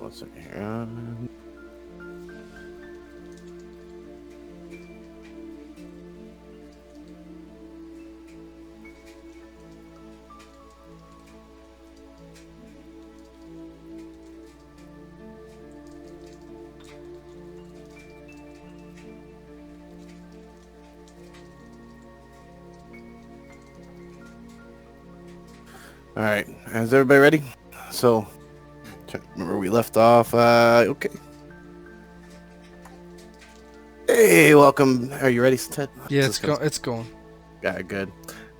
1 second here. All right, is everybody ready? So, remember we left off. Okay. Hey, welcome. Are you ready, Ted? Yeah, Let's go. it's going. Good.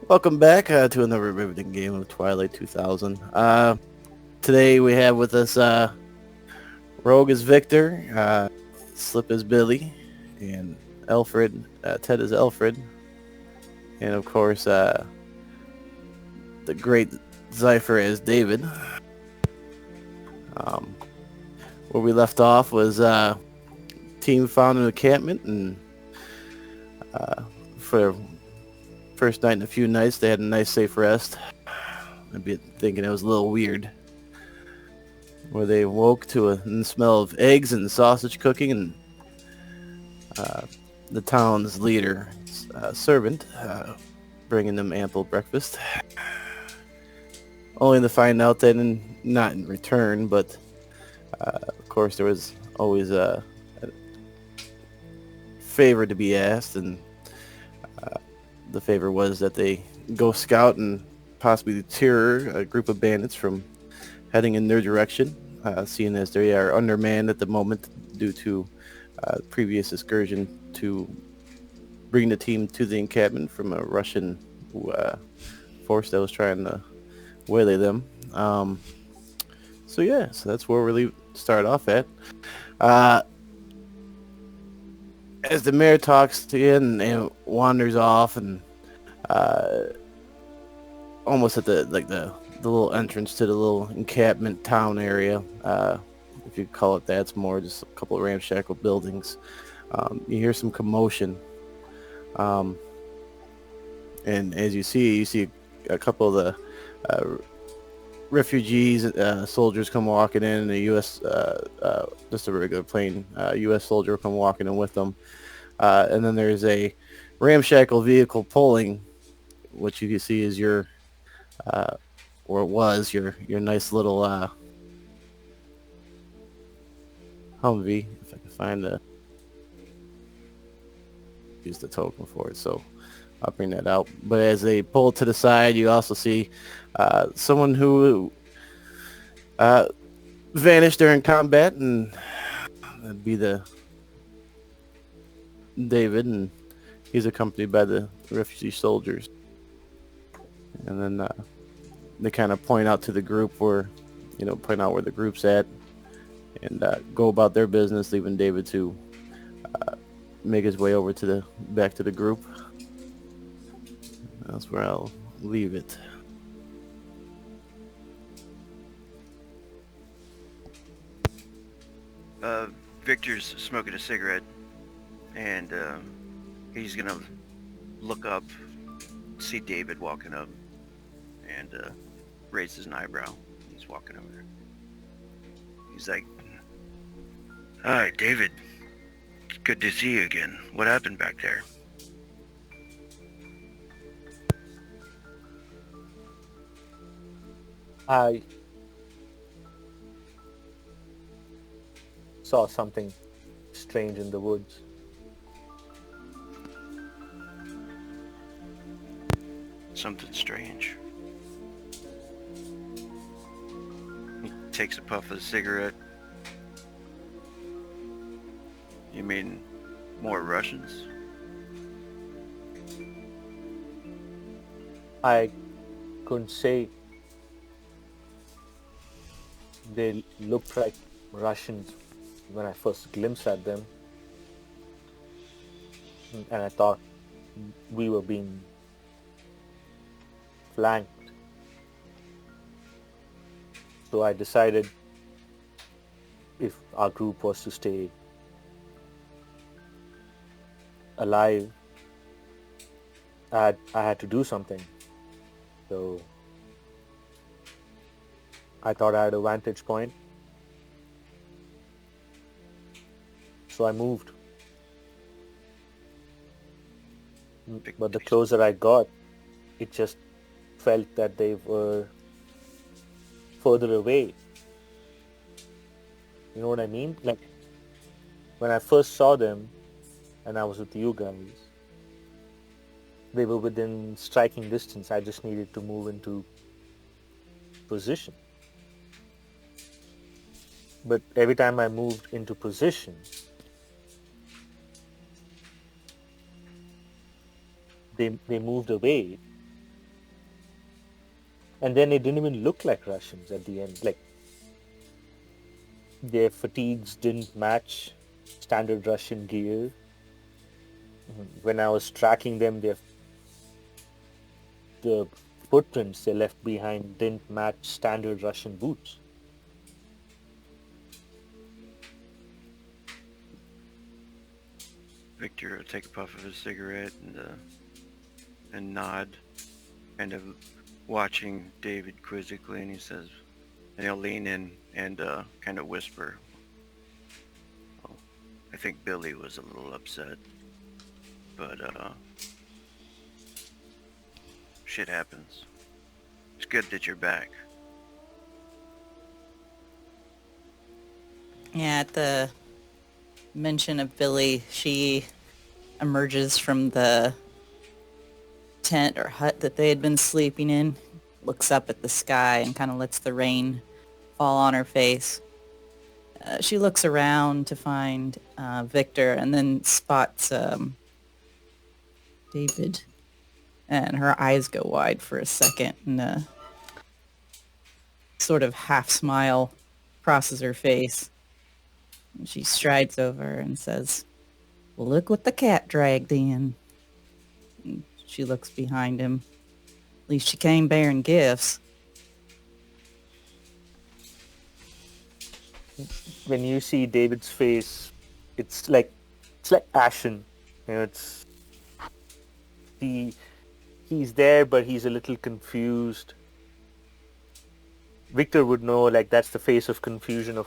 Welcome back to another riveting game of Twilight 2000. Today we have with us Rogue is Victor, Slip is Billy, and Alfred. Ted is Alfred, and of course the great Zypher as David. Um, where we left off was team found an encampment, and for first night in a few nights they had a nice safe rest. I'd be thinking it was a little weird, where they woke to the smell of eggs and sausage cooking, and the town's leader, servant, bringing them ample breakfast. Only to find out that not in return, but of course there was always a favor to be asked, and the favor was that they go scout and possibly deter a group of bandits from heading in their direction, seeing as they are undermanned at the moment due to previous excursion to bring the team to the encampment from a Russian force that was trying to waylay them. So that's where we really start off at. As the mayor talks to you and wanders off, and almost at the little entrance to the little encampment town area, if you call it that, it's more just a couple of ramshackle buildings. You hear some commotion, and as you see a couple of the refugees, soldiers come walking in, and the U.S. Just a regular plain U.S. soldier come walking in with them, and then there's a ramshackle vehicle pulling, which you can see is your, or it was your nice little Humvee. If I can find use the token for it, so I'll bring that out. But as they pull to the side, you also see someone who vanished during combat, and that'd be the David, and he's accompanied by the refugee soldiers. And then they kind of point out to the group point out where the group's at, and go about their business, leaving David to make his way over to back to the group. That's where I'll leave it. Victor's smoking a cigarette, and he's gonna look up, see David walking up, and raises an eyebrow. He's walking over there. He's like, "Hi, David. It's good to see you again. What happened back there?" I saw something strange in the woods. Something strange. He takes a puff of the cigarette. You mean more Russians? I couldn't say. They looked like Russians when I first glimpsed at them, and I thought we were being flanked. So I decided if our group was to stay alive, I had to do something. So I thought I had a vantage point, so I moved. But the closer I got, it just felt that they were further away. You know what I mean? Like, when I first saw them, and I was with you guys, they were within striking distance. I just needed to move into position. But every time I moved into position, they moved away. And then it didn't even look like Russians at the end. Like, their fatigues didn't match standard Russian gear. When I was tracking them, the footprints they left behind didn't match standard Russian boots. Victor will take a puff of his cigarette and nod, kind of watching David quizzically, and he says, and he'll lean in and kind of whisper, "Oh, I think Billy was a little upset, but shit happens. It's good that you're back." Yeah, at the mention of Billy, she emerges from the tent or hut that they had been sleeping in, looks up at the sky and kind of lets the rain fall on her face. She looks around to find Victor and then spots David, and her eyes go wide for a second, and a sort of half smile crosses her face. And she strides over and says, "Well, look what the cat dragged in." And she looks behind him. At least she came bearing gifts. When you see David's face, it's like ashen. You know, he's there, but he's a little confused. Victor would know, like, that's the face of confusion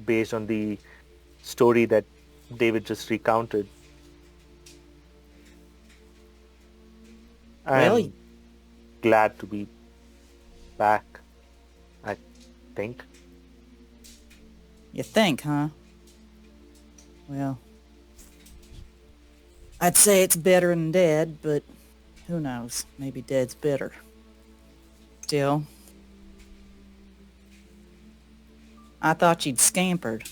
based on the story that David just recounted. Well, I'm glad to be back, I think. you think, huh? Well, I'd say it's better than dead, but who knows? Maybe dead's better. Still, I thought you'd scampered.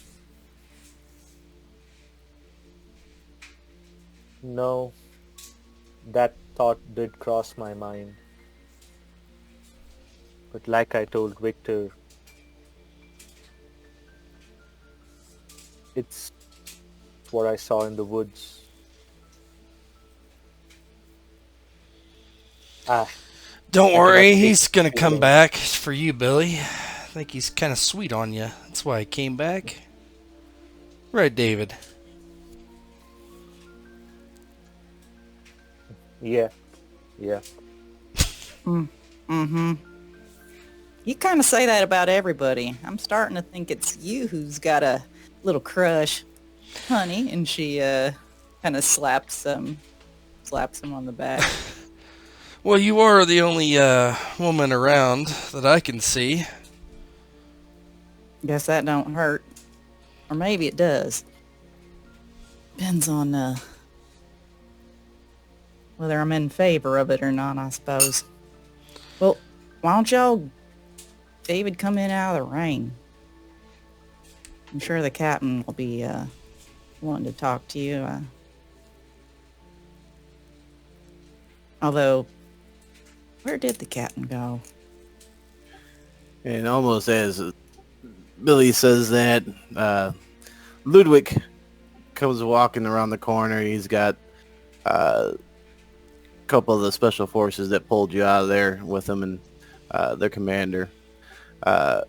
No, that thought did cross my mind. But like I told Victor, it's what I saw in the woods. Don't I worry, cannot he's take gonna too come long. back for you, Billy. I think he's kind of sweet on you. That's why he came back. Right, David? Yeah. Mm-hmm. You kind of say that about everybody. I'm starting to think it's you who's got a little crush, honey. And she kind of slaps him on the back. Well, you are the only woman around that I can see. Guess that don't hurt. Or maybe it does. Depends on whether I'm in favor of it or not, I suppose. Well, why don't y'all, David, come in out of the rain? I'm sure the captain will be wanting to talk to you. Although, where did the captain go? And almost as Billy says that, Ludwig comes walking around the corner. He's got a couple of the special forces that pulled you out of there with him, and their commander. And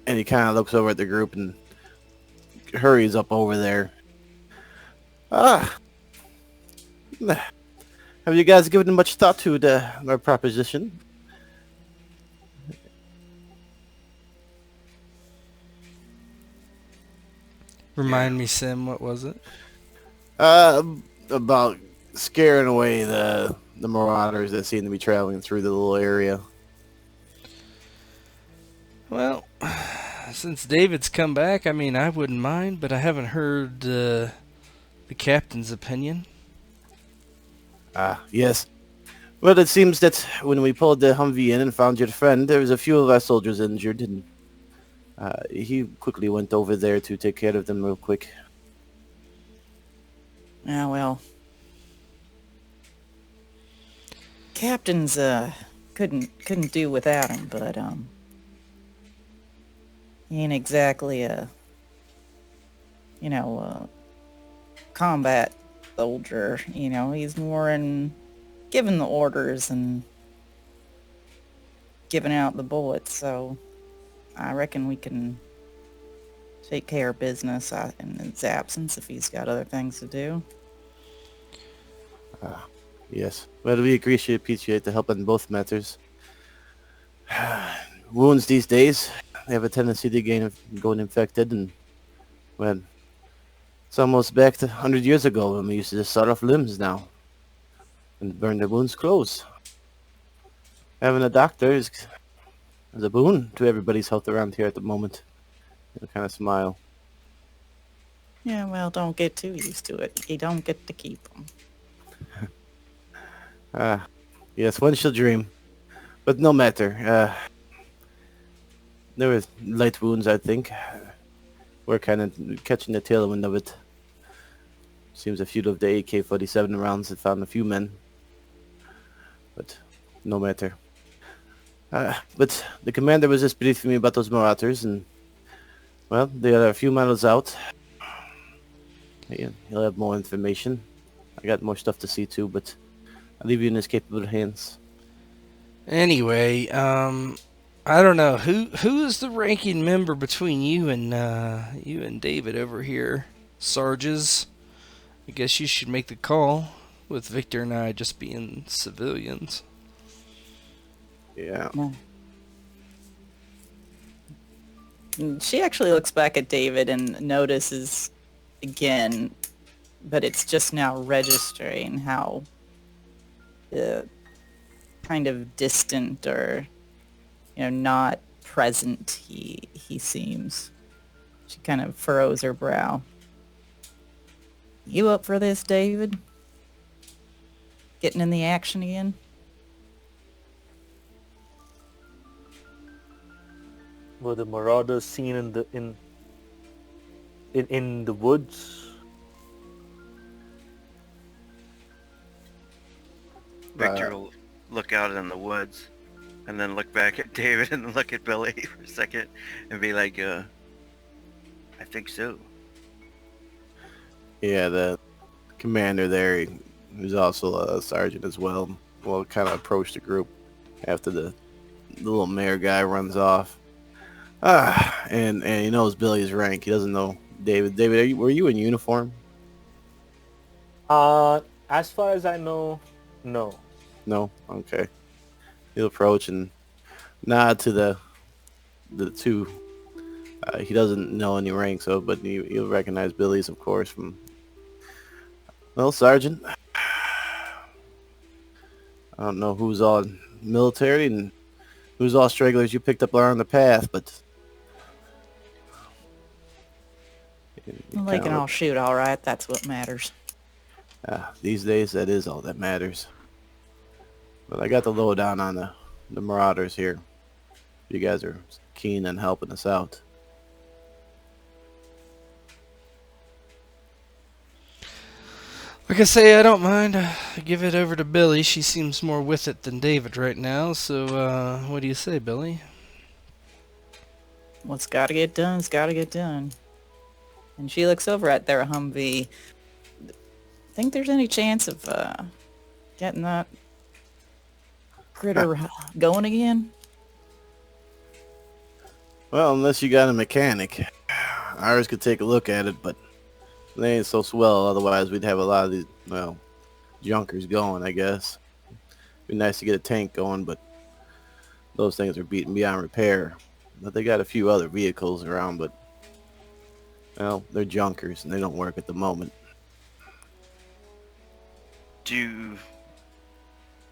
he kind of looks over at the group and hurries up over there. Have you guys given much thought to our proposition? Remind me, Sim, what was it? Uh, about scaring away the marauders that seem to be traveling through the little area. Well, since David's come back, I mean, I wouldn't mind, but I haven't heard the captain's opinion. Yes. Well, it seems that when we pulled the Humvee in and found your friend, there was a few of our soldiers injured, and he quickly went over there to take care of them real quick. Ah, well. Captain's, couldn't do without him, but, he ain't exactly a, combat soldier, he's more in giving the orders and giving out the bullets, so I reckon we can take care of business in his absence if he's got other things to do. Yes. Well, we appreciate the help in both matters. Wounds these days, they have a tendency to go infected, and, well, it's almost back to 100 years ago when we used to just sawed off limbs now and burn their wounds closed. Having a doctor is a boon to everybody's health around here at the moment. I kind of smile. Yeah, well, don't get too used to it. You don't get to keep them. Yes, one shall dream. But no matter. There were light wounds, I think. We're kind of catching the tailwind of it. Seems a few of the AK-47 rounds had found a few men. But no matter. But the commander was just briefing me about those marauders, and, well, they are a few miles out. Yeah, he'll have more information. I got more stuff to see too, but I'll leave you in his capable hands. Anyway, I don't know who is the ranking member between you and David over here, Sarges. I guess you should make the call, with Victor and I just being civilians. Yeah. She actually looks back at David and notices again, but it's just now registering how kind of distant or not present he seems. She kind of furrows her brow. You up for this, David? Getting in the action again? Were the marauders seen in the woods? Victor will look out in the woods and then look back at David and look at Billy for a second and be like, I think so. Yeah, the commander there, who's also a sergeant as well, will kind of approach the group after the little mayor guy runs off. And he knows Billy's rank. He doesn't know David. David, were you in uniform? As far as I know, no. No? Okay. He'll approach and nod to the two. He doesn't know any rank, but he'll recognize Billy's, of course, from... Well, Sergeant, I don't know who's all military and who's all stragglers you picked up along the path, but... Well, they can all shoot all right. That's what matters. These days, that is all that matters. But I got the lowdown on the marauders here. You guys are keen on helping us out. Like I say, I don't mind. I give it over to Billy. She seems more with it than David right now. So, what do you say, Billy? What's got to get done's got to get done. And she looks over at their Humvee. Think there's any chance of getting that critter going again? Well, unless you got a mechanic. Ours could take a look at it, but they ain't so swell. Otherwise, we'd have a lot of these, well, junkers going, I guess. Be nice to get a tank going, but those things are beaten beyond repair. But they got a few other vehicles around, but Well, they're junkers and they don't work at the moment. Do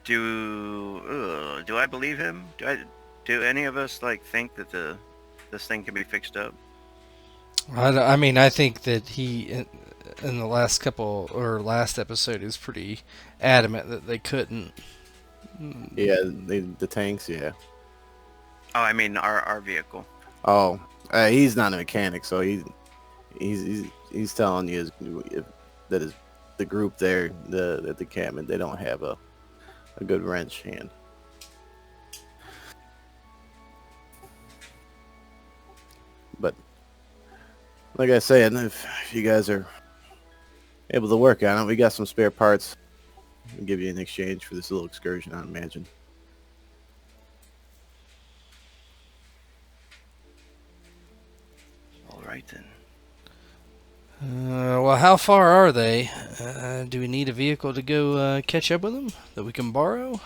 do I believe him? Do any of us like think that this thing can be fixed up? I mean, I think that he, in the last last episode, is pretty adamant that they couldn't. Yeah, the tanks. Yeah. Oh, I mean our vehicle. Oh, he's not a mechanic, so he's telling you that is the group there, at the encampment, they don't have a good wrench hand. But like I said, if you guys are able to work on it, we got some spare parts. We'll give you in exchange for this little excursion, I imagine. All right then. Well, how far are they? Do we need a vehicle to go catch up with them that we can borrow?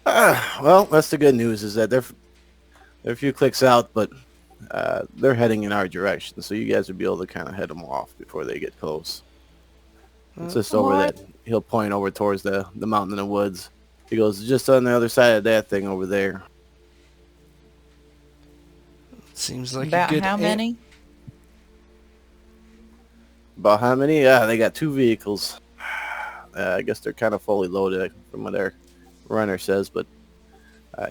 Well, that's the good news, is that they're a few clicks out, but they're heading in our direction, so you guys will be able to kind of head them off before they get close. It's just over What? that. He'll point over towards the mountain in the woods. He goes, just on the other side of that thing over there. Seems like About a good. how many? About how many? Yeah, they got 2 vehicles. I guess they're kind of fully loaded from what our runner says, but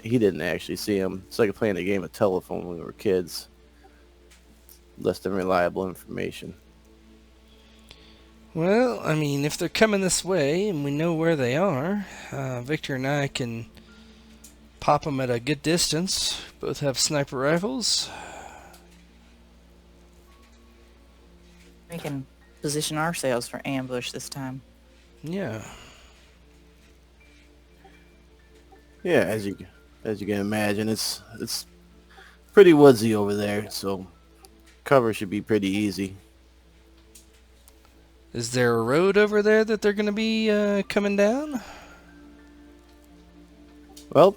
he didn't actually see them. It's like playing a game of telephone when we were kids. Less than reliable information. Well, I mean, if they're coming this way and we know where they are, Victor and I can pop them at a good distance. Both have sniper rifles. We can position ourselves for ambush this time. Yeah. Yeah, as you can imagine, it's pretty woodsy over there, so cover should be pretty easy. Is there a road over there that they're going to be coming down? Well,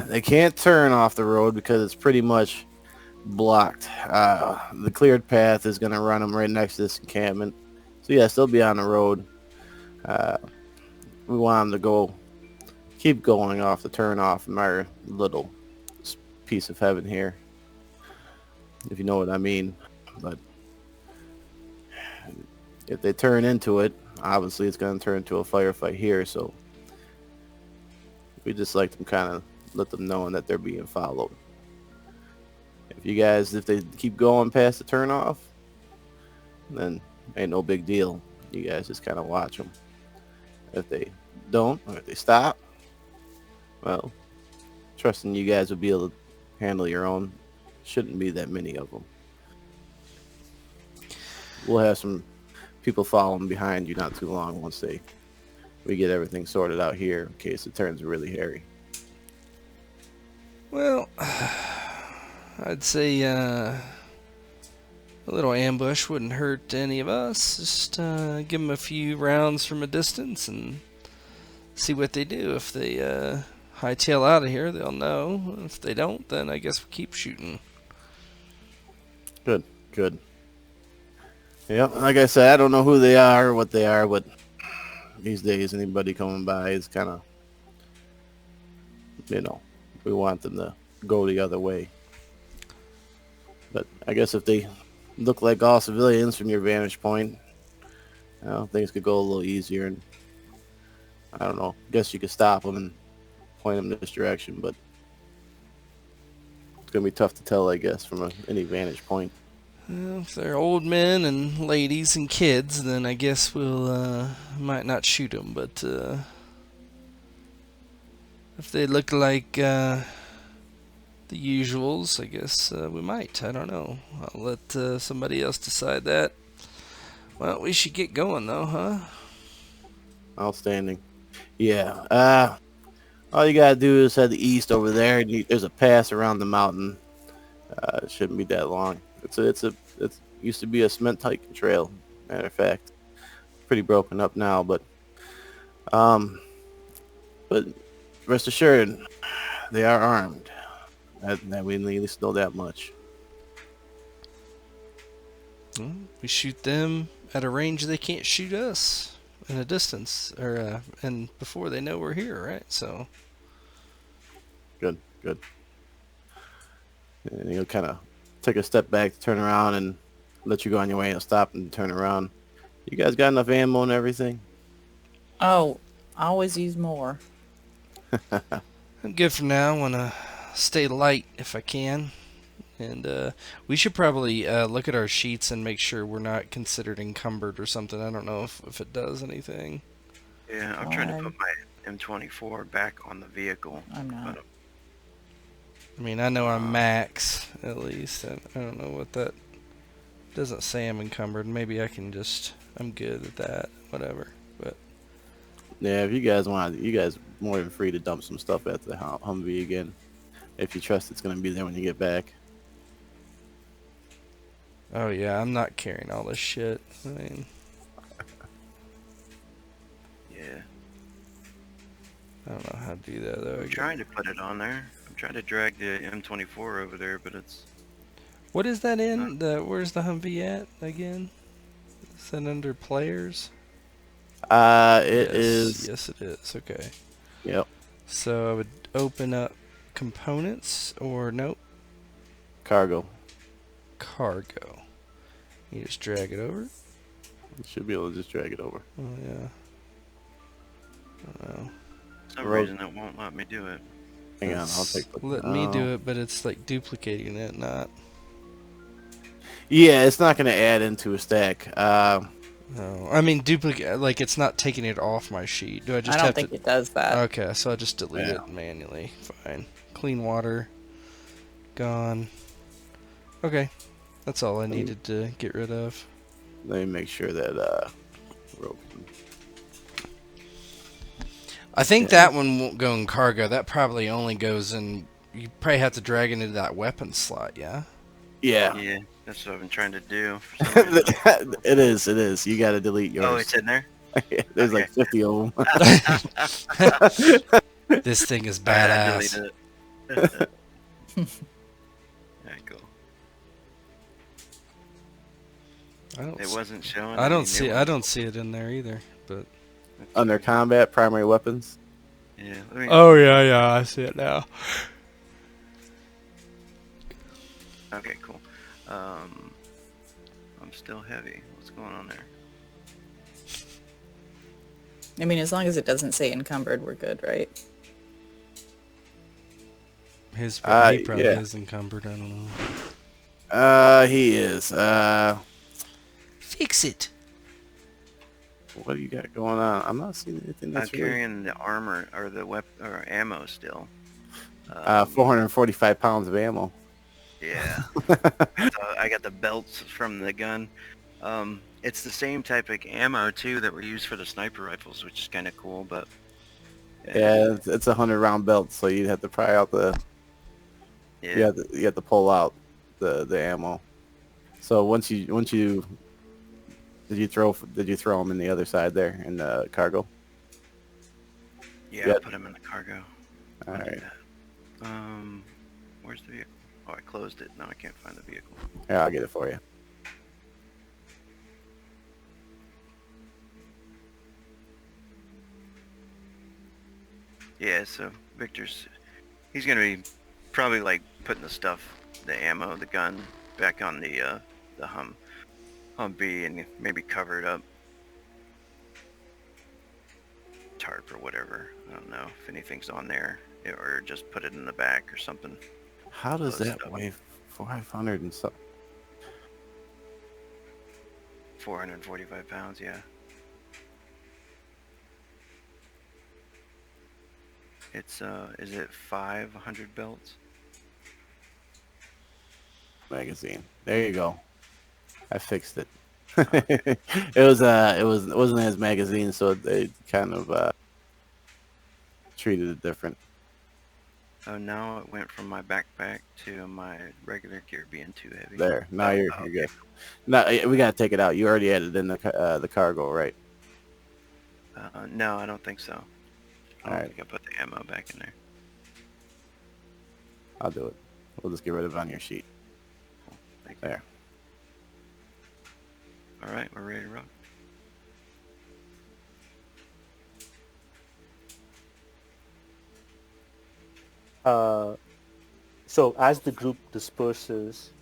they can't turn off the road because it's pretty much blocked. The cleared path is going to run them right next to this encampment. So yes, they'll be on the road. We want them to keep going off the turn off from our little piece of heaven here, if you know what I mean. But if they turn into it, obviously it's going to turn into a firefight here. So we just like to kind of let them know that they're being followed. If they keep going past the turn off, then ain't no big deal. You guys just kind of watch them. If they don't, or if they stop, well, trusting you guys will be able to handle your own. Shouldn't be that many of them. We'll have some people following behind you not too long once we get everything sorted out here in case it turns really hairy. Well, I'd say a little ambush wouldn't hurt any of us. Just give them a few rounds from a distance and see what they do. If they hightail out of here, they'll know. If they don't, then I guess we keep shooting. Good. Yeah, like I said, I don't know who they are or what they are, but these days anybody coming by is kind of, we want them to go the other way. But I guess if they look like all civilians from your vantage point, things could go a little easier. And I don't know, guess you could stop them and point them this direction, but it's going to be tough to tell, I guess, from any vantage point. Well, if they're old men and ladies and kids, then I guess we'll might not shoot them. But if they look like the usuals, I guess we might. I don't know. I'll let somebody else decide that. Well, we should get going, though, huh? Outstanding. Yeah. All you gotta do is head east over there. And there's a pass around the mountain. It shouldn't be that long. It used to be a cement hiking trail. Matter of fact, pretty broken up now, but rest assured, they are armed. That we at least know that much. Well, we shoot them at a range they can't shoot us in a distance, or and before they know we're here, right? So Good, good. And he'll kind of take a step back, turn around, and let you go on your way, and stop and turn around. You guys got enough ammo and everything? Oh, I always use more. I'm good for now. I want to stay light if I can. And we should probably look at our sheets and make sure we're not considered encumbered or something. I don't know if it does anything. Yeah, I'm trying to put my M24 back on the vehicle. I'm not. But, I mean, I know I'm max, at least. I don't know what that... doesn't say I'm encumbered. Maybe I can just... I'm good at that. Whatever. But Yeah, if you guys want, you guys more than free to dump some stuff at the Humvee again. If you trust it's going to be there when you get back. oh yeah, I'm not carrying all this shit. I mean, yeah, I don't know how to do that though. I'm trying to put it on there. I'm trying to drag the M24 over there, but it's... What is that in? Where's the Humvee at again? Is that under players? It yes, is. Yes, it is. Okay. Yep. So I would open up components or nope, Cargo. cargo. You just drag it over. You should be able to just drag it over. Oh yeah. I don't know. For some Road- reason it won't let me do it. Hang on, I'll It's take. letting me do it, but it's like duplicating it, not. Yeah, it's not going to add into a stack. No, I mean duplicate. Like it's not taking it off my sheet. Do I just I don't have think to? it does that. Okay, so I just delete Yeah. it manually. Fine. Clean water. Gone. Okay, that's all I needed to get rid of. Let me make sure that rope. I think Yeah. that one won't go in cargo. That probably only goes in. You probably have to drag it into that weapon slot. Yeah. Yeah. Yeah, that's what I've been trying to do. For some reason. It is. It is. You got to delete yours. Oh, it's in there? There's like okay. 50 of them. This thing is Alright, I badass. deleted it. Alright, cool. I don't. It wasn't showing. I don't any see. new I ones. don't see it in there either. But. Under combat, primary weapons. Yeah. Let me, Oh yeah, I see it now. Okay, cool. I'm still heavy. What's going on there? I mean, as long as it doesn't say encumbered, we're good, right? He probably yeah. is encumbered. I don't know. He is. Fix it. What do you got going on? I'm not seeing anything I'm that's really... carrying the armor or the or ammo still. 445 pounds of ammo. Yeah. So I got the belts from the gun. It's the same type of ammo too that we use for the sniper rifles, which is kind of cool. But Yeah, it's a 100-round belt, so you'd have to pry out the... yeah. You have to pull out the ammo. So once you did you throw them in the other side there in the cargo? Yeah, Yeah. I put them in the cargo. All I did right. that. Where's the vehicle? Oh, I closed it. Now I can't find the vehicle. Yeah, I'll get it for you. Yeah, so he's gonna be probably like putting the stuff, the ammo, the gun back on the Humvee and maybe cover it up. Tarp or whatever. I don't know if anything's on there, or just put it in the back or something. How does Close that stuff. weigh 500 and something? 445 pounds, yeah. It's is it 500 belts? Magazine. There you go. I fixed it. It wasn't as magazine, so they kind of treated it different. Oh, now it went from my backpack to my regular gear being too heavy. There. Now Oh, you're okay. good. No, we gotta take it out. You already added in the cargo, right? No, I don't think so. I don't Alright. think I put the ammo back in there. I'll do it. We'll just get rid of it on your sheet. Thank you. There. All right, we're ready to rock. Uh, so as the group disperses,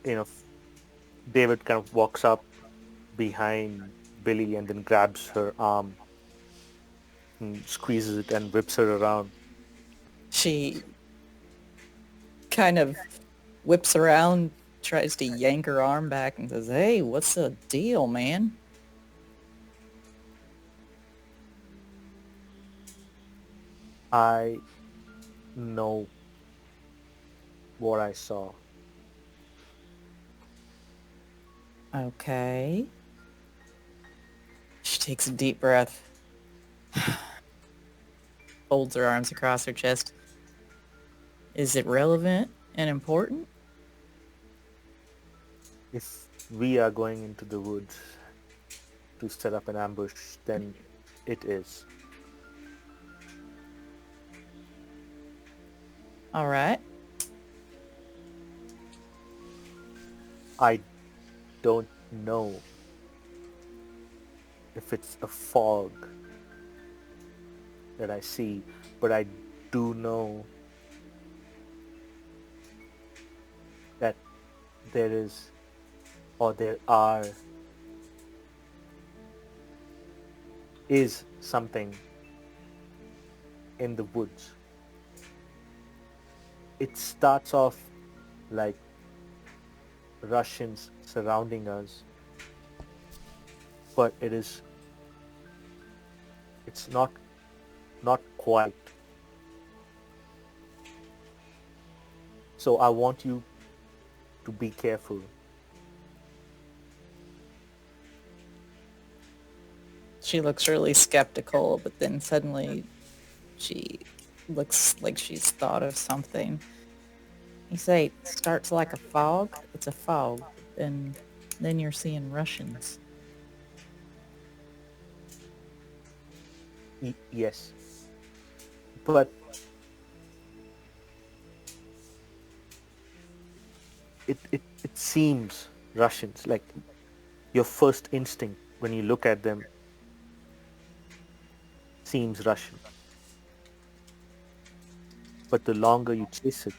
you know, David kind of walks up behind Billy and then grabs her arm and squeezes it and whips her around. She kind of whips around, tries to yank her arm back and says, "Hey, what's the deal, man?" I know what I saw. Okay. She takes a deep breath, folds her arms across her chest. Is it relevant and important? If we are going into the woods to set up an ambush, then it is. All right. I don't know if it's a fog that I see, but I do know that there is or there are is something in the woods. It starts off like Russians surrounding us, but it's not quite. So I want you to be careful. She looks really skeptical, but then suddenly she looks like she's thought of something. You say it starts like a fog? It's a fog. And then you're seeing Russians. Yes, but it seems Russians. Like your first instinct when you look at them seems Russian. But the longer you chase it,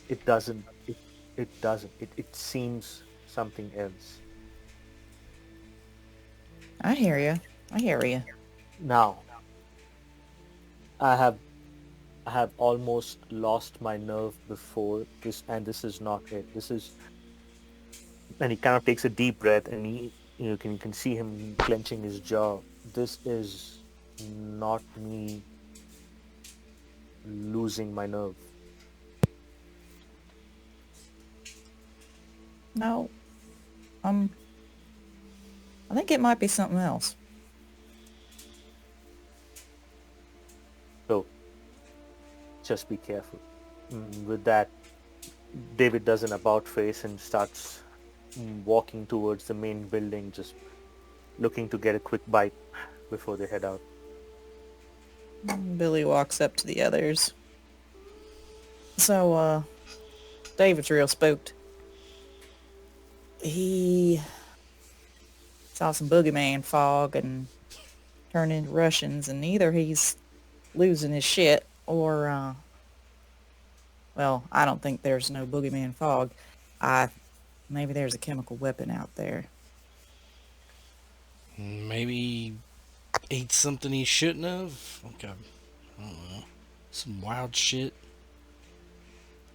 it doesn't. It doesn't. It seems something else. I hear you. I hear you. Now, I have I have almost lost my nerve before this, and this is not it. This is, and he kind of takes a deep breath, and you can see him clenching his jaw. This is not me losing my nerve. No, um, I think it might be something else. So just be careful. With that, David does an about face and starts walking towards the main building, just looking to get a quick bite before they head out. Billy walks up to the others. So, David's real spooked. He saw some boogeyman fog and turned into Russians, and either he's losing his shit or, well, I don't think there's no boogeyman fog. Maybe there's a chemical weapon out there. Maybe ate something he shouldn't have. Like I don't know, some wild shit,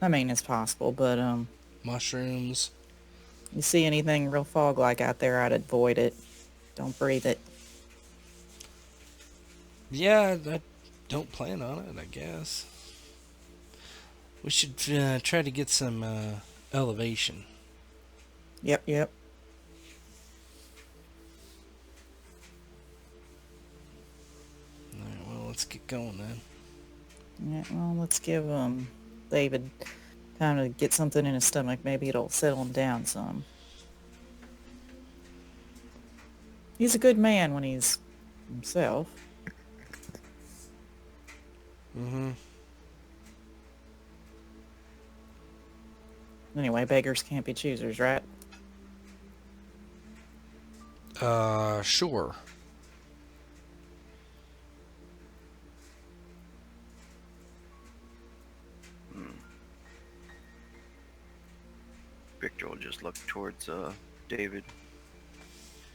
I mean, it's possible, but, mushrooms. you see anything real fog-like out there, I'd avoid it. Don't breathe it. Yeah, I don't plan on it. I guess we should try to get some elevation. Yep. All right, well, let's get going then. Yeah, well, let's give, David time to get something in his stomach. Maybe it'll settle him down some. He's a good man when he's himself. Mm-hmm. Anyway, beggars can't be choosers, right? Sure. Hmm. Victor will just look towards David.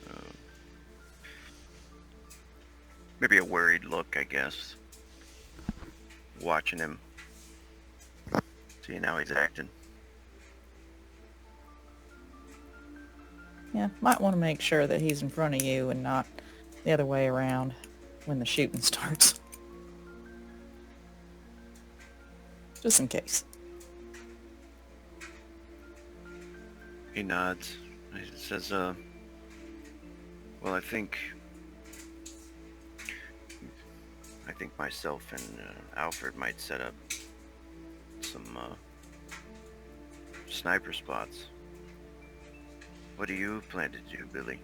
Uh, maybe a worried look, I guess. Watching him, seeing how he's acting. Yeah, might want to make sure that he's in front of you and not the other way around when the shooting starts. Just in case. He nods. He says, well, I think myself and Alfred might set up some sniper spots. What do you plan to do, Billy?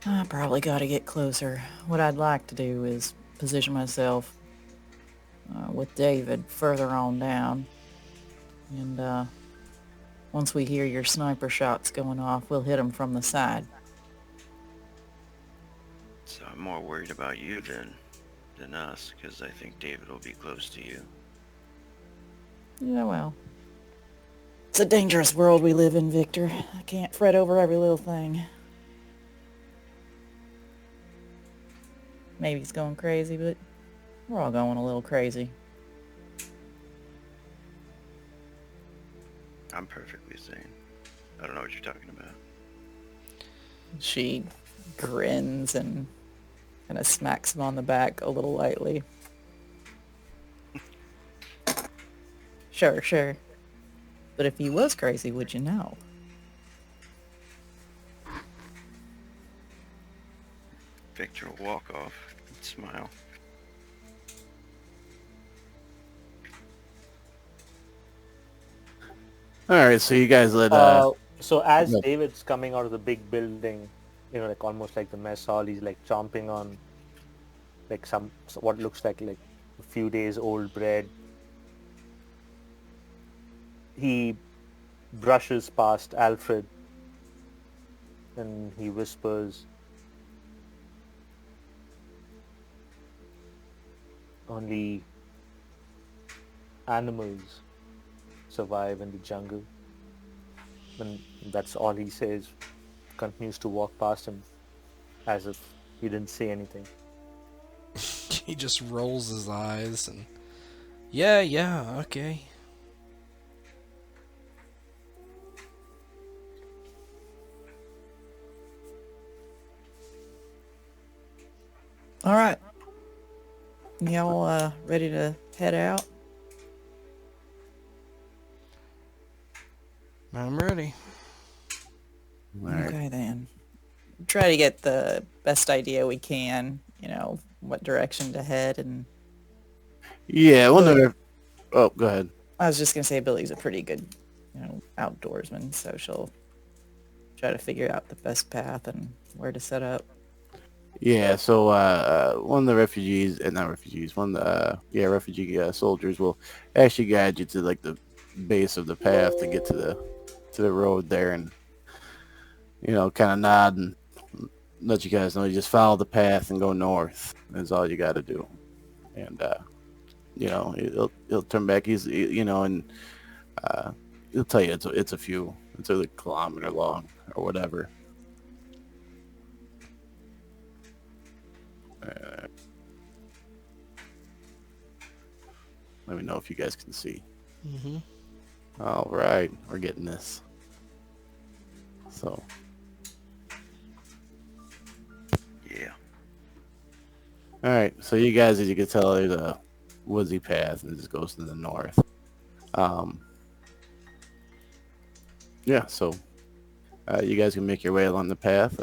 I probably got to get closer. What I'd like to do is position myself with David further on down. And once we hear your sniper shots going off, we'll hit them from the side. So I'm more worried about you than us, because I think David will be close to you. Yeah, well. It's a dangerous world we live in, Victor. I can't fret over every little thing. Maybe he's going crazy, but we're all going a little crazy. I'm perfectly sane. I don't know what you're talking about. She grins and kind of smacks him on the back a little lightly. Sure. But if he was crazy, would you know? Victor will walk off and smile. All right, so you guys let So as No. David's coming out of the big building, like almost like the mess hall, he's like chomping on like what looks like a few days old bread. He brushes past Alfred and he whispers, "Only animals survive in the jungle." And that's all he says. Continues to walk past him as if he didn't say anything. He just rolls his eyes and yeah, okay. All right. Y'all ready to head out? I'm ready. all right. Okay, then. Try to get the best idea we can, what direction to head. And Yeah, I wonder if... Oh, go ahead. I was just going to say Billy's a pretty good, outdoorsman, so she'll try to figure out the best path and where to set up. Yeah, so one of the refugees, not refugees, refugee soldiers will actually guide you to like the base of the path to get to the road there, and kind of nod and let you guys know you just follow the path and go north. Is all you got to do, and he'll turn back. He's and he'll tell you it's a kilometer long or whatever. Let me know if you guys can see. Mm-hmm. All right, we're getting this. So, Yeah. all right. So you guys, as you can tell, there's a woodsy path and it just goes to the north. Yeah. So you guys can make your way along the path,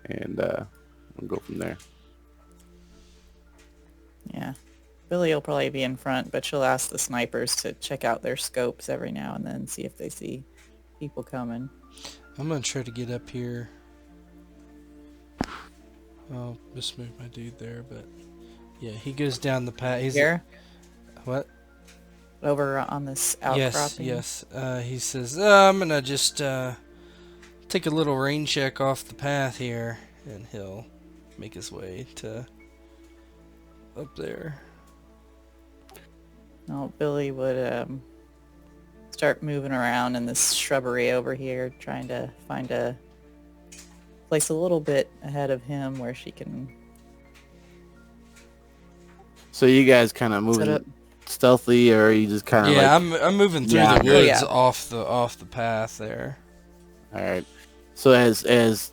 and we'll go from there. Yeah. Billy will probably be in front, but she'll ask the snipers to check out their scopes every now and then, see if they see people coming. I'm gonna try to get up here. I'll just move my dude there, but yeah, he goes down the path. He's Here? what? over on this Yes, outcropping? yes. He says, I'm gonna just take a little rain check off the path here, and he'll make his way to up there. No, Billy would start moving around in this shrubbery over here, trying to find a place a little bit ahead of him where she can So you guys kind of set up. moving stealthy, or you just kind of Yeah, like? I'm moving through Yeah. the Oh, woods yeah. off the path there. All right. So as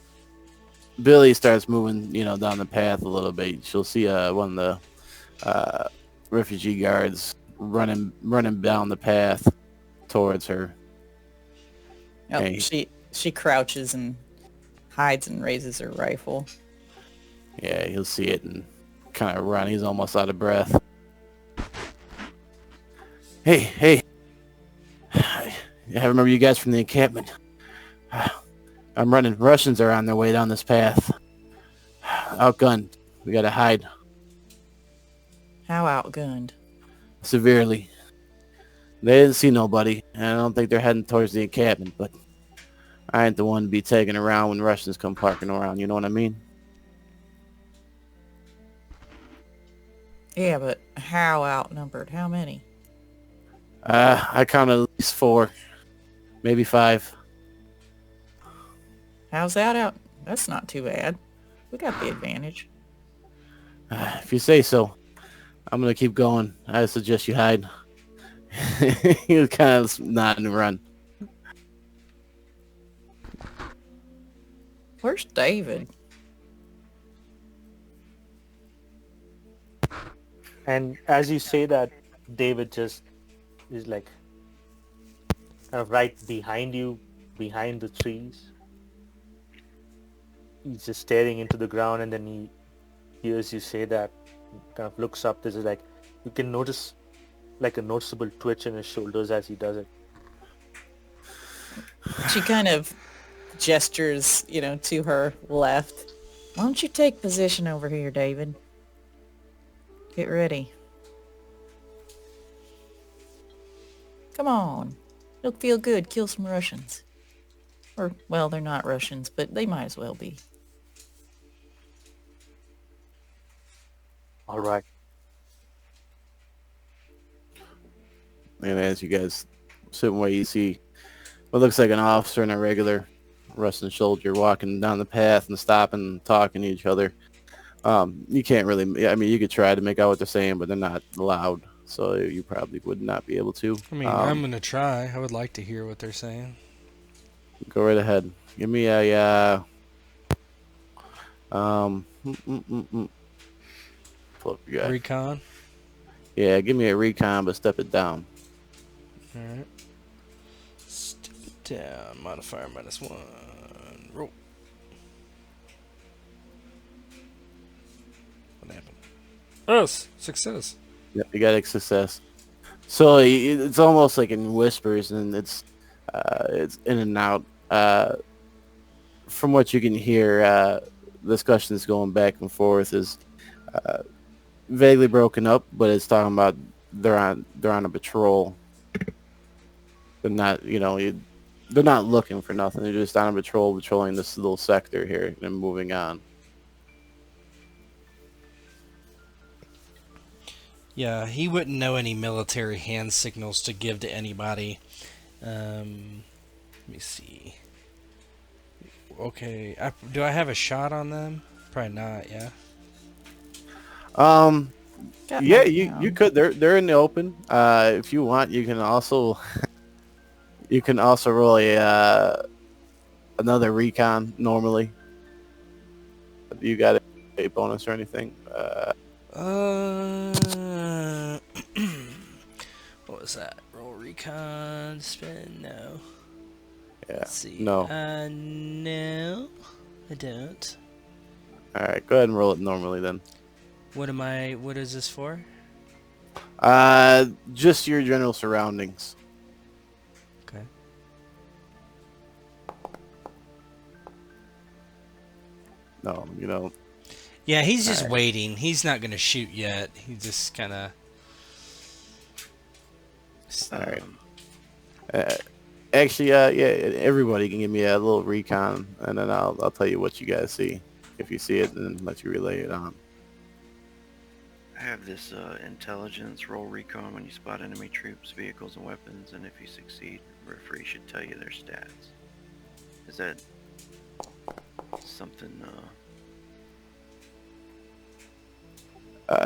Billy starts moving, down the path a little bit, she'll see one of the refugee guards running down the path towards her. Oh, Hey. she crouches and hides and raises her rifle. Yeah, he'll see it and kind of run. He's almost out of breath. Hey. I remember you guys from the encampment. I'm running. Russians are on their way down this path. Outgunned. We gotta hide How outgunned? severely. They didn't see nobody, and I don't think they're heading towards the encampment, but I ain't the one to be taken around when Russians come parking around, you know what I mean? Yeah, but how outnumbered? How many? I counted at least 4, maybe 5. How's that out? That's not too bad. We got the advantage. If you say so. I'm gonna keep going. I suggest you hide. He was kind of nodding and run. Where's David? And as you say that, David just is like kind of right behind you, behind the trees. He's just staring into the ground, and then he hears you say that, kind of looks up. This is like, you can notice like a noticeable twitch in his shoulders as he does it. She kind of gestures, to her left. Why don't you take position over here, David? Get ready. Come on. It'll feel good. Kill some Russians. Or, well, they're not Russians, but they might as well be. All right. And as you guys sit where you see what looks like an officer and a regular Russian soldier walking down the path and stopping and talking to each other. You can't really, I mean, you could try to make out what they're saying, but they're not loud, so you probably would not be able to. I mean, I'm gonna try. I would like to hear what they're saying. Go right ahead. Give me a, pull up your guy. Recon. Yeah, give me a recon, but step it down. Alright. Step it down. Modifier -1. Roll. What happened? Oh, success. Yep, you got a success. So it's almost like in whispers, and it's in and out. From what you can hear, discussions going back and forth is vaguely broken up, but it's talking about they're on a patrol. They're not, they're not looking for nothing. They're just on a patrol, patrolling this little sector here and moving on. Yeah, he wouldn't know any military hand signals to give to anybody. Let me see. Okay, do I have a shot on them? Probably not. Yeah. Got Yeah, knocked you down. could. They're in the open. If you want, you can also roll another recon normally. You got a bonus or anything? What was that? Roll recon spin? No. Yeah. Let's see. No. No, I don't. All right. Go ahead and roll it normally then. What is this for? Just your general surroundings. Okay. No, Yeah, he's just Alright. waiting. He's not gonna shoot yet. He just kind of. All right. Um, Actually, yeah, everybody can give me a little recon, and then I'll tell you what you guys see. If you see it, then let you relay it on. I have this intelligence roll recon when you spot enemy troops, vehicles, and weapons, and if you succeed, referee should tell you their stats. Is that something?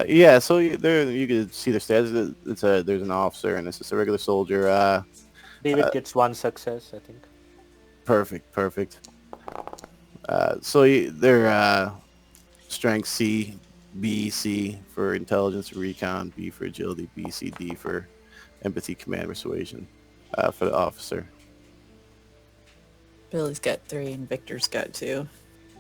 Yeah, so there you can see the stats. There's an officer, and it's just a regular soldier. David gets 1 success, I think. Perfect. They're strength C, B, C for intelligence and recon, B for agility, B, C, D for empathy, command, persuasion for the officer. Billy's got 3 and Victor's got 2.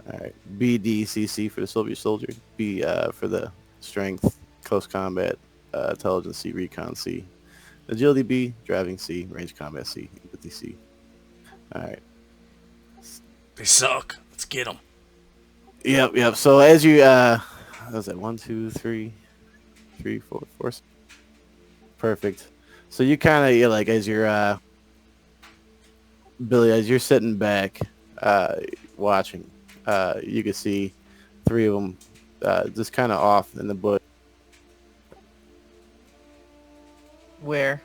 All right, B, D, C, C for the soldier. B for the strength, close combat, intelligence C, recon C, agility B, driving C, range combat C, empathy C. All right. They suck. Let's get them. Yep. So as you, what was that 1, 2, 3, 4, 4. Perfect. So you kind of like as you're Billy, as you're sitting back, watching, you can see 3 of them just kind of off in the bush. Where?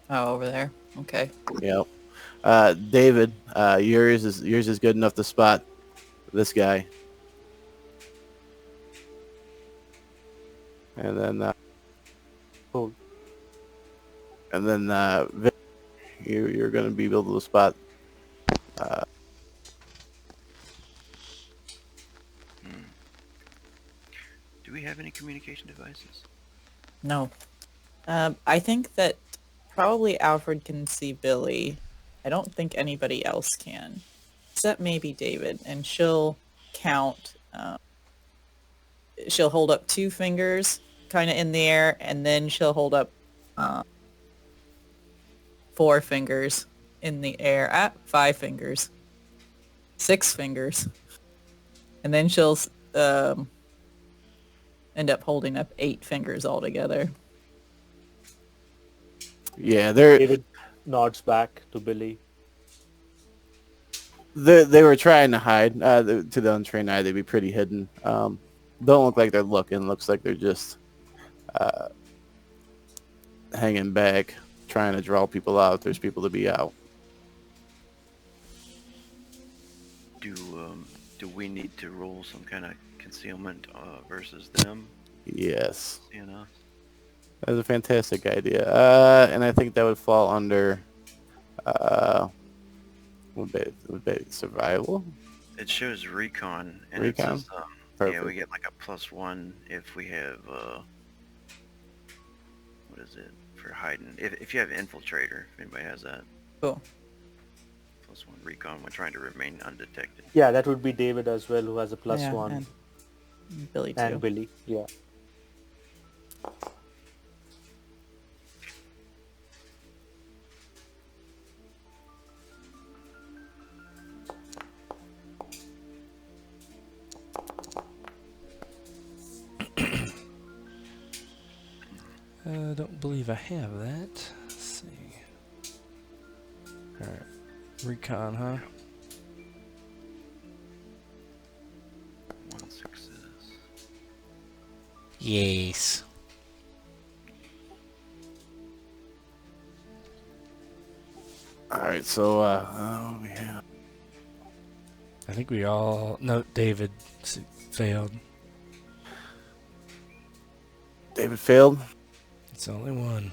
Oh, over there. Okay. Yep. David, yours is good enough to spot this guy. And then, Cool. and then Vic, you're going to be able to spot. Do we have any communication devices? No. I think that probably Alfred can see Billy. I don't think anybody else can. Except maybe David. And she'll count. She'll hold up 2 fingers kind of in the air, and then she'll hold up 4 fingers in the air. 5 fingers. 6 fingers. And then she'll end up holding up 8 fingers altogether. Yeah, David nods back to Billy. they were trying to hide. To the untrained eye, they'd be pretty hidden. Don't look like they're looking. Looks like they're just hanging back, trying to draw people out. There's people to be out. Do we need to roll some kind of concealment versus them? Yes, You know. that's a fantastic idea. And I think that would fall under would be survival. It shows recon, and Recon? it says, yeah, Perfect. we get like a +1 if we have, what is it, for hiding. If you have infiltrator, if anybody has that. Cool. +1 recon when trying to remain undetected. Yeah, that would be David as well, who has a Yeah, +1. and Billy too. And Billy, yeah. I don't believe I have that. Let's see. Alright. Recon, huh? 1 success. Yes. All right, so yeah. I think we all... No, David failed. David failed. It's only one.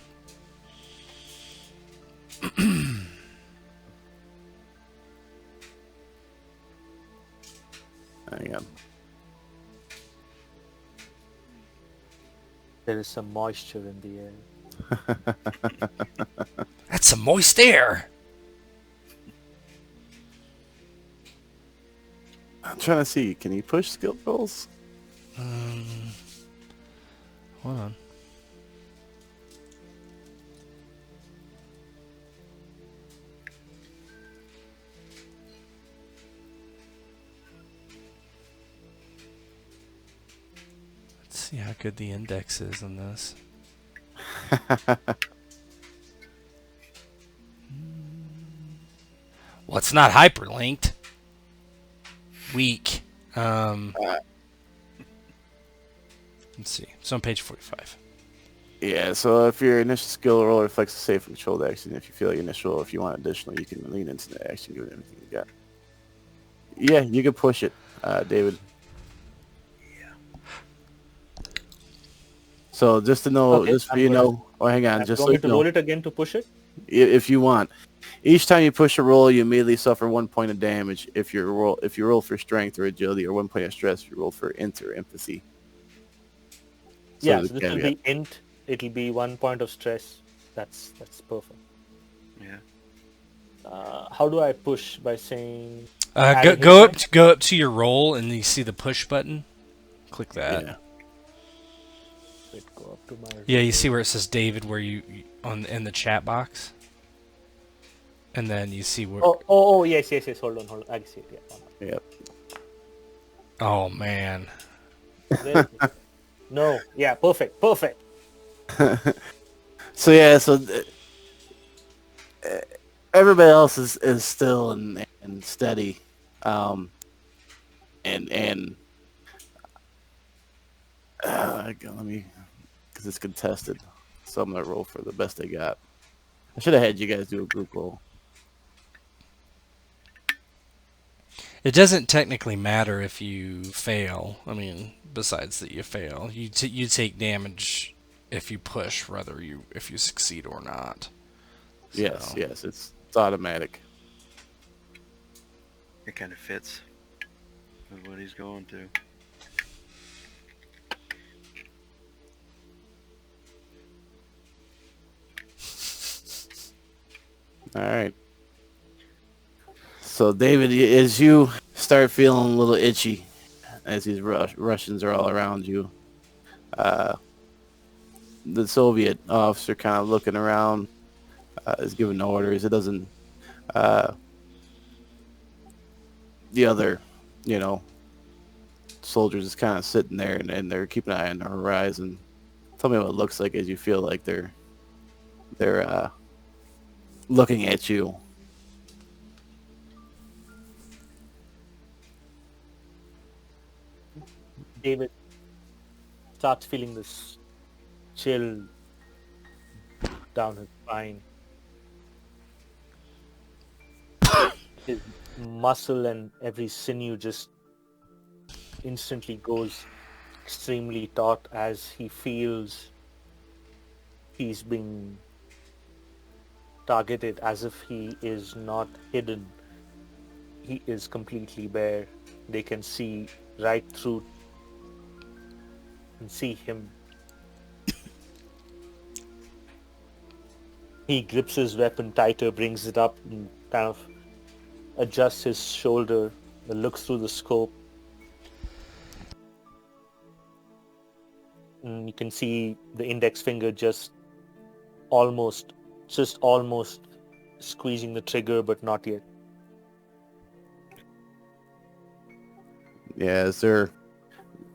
Hang on. There is some moisture in the air. That's some moist air. I'm trying to see. Can you push skill rolls? Hold on. Let's see how good the index is on this. Well, it's not hyperlinked. Weak. Let's see. It's on page 45. Yeah, so if your initial skill roll reflects a safe and controlled action, if you feel like initial, if you want additional, you can lean into the action, give it everything you got. Yeah, you can push it, David. So just to know, Okay, just for I'm you good. know, oh, hang on, Do just you so want me you to know, roll it again to push it? if you want, each time you push a roll, you immediately suffer 1 point of damage. If you roll for strength or agility, or 1 point of stress, if you roll for int or empathy. So Yeah, the so this will caveat. be int. It'll be 1 point of stress. That's perfect. Yeah. How do I push? By saying Go, add a hit go die? up go up to your roll and you see the push button. Click that. Yeah. Wait, go up to my Yeah, you roll. see where it says David, where you on in the chat box, and then you see where. Oh, yes. Hold on. I see it. Yeah. Yep. Oh man. Where is it? No. Yeah. Perfect. So yeah, everybody else is still and steady, and let me, because it's contested, so I'm gonna roll for the best I got. I should have had you guys do a group roll. It doesn't technically matter if you fail. I mean, besides that you fail, you take damage if you push, whether if you succeed or not. Yes, So. yes, it's automatic. It kind of fits with what he's going to. All right. So David, as you start feeling a little itchy, as these Russians are all around you, the Soviet officer kind of looking around, is giving orders. It doesn't. The other, you know, soldiers is kind of sitting there and they're keeping an eye on the horizon. Tell me what it looks like as you feel like they're looking at you. David starts feeling this chill down his spine. His muscle and every sinew just instantly goes extremely taut as he feels he's being targeted, as if he is not hidden. He is completely bare. They can see right through and see him. He grips his weapon tighter, brings it up, and kind of adjusts his shoulder, looks through the scope. And you can see the index finger just almost squeezing the trigger, but not yet. Yeah, as they're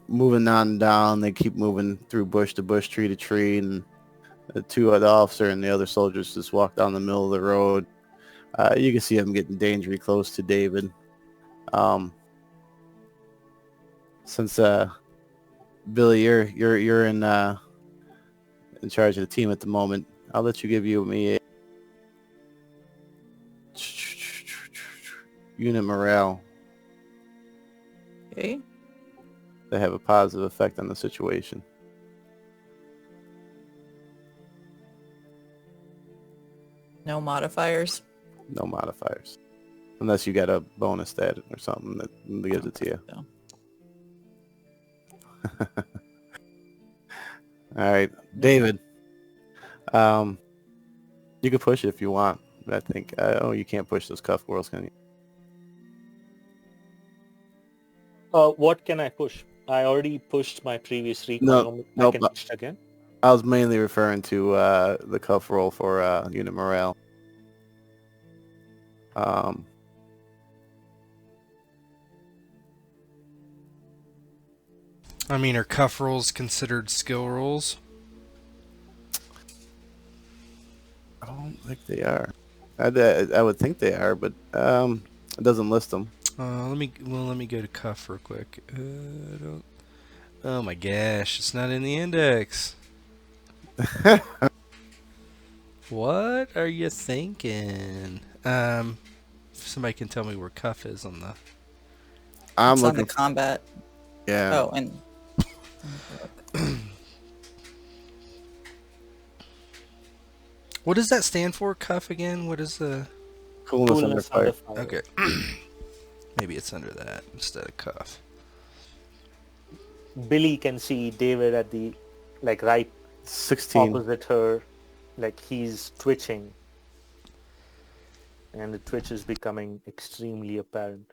moving on down, they keep moving through bush to bush, tree to tree, and the officer and the other soldiers just walk down the middle of the road. You can see them getting dangerously close to David. Since Billy, you're in charge of the team at the moment, I'll let you give me a unit morale Okay. to have a positive effect on the situation. No modifiers. No modifiers. Unless you got a bonus stat or something that gives it to you. So, All right, David. You can push it if you want, but I think you can't push those cuff whirls, can you? What can I push? I already pushed my previous recon. I Nope. can push it again. I was mainly referring to the cuff roll for unit morale. I mean, are cuff rolls considered skill rolls? I don't think they are. I would think they are, but it doesn't list them. Let me go to cuff real quick. Don't, oh my gosh, it's not in the index. What are you thinking? If somebody can tell me where cuff is on the. I'm It's on the looking. combat. Yeah. Oh, and What does that stand for? Cuff again? What is the? Coolness under Coolness fire. under fire. Okay. Maybe it's under that instead of cuff. Billy can see David at the right 16. opposite her, he's twitching, and the twitch is becoming extremely apparent.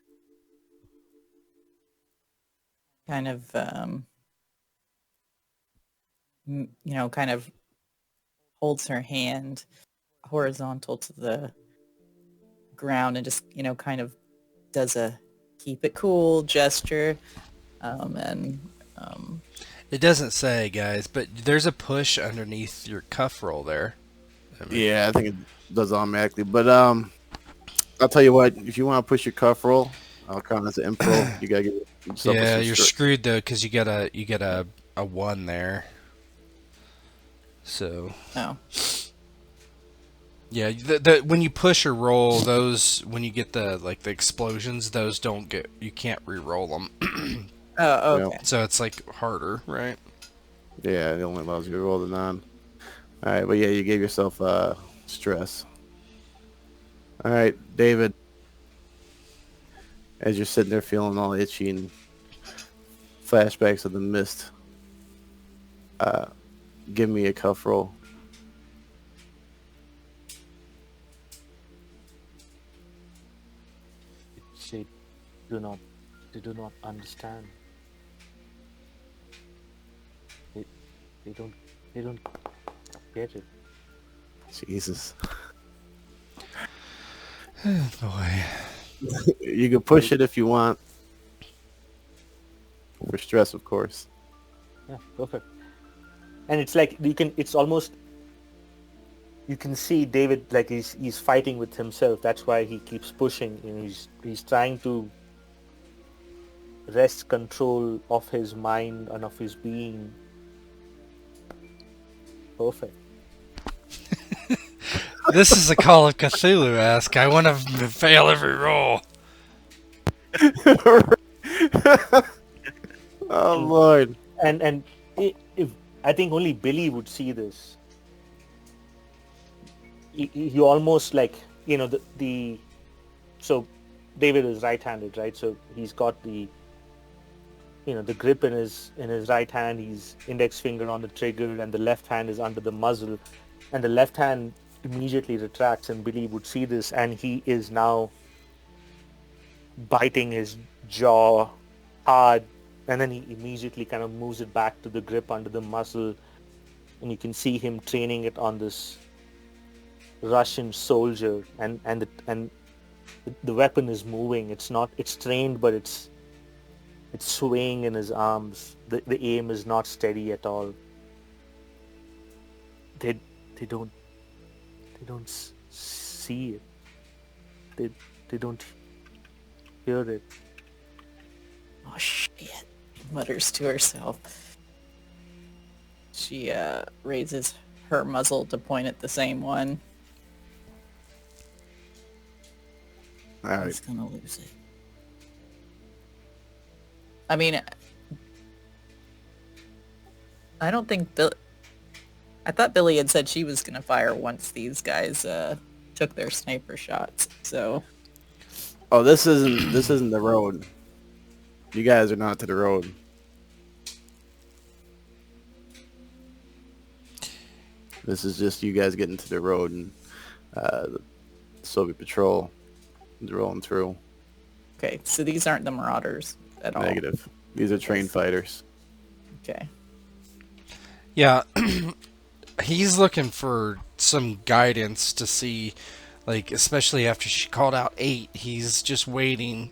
kind of, kind of holds her hand horizontal to the ground and just, kind of does a keep it cool gesture. It doesn't say, guys, but there's a push underneath your cuff roll there. Yeah, I think it does automatically. But I'll tell you what. If you want to push your cuff roll, I'll count as an imp. You gotta get yourself Yeah, a you're screwed though because you get a 1 there. So oh, yeah, the when you push or roll those, when you get the explosions, those don't get, you can't re-roll them. oh, Yeah. okay. So it's harder, right? Yeah, it only allows you to roll the non. All right, but yeah, you gave yourself stress. All right, David. As you're sitting there feeling all itchy and flashbacks of the mist, give me a cuff roll. They do not understand. They don't get it. Jesus. Boy. You can push it if you want. For stress, of course. Yeah, perfect. And it's it's almost, you can see David he's fighting with himself. That's why he keeps pushing. He's trying to wrest control of his mind and of his being. Perfect. This is a Call of Cthulhu-esque. I want to fail every roll. Oh Lord. And if I think only Billy would see this. He almost so David is right-handed, right? So he's got the grip in his right hand. He's index finger on the trigger, and the left hand is under the muzzle, and the left hand immediately retracts, and Billy would see this, and he is now biting his jaw hard, and then he immediately kind of moves it back to the grip under the muzzle, and you can see him training it on this Russian soldier, and the weapon is moving. It's trained, but it's swaying in his arms. The aim is not steady at all. They don't see it. They don't hear it. Oh shit! Mutters to herself. She raises her muzzle to point at the same one. All right. He's gonna lose it. I mean, I don't think I thought Billy had said she was gonna fire once these guys took their sniper shots. So. Oh, this isn't the road. You guys are not to the road. This is just you guys getting to the road, and the Soviet patrol is rolling through. Okay, so these aren't the marauders at all. Negative. These are trained fighters. Okay. Yeah, he's looking for some guidance to see, especially after she called out 8, he's just waiting.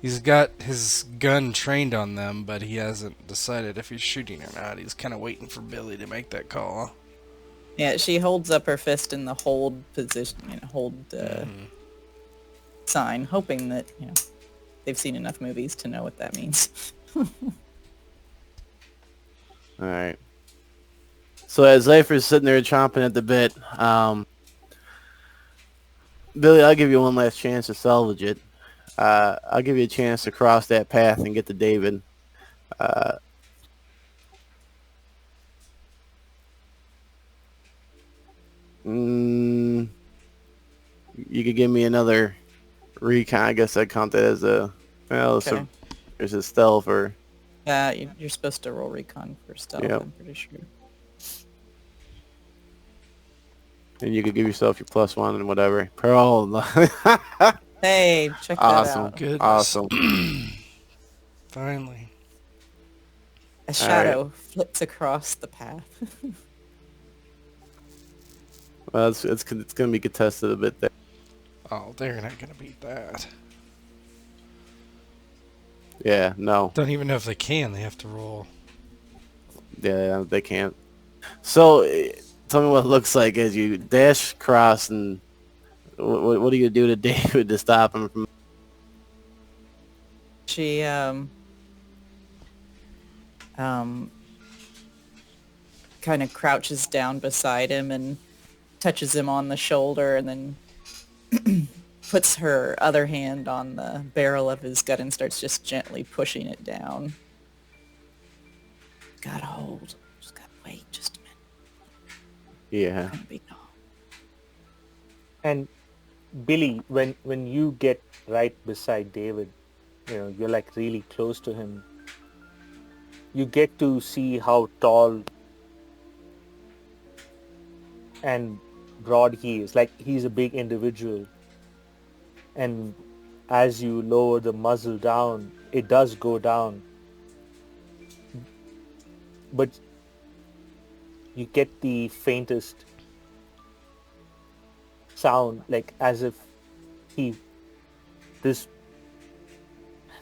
He's got his gun trained on them, but he hasn't decided if he's shooting or not. He's kind of waiting for Billy to make that call. Yeah, she holds up her fist in the hold position, hold sign, hoping that, they've seen enough movies to know what that means. All right. So as Zypher's sitting there chomping at the bit, Billy, I'll give you one last chance to salvage it. I'll give you a chance to cross that path and get to David. Uh, mm, you could give me another recon. I guess I'd count that as a Okay. there's a stealth or You're supposed to roll recon for stealth, Yep. I'm pretty sure. and you could give yourself your +1 and whatever. Pearl. Hey, check that Awesome. out. Goodness. Awesome. Finally. A shadow flits across the path. Well, it's gonna be contested a bit there. Oh, they're not gonna beat that. Yeah. No. Don't even know if they can. They have to roll. Yeah, they can't. So, tell me what it looks like as you dash across, and what do you do to David to stop him from? She kind of crouches down beside him and touches him on the shoulder, and then puts her other hand on the barrel of his gun and starts just gently pushing it down. Gotta hold. Just gotta wait just a minute. Yeah. Gonna be gone. And Billy, when you get right beside David, you're like really close to him. You get to see how tall and broad he is. Like, he's a big individual. And as you lower the muzzle down, it does go down. But you get the faintest sound, like as if this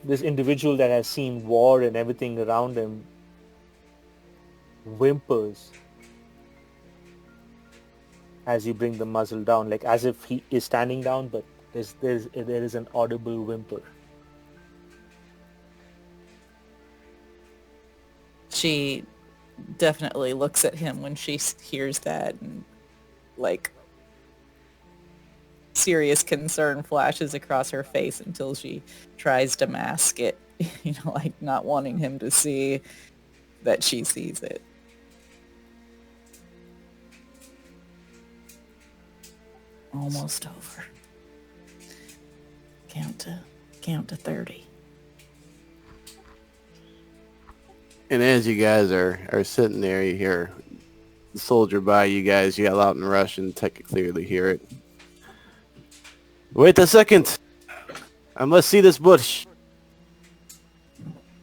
individual that has seen war and everything around him whimpers as you bring the muzzle down, like as if he is standing down, but there is an audible whimper. She definitely looks at him when she hears that, and like serious concern flashes across her face until she tries to mask it, like not wanting him to see that she sees it. Almost over. Count to 30. And as you guys are sitting there, you hear the soldier by you guys yell out in Russian. Tech can clearly hear it. Wait a second. I must see this bush.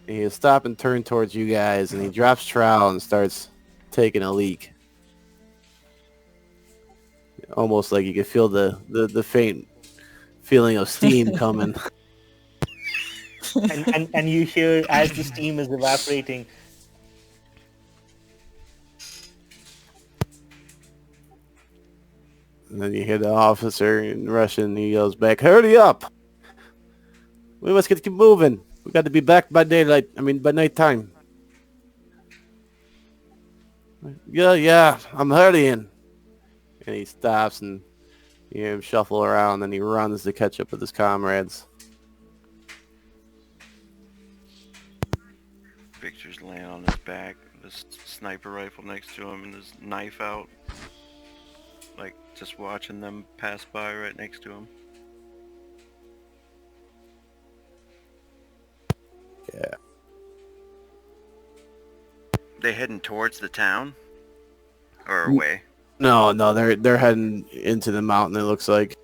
And he'll stop and turn towards you guys, and he drops trowel and starts taking a leak. Almost like you can feel the faint feeling of steam coming. and you hear, as the steam is evaporating, And then you hear the officer in Russian. He yells back, "Hurry up! We must keep moving. We got to be back by daylight. I mean, by nighttime." Yeah, I'm hurrying. And he stops, and you hear him shuffle around, and he runs to catch up with his comrades. Victor's laying on his back, this sniper rifle next to him, and his knife out. Like, just watching them pass by right next to him. Yeah. They heading towards the town? Or away? No, they're heading into the mountain. It looks like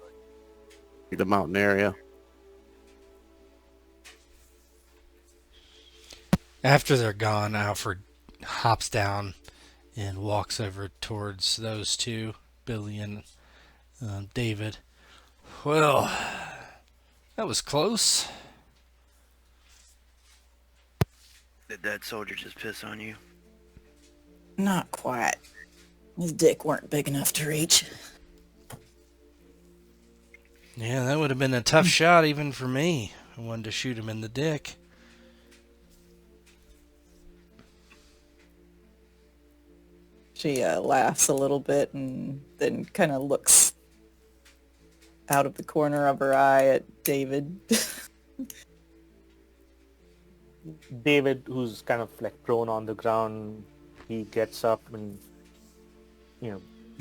the mountain area. After they're gone, Alfred hops down and walks over towards those two, Billy and David. Well, that was close. Did that soldier just piss on you? Not quite. His dick weren't big enough to reach. Yeah, that would have been a tough shot even for me. I wanted to shoot him in the dick. She laughs a little bit and then kind of looks out of the corner of her eye at David. David, who's kind of like prone on the ground, he gets up and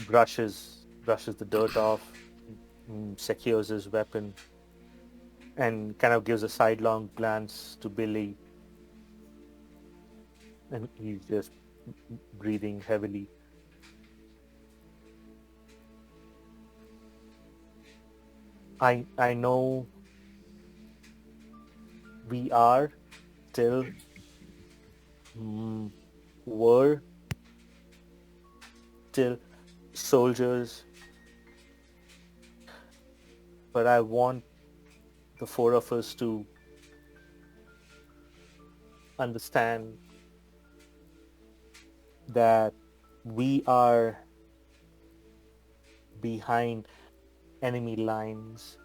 brushes the dirt off, secures his weapon, and kind of gives a sidelong glance to Billy, and he's just breathing heavily. I know we are still were still soldiers, but I want the four of us to understand that we are behind enemy lines.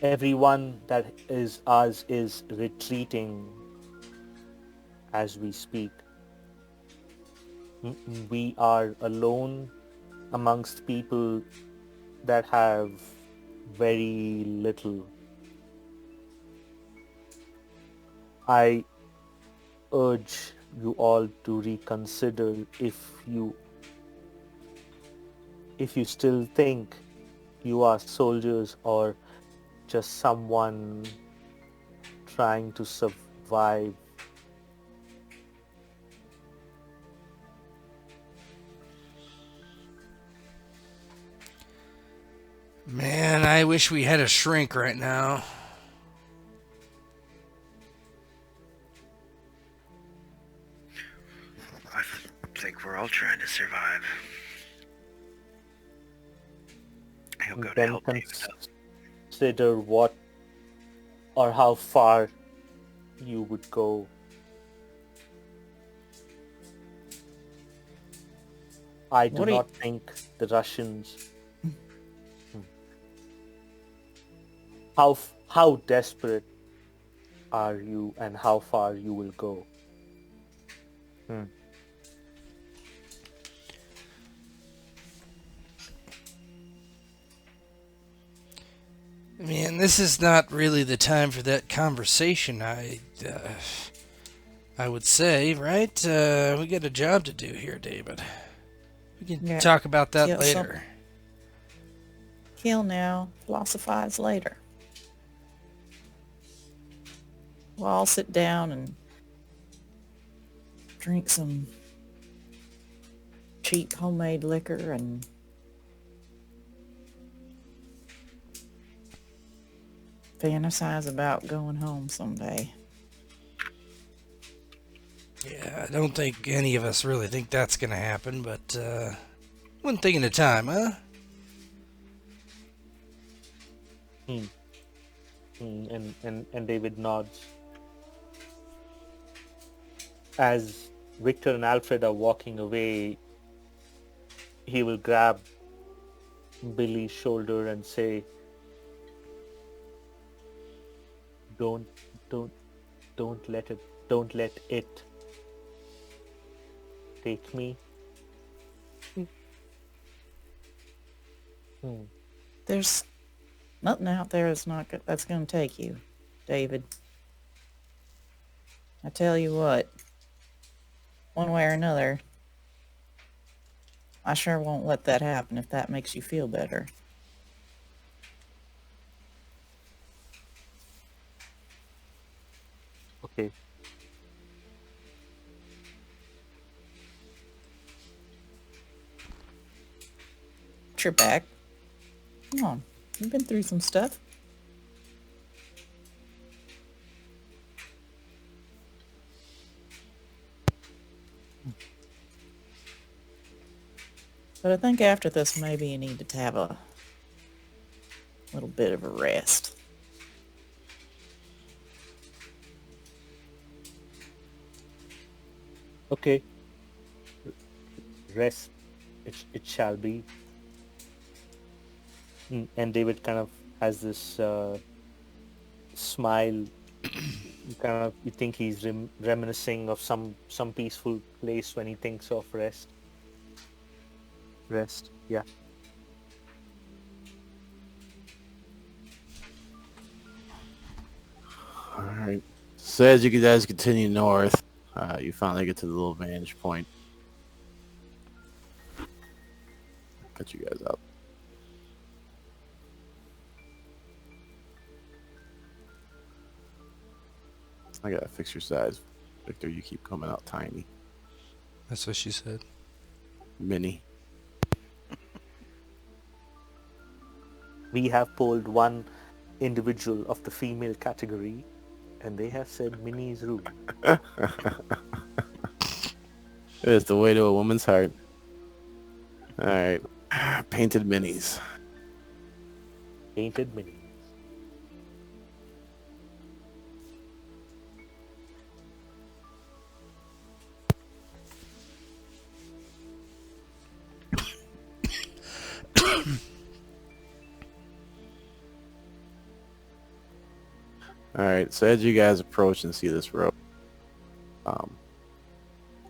Everyone that is us is retreating as we speak. We are alone amongst people that have very little. I urge you all to reconsider if you still think you are soldiers or just someone trying to survive. Man, I wish we had a shrink right now. I think we're all trying to survive. He'll go to Then help David up. consider what or how far you would go. I do What do you- not think the Russians. How desperate are you, and how far you will go? Man, this is not really the time for that conversation. I would say, right? We got a job to do here, David. We can Yeah. talk about that Kill later. Kill now, philosophize later. We'll all sit down and drink some cheap homemade liquor and fantasize about going home someday. Yeah, I don't think any of us really think that's gonna happen, but one thing at a time, huh? And David nods. As Victor and Alfred are walking away, he will grab Billy's shoulder and say, Don't let it take me. There's nothing out there that's going to take you, David. I tell you what, one way or another, I sure won't let that happen if that makes you feel better. Okay. You're back. Come on, you've been through some stuff. But I think after this, maybe you need to have a little bit of a rest. Okay, rest it shall be. And David kind of has this smile. You think he's reminiscing of some peaceful place when he thinks of rest. Rest, yeah. All right. So as you guys continue north, you finally get to the little vantage point. Cut you guys up. I gotta fix your size, Victor. You keep coming out tiny, That's what she said. mini. We have polled one individual of the female category, and they have said Minnie is rude. It's the way to a woman's heart. All right, painted minis. Painted Minnie. All right. So as you guys approach and see this road, um,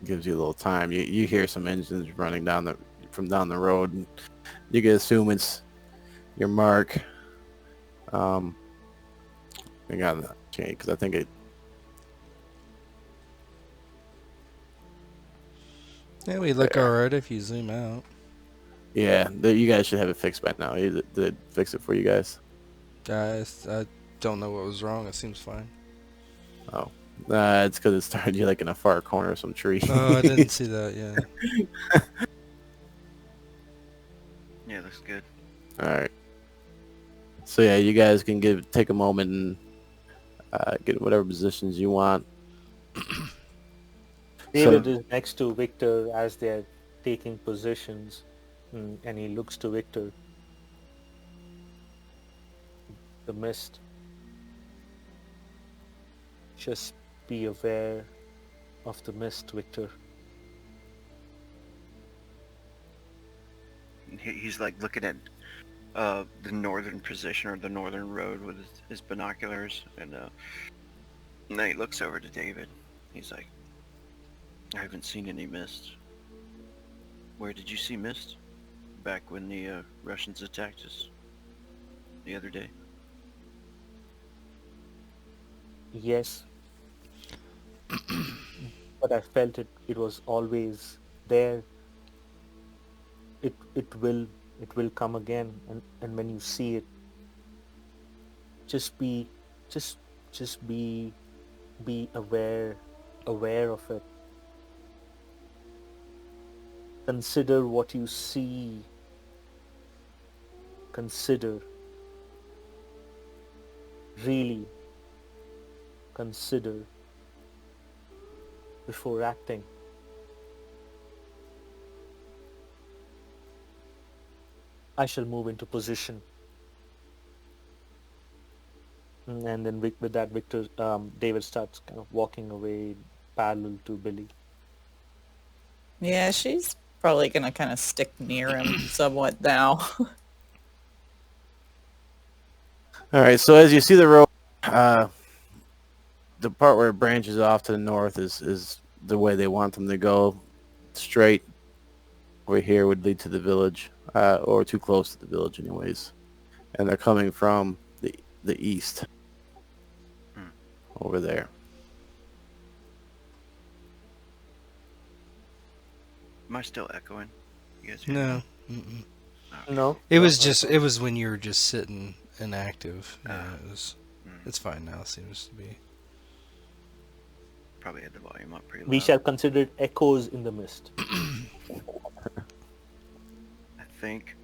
gives you a little time. You hear some engines running from down the road, and you can assume it's your mark. I got that change because I think it. Yeah, we look There. alright if you zoom out. Yeah, you guys should have it fixed by now. Did it fix it for you guys? Guys, I don't know what was wrong. It seems fine. Oh, it's because it started you like in a far corner of some tree. Oh, I didn't see that. Yeah. Yeah, looks good. All right. So yeah, you guys can take a moment and get whatever positions you want. David is next to Victor as they're taking positions, and he looks to Victor. The mist. Just be aware of the mist, Victor. He's like looking at the northern position or the northern road with his binoculars, and then he looks over to David. He's like, I haven't seen any mist. Where did you see mist? Back when the Russians attacked us the other day. Yes. But I felt it was always there. It will come again, and when you see it, just be aware of it. Consider what you see. Consider. Really consider before acting. I shall move into position. And then with that, David starts kind of walking away parallel to Billy. Yeah, she's probably gonna kind of stick near him somewhat now. All right. So as you see the road, the part where it branches off to the north is the way they want them to go. Straight over here would lead to the village, or too close to the village, anyways. And they're coming from the east over there. Am I still echoing? You guys hear me? No. Mm-mm. Okay. No, It no, was no, just. no. It was when you were just sitting inactive. Yeah, Ah. it was. Mm. It's fine now. Seems to be. Probably had the volume up pretty loud. We shall consider it echoes in the mist. I think,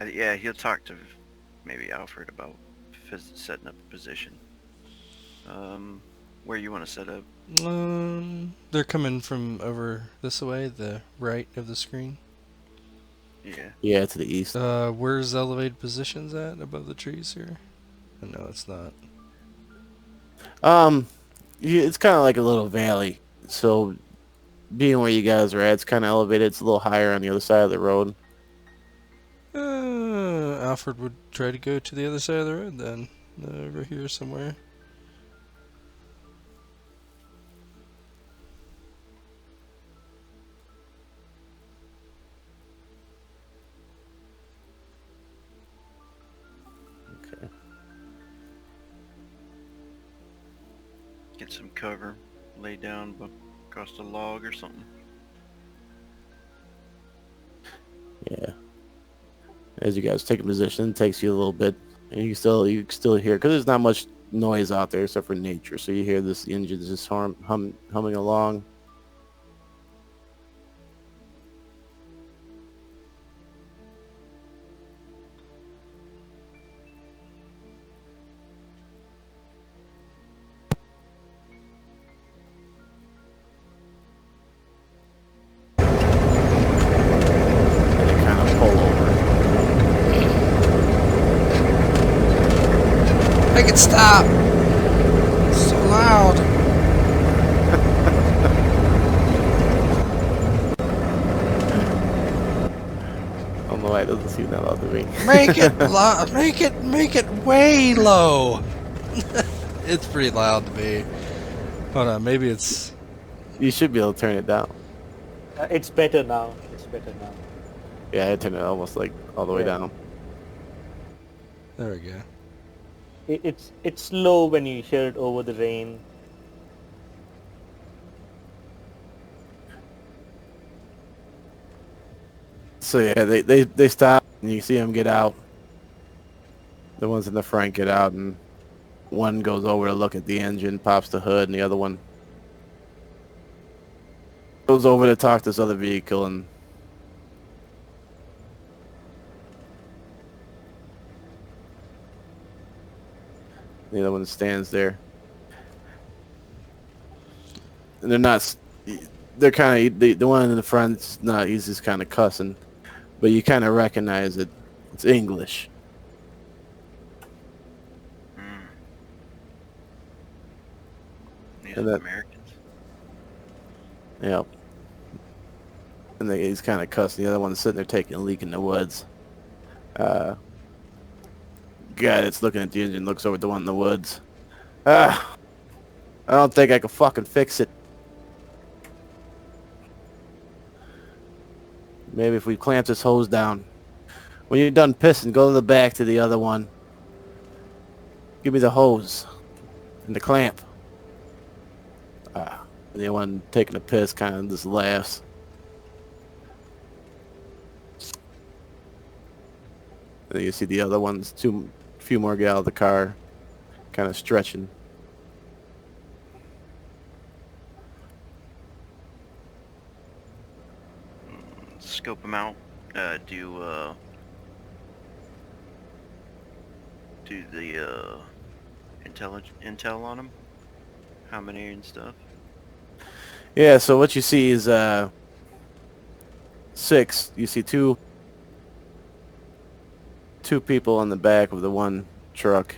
yeah, he'll talk to maybe Alfred about setting up a position. Where you want to set up? They're coming from over this way, the right of the screen. Yeah. Yeah, to the east. Where's elevated positions at above the trees here? No, it's not. It's kind of like a little valley So, being where you guys are at, it's kind of elevated. It's a little higher on the other side of the road. Alfred would try to go to the other side of the road then. Over here somewhere. Okay. Get some cover, lay down across a log or something. Yeah. As you guys take a position, it takes you a little bit, and you can still hear, because there's not much noise out there except for nature. So you hear the engine just humming along. And they kind of pull over. Make it stop! It's so loud! I don't know why it doesn't seem that loud to me. Make it make it way low! It's pretty loud to me. Hold on, maybe it's... You should be able to turn it down. It's better now. It's better now. Yeah, I turned it almost like all the way Yeah. down. There we go. It's low when you hear it over the rain. So yeah, they stop, and you see them get out. The ones in the front get out, and one goes over to look at the engine, pops the hood, and the other one goes over to talk to this other vehicle, and the other one stands there. And they're kind of, the one in the front's not, he's just kind of cussing, but you kind of recognize it. It's English. These And are that- Americans. Yep. And he's kind of cussing. The other one's sitting there taking a leak in the woods. Guy that's looking at the engine looks over at the one in the woods. I don't think I can fucking fix it. Maybe if we clamp this hose down. When you're done pissing, go to the back to the other one. Give me the hose and the clamp. And the one taking a piss kind of just laughs. And then you see the other ones, few more get out of the car, kind of stretching. Scope them out. Do the intel on them? How many and stuff? Yeah, so what you see is 6. You see two people on the back of the one truck.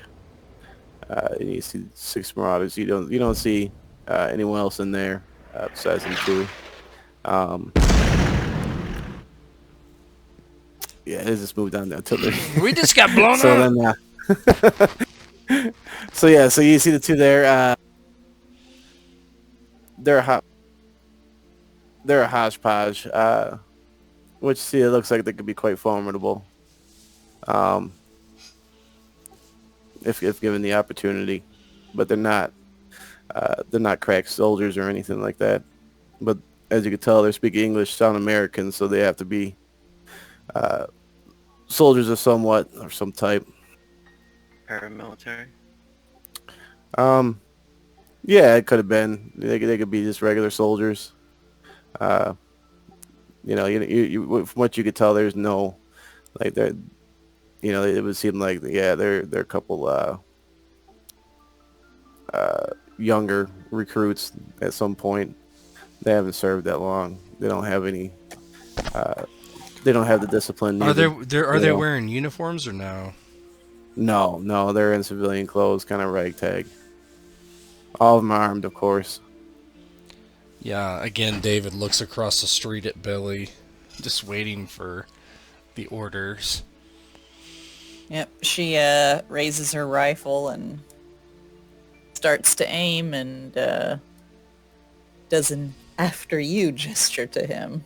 And you see 6 marauders. You don't see anyone else in there besides them 2. Yeah, they just moved down there until they. We just got blown So up! then, so yeah, so you see the 2 there. They're a hodgepodge, which see it looks like they could be quite formidable, if given the opportunity, but they're not crack soldiers or anything like that. But as you can tell, they speak English, sound American, so they have to be soldiers of some type. Paramilitary? Yeah, it could have been. They could be just regular soldiers. You from what you could tell, there's no like that. It would seem like they're a couple younger recruits at some point. They haven't served that long. They don't have any. They don't have the discipline. Are needed, they wearing uniforms or no? No, they're in civilian clothes, kind of ragtag. All of them armed, of course. Yeah, again, David looks across the street at Billy, just waiting for the orders. Yep, she raises her rifle and starts to aim and does an after you gesture to him.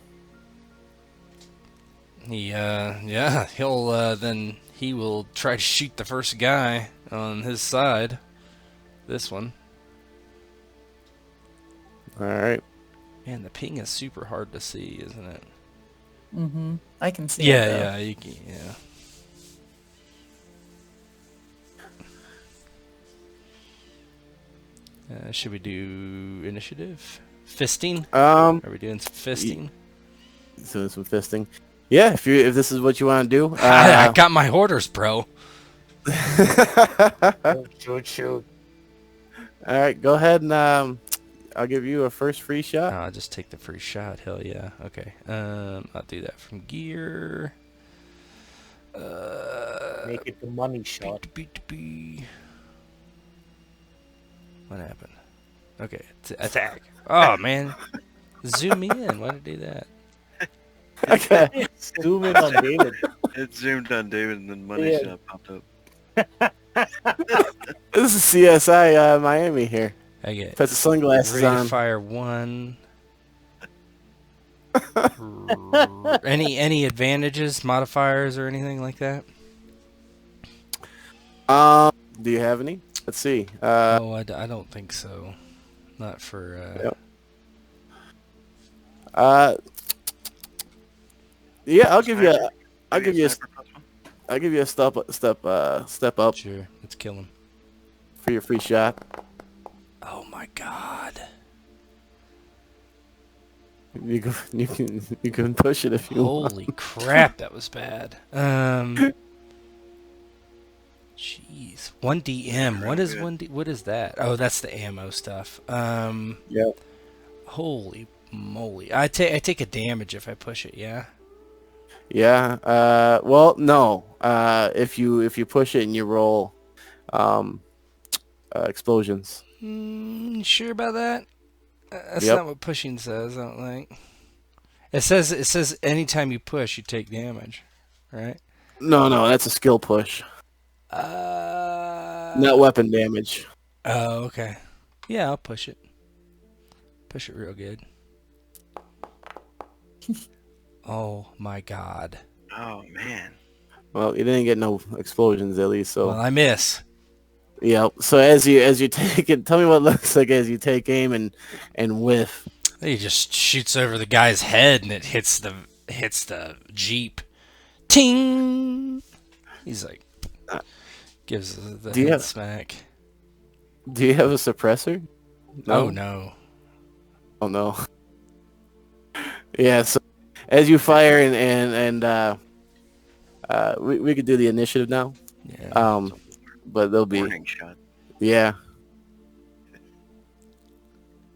He will try to shoot the first guy on his side. This one. All right. Man, the ping is super hard to see, isn't it? Mm-hmm. I can see it, Yeah, though. yeah, you can, yeah. Should we do initiative? Fisting? Are we doing some fisting? Doing some fisting. Yeah, if this is what you want to do. I got my orders, bro. Shoot. All right, go ahead and I'll give you a first free shot. I'll just take the free shot. Hell yeah. Okay. I'll do that from gear. Make it the money shot. What happened? Okay, attack. Oh man, zoom me in. Why did it do that? Okay. Zoom in on David. It zoomed on David and then money Yeah. shot popped up. This is CSI Miami here. I get Put the sunglasses rate of on. fire 1. Any advantages, modifiers, or anything like that? Do you have any? Let's see. I don't think so. Not for. Yep. Yeah, I'll give you a step up Sure, let's kill him. for your free shot. Oh my god. You can push it if you want. Holy crap, that was bad. Jeez. 1DM. What is 1D? What is that? Oh, that's the ammo stuff. Yeah. Holy moly. I take a damage if I push it, yeah? Yeah. Well, no. If you push it and you roll explosions. Sure about that? That's Yep. not what pushing says, I don't think. It says anytime you push, you take damage, right? No, that's a skill push. Not weapon damage. Oh, okay. Yeah, I'll push it. Push it real good. Oh my god. Oh man. Well, you didn't get no explosions at least, so Well, I miss. yeah. So as you take it, tell me what it looks like as you take aim and whiff. He just shoots over the guy's head and it hits the Jeep. Ting! He's like gives the Do you head have- smack. Do you have a suppressor? Oh no. Oh no. Yeah. So as you fire and we could do the initiative now. Yeah. But there'll be Warning shot. yeah.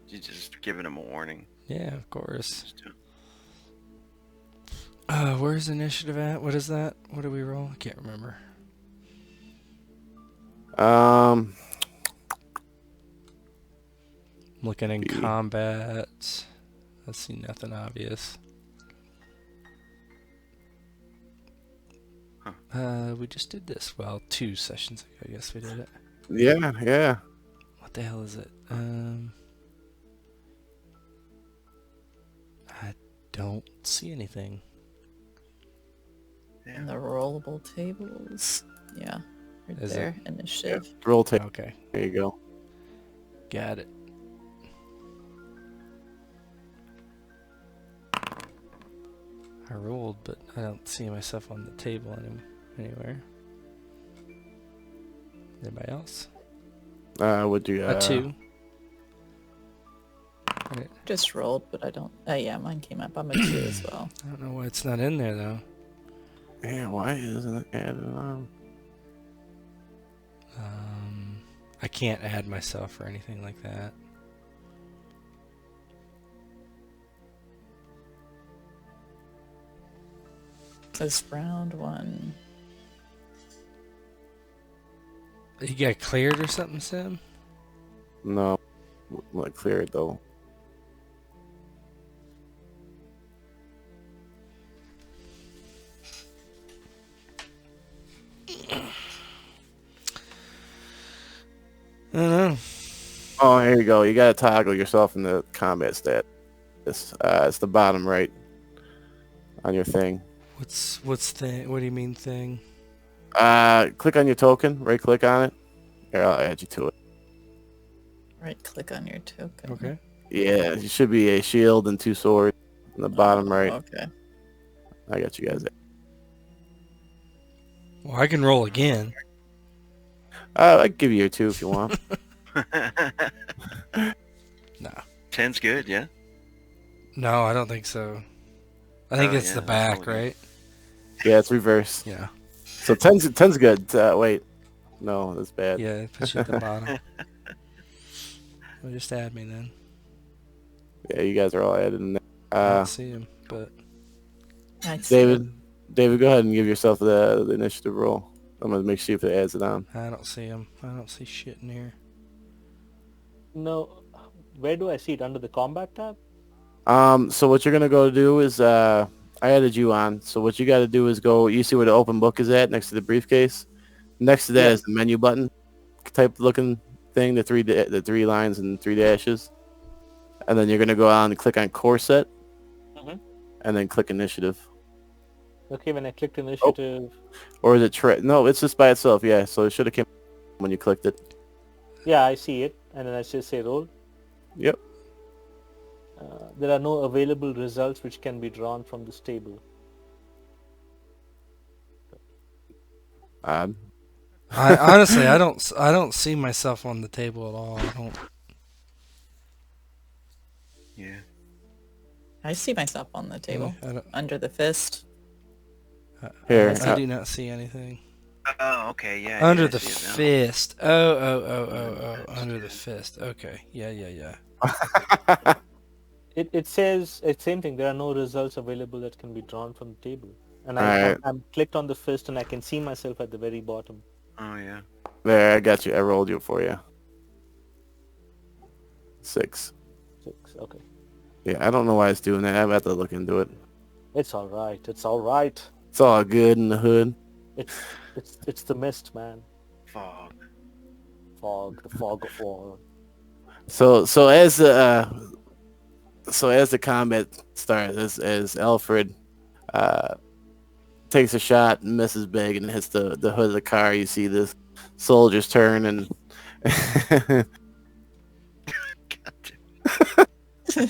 You just giving him a warning. Yeah, of course. Just to- Where's initiative at? What is that? What do we roll? I can't remember. Um. Looking in combat. I see nothing obvious. We just did this. Well, 2 sessions ago, I guess we did it. Yeah. What the hell is it? I don't see anything. And the rollable tables. Yeah. Right Is there. Initiative. Roll tape. Okay, There you go. got it. I rolled, but I don't see myself on the table anywhere. Anybody else? Would you? A 2. Okay. Just rolled, but I don't. Yeah, mine came up. I'm a 2 as well. I don't know why it's not in there though. Yeah. Why isn't it added on? I can't add myself or anything like that. Says round 1. You got cleared or something, Sam? No. Not clear it though. I don't know. Oh, here you go. You gotta toggle yourself in the combat stat. It's the bottom right on your thing. What's thing? What do you mean thing? Click on your token. Right click on it. Here, I'll add you to it. Right click on your token. Okay. Yeah, it should be a shield and 2 swords in the bottom right. Okay. I got you guys. Well, I can roll again. I can give you your 2 if you want. No. 10's good, yeah. No, I don't think so. I think Oh, it's yeah, the that's back, all good. right? Yeah, it's reverse. Yeah. So 10's good. Wait. No, that's bad. Yeah, it puts you at the bottom. Well, just add me then. Yeah, you guys are all added in there. I don't see him, but I see it. David, go ahead and give yourself the initiative roll. I'm gonna make sure if it adds it on. I don't see him. I don't see shit in here. No, where do I see it? Under the combat tab? So what you're gonna go do is I added you on. So what you got to do is go. You see where the open book is at next to the briefcase. Next to that Yeah. is the menu button type looking thing. The three lines and 3 dashes. And then you're gonna go on and click on core set. Mhm. And then click initiative. Okay, when I clicked initiative, Or is it no? It's just by itself. Yeah. So it should have came when you clicked it. yeah, I see it, and then I just say roll. Yep. There are no available results which can be drawn from this table. Odd. I honestly, I don't see myself on the table at all. I don't. Yeah. I see myself on the table. I don't. Under the fist. Here, I do not see anything. Oh, okay, yeah. Under yeah, the I see it now. fist. Oh. Under the fist. Okay. Yeah. It says it's same thing. There are no results available that can be drawn from the table. And Right. I'm clicked on the fist, and I can see myself at the very bottom. Oh, yeah. There, I got you. I rolled you for you. 6. 6. Okay, Yeah, I don't know why it's doing that. I'm about to look into it. it's all right. It's all right. It's all good in the hood. It's the mist, man. Fog. Fog, the fog of war. So as the combat starts, as Alfred takes a shot and misses big and hits the hood of the car, you see the soldiers turn and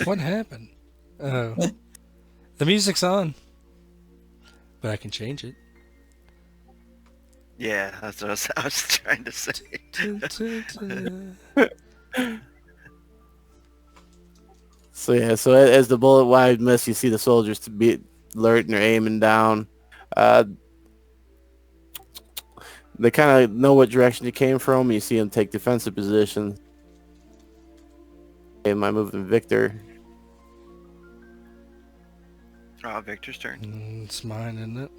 What happened? Oh, the music's on, but I can change it. Yeah, that's what I was trying to say. so yeah. So as the bullet wide miss, you see the soldiers to be alert and they're aiming down. They kind of know what direction you came from. You see them take defensive positions. Am I moving Victor? Oh, Victor's turn. It's mine, isn't it?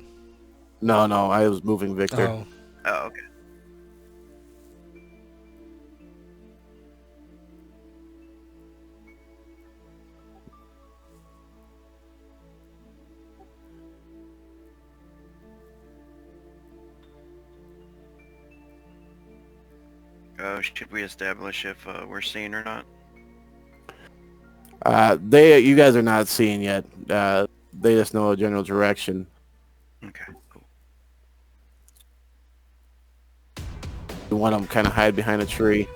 No, I was moving Victor. Oh, Oh, okay. Should we establish if we're seen or not? You guys are not seeing yet. They just know a general direction. Okay, cool. One of them kind of hide behind a tree.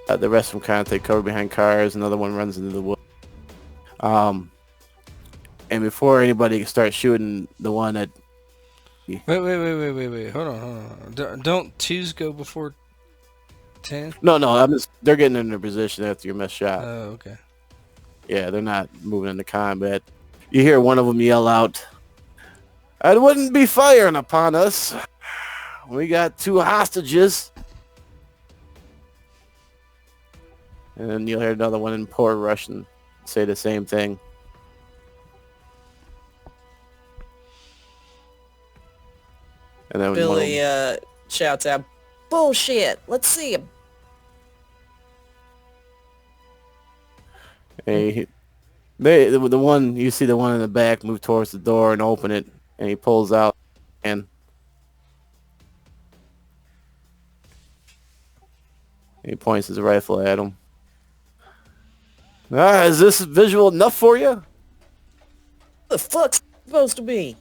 The rest of them kind of take cover behind cars. Another one runs into the wood. And before anybody can start shooting the one that... wait. Hold on. Don't 2s go before 10? No, they're getting in their position after your missed shot. Oh, okay. Yeah, they're not moving into combat. You hear one of them yell out, "I wouldn't be firing upon us. We got 2 hostages." And then you'll hear another one in poor Russian say the same thing. And then Billy shouts out, "Bullshit! Let's see him." the one you see the one in the back move towards the door and open it, and he pulls out and He points his rifle at him. Is this visual enough for you? The fuck's it supposed to be?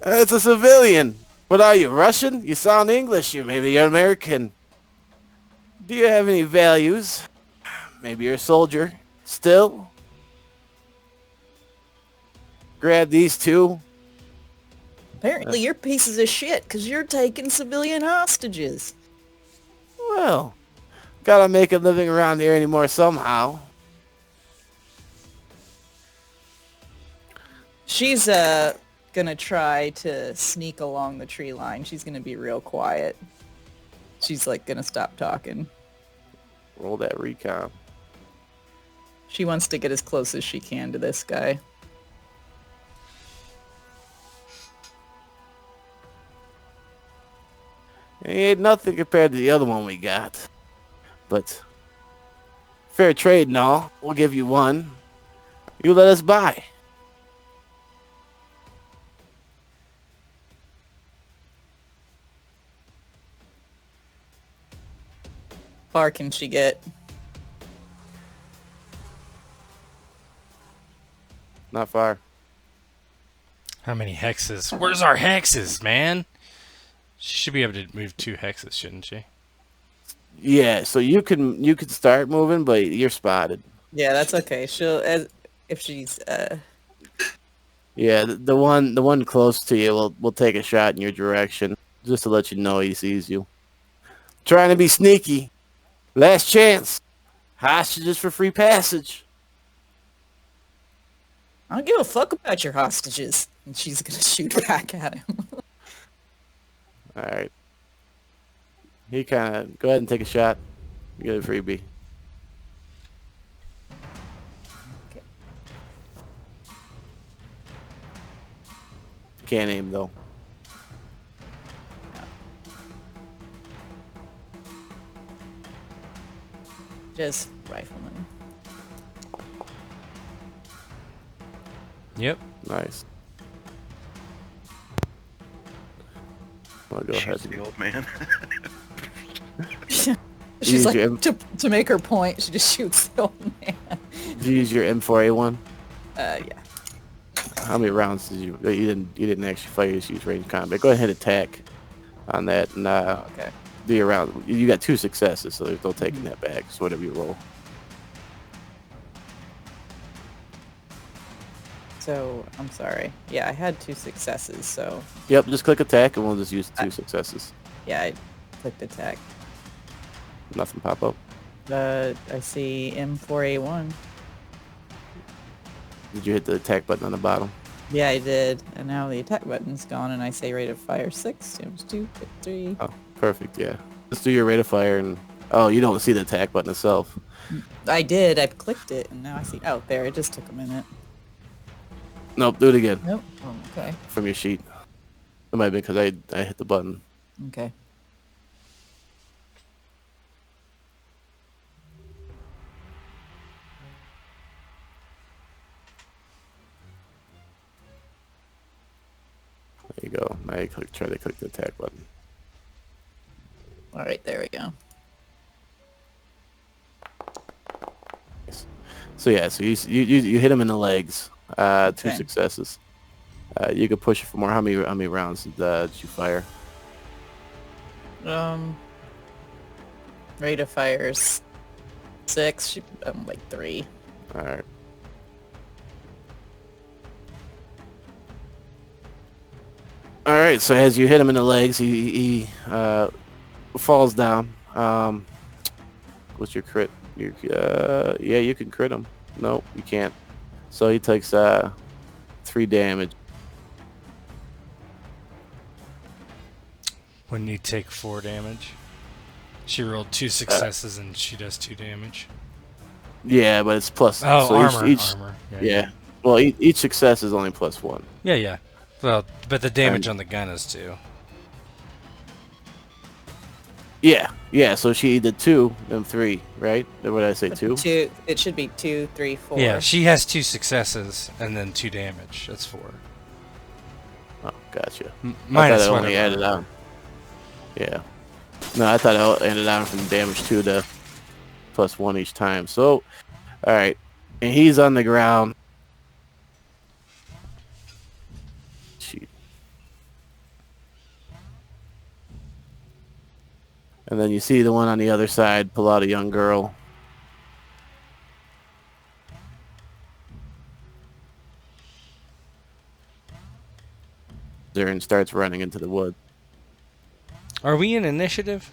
It's a civilian. What are you, Russian? You sound English. Maybe you're American. Do you have any values? Maybe you're a soldier. Still? Grab these two. Apparently you're pieces of shit because you're taking civilian hostages. Well, gotta make a living around here anymore somehow. She's gonna try to sneak along the tree line. She's gonna be real quiet. She's like gonna stop talking. Roll that recon. She wants to get as close as she can to this guy. It ain't nothing compared to the other one we got. But fair trade and all. We'll give you one. You let us buy. Far can she get? Not far. How many hexes? Where's our hexes, man? She should be able to move 2 hexes, shouldn't she? Yeah, so you can start moving, but you're spotted. Yeah, that's okay. She'll if she's Yeah, the one close to you will take a shot in your direction just to let you know he sees you. Trying to be sneaky. Last chance. Hostages for free passage. I don't give a fuck about your hostages. And she's gonna shoot back at him. All right. He kind of go ahead and take a shot. You get a freebie. Okay. Can't aim though. Just rifleman. Yep. Nice. I'll go ahead. Shoots the old man. She's Use like, your- to make her point, she just shoots the old man. Did you use your M4A1? Yeah. How many rounds did you? You didn't actually fire. You just used range combat. Go ahead and hit attack on that, and Okay. do your round. You got 2 successes, so there's no taking that back. So whatever you roll. So, I'm sorry. Yeah, I had 2 successes, so Yep, just click attack, and we'll just use 2 successes. yeah, I clicked attack. Nothing pop up. I see M4A1. Did you hit the attack button on the bottom? Yeah, I did. And now the attack button's gone, and I say rate of fire 6, times 2, 3. Oh, perfect. Yeah. Let's do your rate of fire, and oh, you don't see the attack button itself. I did. I clicked it, and now I see. Oh, there. It just took a minute. Nope, do it again Nope. Oh, okay. from your sheet. It might be because I hit the button. Okay. There you go. Now you try to click the attack button. All right. There we go. So yeah, so you hit him in the legs. 2 Okay. successes. You could push it for more. How many rounds did you fire? Rate of fire is 6. Like 3. All right. All right. So as you hit him in the legs, he falls down. What's your crit? Yeah, you can crit him. No, you can't. So he takes 3 damage. Wouldn't you take 4 damage? She rolled 2 successes and she does 2 damage. Yeah, but it's plus. Oh, so armor. Each, Armor. yeah. Well, each success is only +1. Yeah, yeah. Well, but the damage And- on the gun is 2. Yeah. So she did 2 and 3, right? What did I say? 2. 2. It should be 2, 3, 4. Yeah, she has 2 successes and then 2 damage. That's 4. Oh, gotcha. I Minus thought it only whatever. added on. Yeah. No, I thought it added on from damage 2 to +1 each time. So, all right. And he's on the ground. Shoot. And then you see the one on the other side pull out a young girl. There and starts running into the wood. Are we in initiative?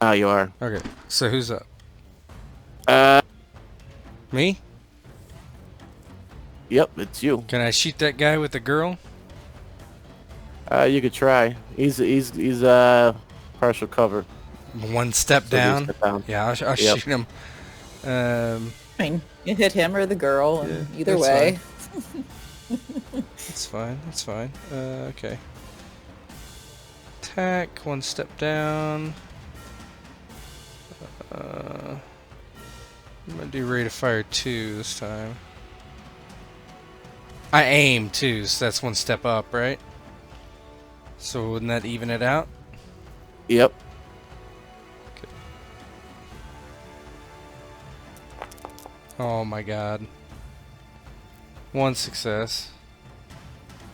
Ah, you are. Okay, so who's up? Uh, Me? yep, it's you. Can I shoot that guy with the girl? You could try. He's partial cover. One step So down. step down. Yeah, I'll Yep. shoot him. I mean, you hit him or the girl, and Yeah, either that's way. That's fine. That's fine. Okay. Attack. One step down. I'm gonna do rate of fire 2 this time. I aim too, so that's one step up, right? So wouldn't that even it out? Yep. Oh my god. One success.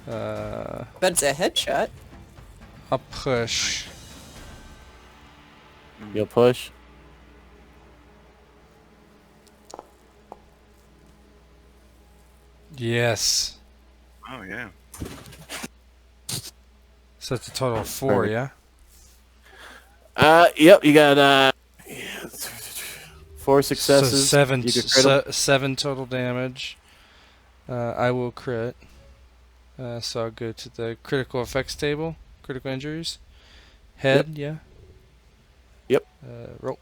But it's a headshot. I'll push. You'll push. Yes. Oh yeah. So that's a total of 4, yeah? Yep. You got 4 successes. So 7, You could crit 'em. 7 total damage. I will crit. So I'll go to the critical effects table. Critical injuries. Head, yeah? Yep. Roll.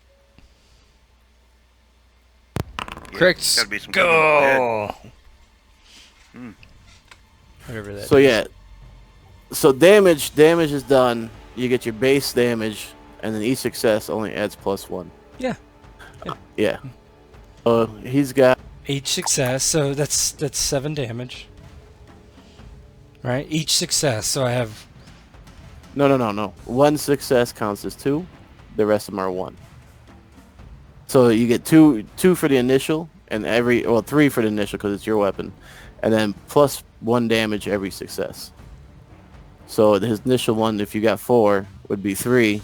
Yeah, Crits. gotta be some good ones ahead. Go! Hmm. Whatever that So is. yeah. So damage is done. You get your base damage, and then each success only adds +1. Yeah. Yeah. He's got Each success, so that's 7 damage. Right? Each success, so I have... no. One success counts as 2. The rest of them are 1. So you get two for the initial, and 3 for the initial because it's your weapon, and then +1 damage every success. So his initial one, if you got 4, would be 3,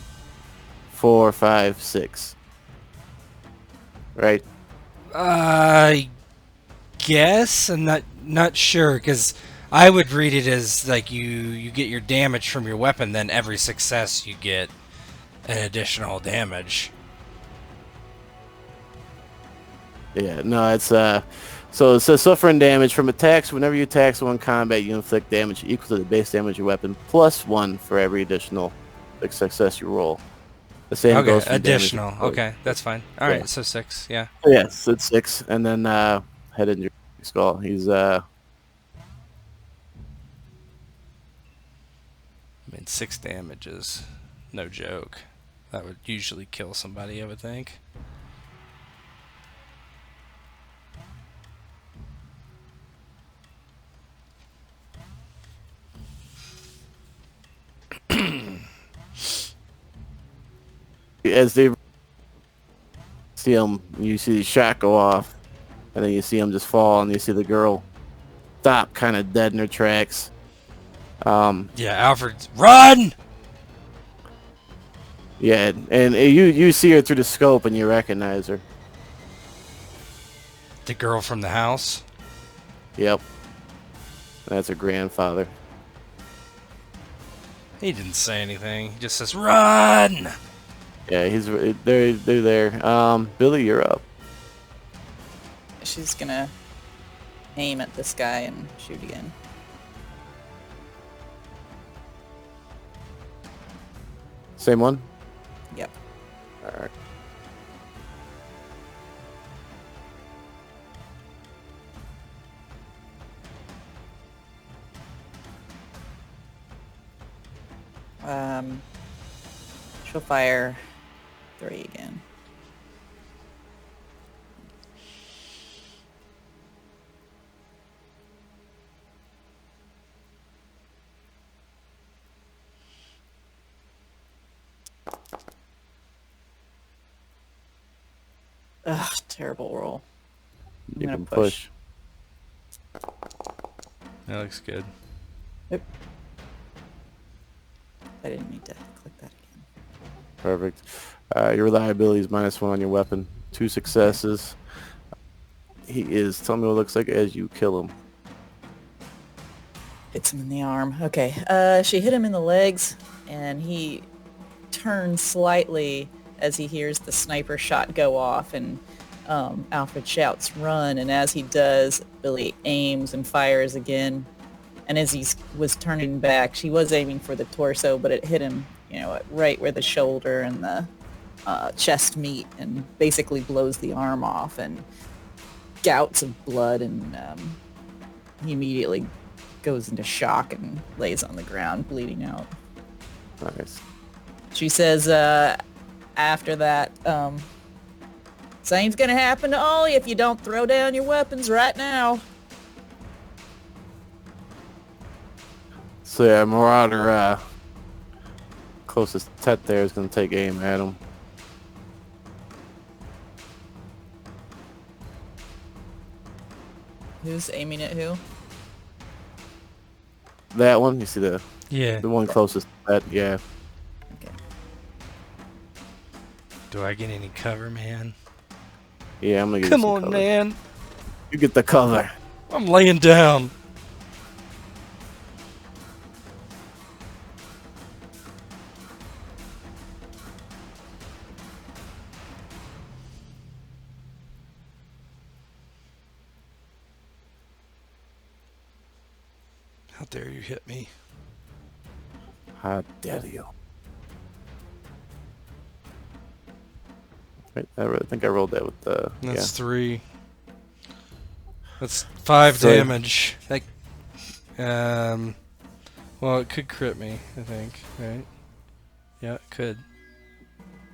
4, 5, 6. Right? I guess I'm not sure because I would read it as like you get your damage from your weapon, then every success you get an additional damage. Yeah. No, it's So it says suffering damage from attacks. Whenever you attack someone in combat, you inflict damage equal to the base damage of your weapon +1 for every additional success you roll. The same Okay, goes for additional. damage. Okay, that's fine. All right, so 6. Yeah. Yes, it's 6, and then head injury skull. He's I mean, 6 damages, no joke. That would usually kill somebody, I would think. as they see him, you see the shot go off, and then you see him just fall, and you see the girl stop, kind of dead in her tracks. Yeah, Alfred's run. Yeah, and you see her through the scope, and you recognize her. The girl from the house. Yep, that's her grandfather. He didn't say anything. He just says run. Yeah, they're there. Billy, you're up. She's gonna aim at this guy and shoot again. Same one. Yep. All right. She'll fire 3 again. Ugh, terrible roll. I'm You gonna can push. That looks good. Oop. I didn't need to click that again. Perfect. Your reliability is -1 on your weapon. 2 successes. He is. Tell me what it looks like as you kill him. Hits him in the arm. Okay. She hit him in the legs, and he turns slightly as he hears the sniper shot go off, and Alfred shouts, "Run!" And as he does, Billy aims and fires again. And as he was turning back, she was aiming for the torso, but it hit him, right where the shoulder and the chest meet, and basically blows the arm off, and gouts of blood, and he immediately goes into shock and lays on the ground, bleeding out. Nice. She says after that, same's gonna happen to all you if you don't throw down your weapons right now. So yeah, Marauder, closest Tet there is going to take aim at him. Who's aiming at who? That one, you see the Yeah. one closest to that, yeah. Okay. Do I get any cover, man? Yeah, I'm going to get Come some on, cover. man. You get the cover. I'm laying down. How dare you hit me? How dare you? Right, I think I rolled that with the... That's 3. That's 5 So- damage. That, well, it could crit me, I think, right? Yeah, it could.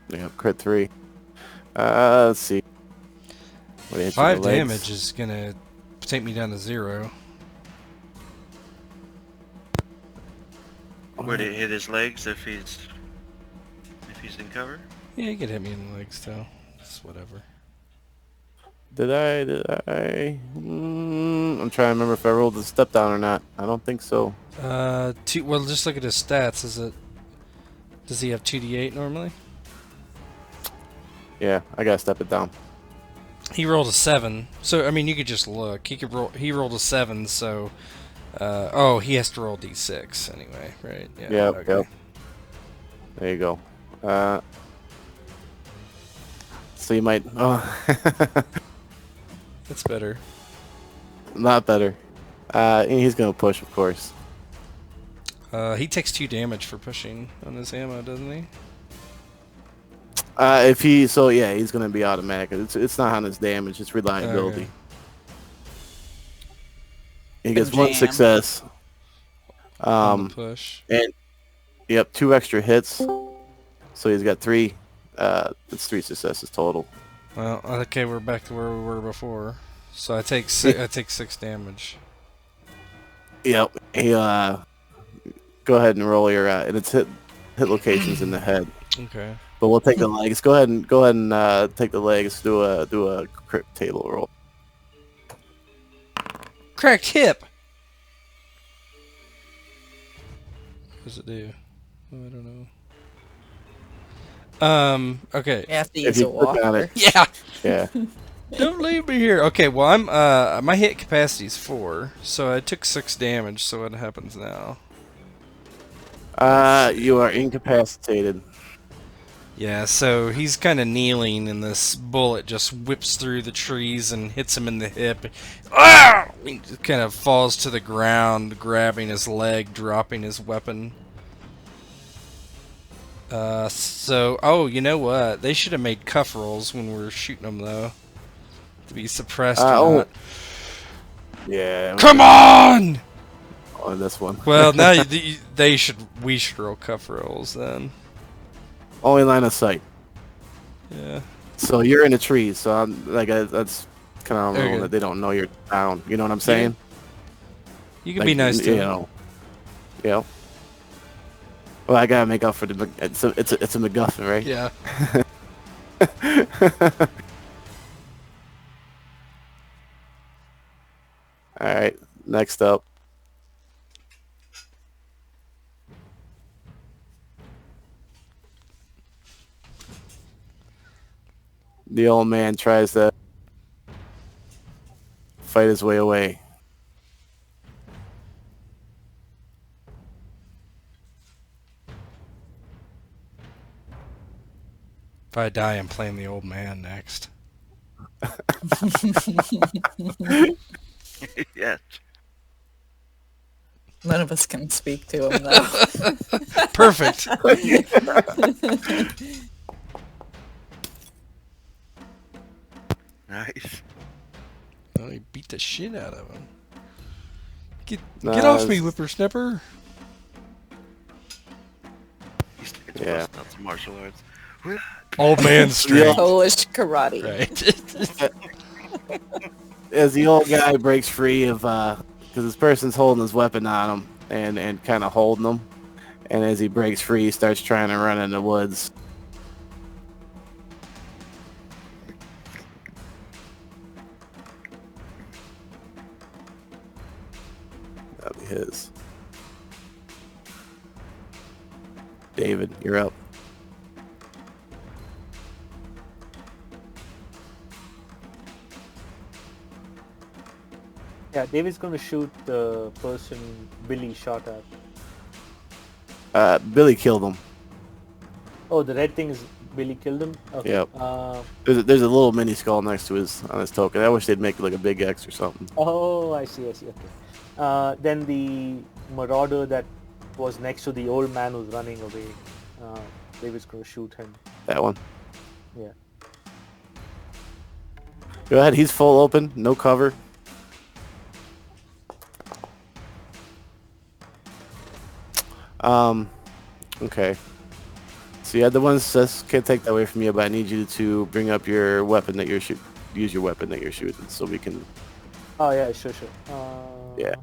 Yeah, crit 3. Let's see. What do you hit you in 5 the legs? damage is gonna take me down to 0. Would it hit his legs if he's in cover? Yeah, you could hit me in the legs, too. It's whatever. Did I? I'm trying to remember if I rolled the step down or not. I don't think so. Well, just look at his stats. Does he have 2d8 normally? Yeah, I gotta step it down. He rolled a 7. So, I mean, you could just look. He rolled a 7, so... oh, he has to roll d6 anyway, right? Yeah. Yep, yep. There you go. So you might... Oh. That's better. Not better. And he's gonna push, of course. He takes 2 damage for pushing on his ammo, doesn't he? He's gonna be automatic. It's not on his damage, it's reliability. Okay. He gets Jam. 1 success. On the push. And yep, 2 extra hits. So he's got 3. It's 3 successes total. Well, okay, we're back to where we were before. So I take 6 damage. Yep. He go ahead and roll your and it's hit locations in the head. Okay. But we'll take the legs. Go ahead and take the legs. Do a crit table roll. Cracked hip. What does it do? Oh, I don't know. Okay. You have to If use you a click on walker. it, Yeah. yeah. Don't leave me here. Okay, well, I'm my hit capacity is 4, so I took 6 damage. So what happens now? You are incapacitated. Yeah, so he's kind of kneeling, and this bullet just whips through the trees and hits him in the hip. Ah! He just kind of falls to the ground, grabbing his leg, dropping his weapon. Oh, you know what? They should have made cuff rolls when we were shooting them, though. To be suppressed or not. Yeah. Come on! On this one. Well, now we should roll cuff rolls then. Only line of sight. Yeah. So you're in the trees. So that's kind of Okay. that they don't know you're down. You know what I'm saying? You can be nice to you him. know. Yeah. Well, I gotta make up for the. It's a MacGuffin, right? Yeah. All right, next up. The old man tries to fight his way away. If I die, I'm playing the old man next. Yes. None of us can speak to him, though. Perfect. Nice. Oh, he beat the shit out of him. Get Nah, off me, it's- whippersnapper. He starts Yeah. busting out some martial arts. Old man strength. Polish karate. Right. As the old guy breaks free of, because this person's holding his weapon on him and kind of holding him, and as he breaks free, he starts trying to run in the woods. That'll be his. David, you're up. Yeah, David's gonna shoot the person Billy shot at. Billy killed him. Oh, the red thing is Billy killed him? Okay. Yep. There's a little mini skull next to on his token. I wish they'd make like a big X or something. Oh, I see, okay. Then the marauder that was next to the old man who's running away, David's gonna shoot him. That one. Yeah. Go ahead. He's full open, no cover. Okay. So you had the one success. Can't take that away from you, but I need you to bring up your weapon that you're use your weapon that you're shooting, so we can. Oh yeah, sure. Yeah.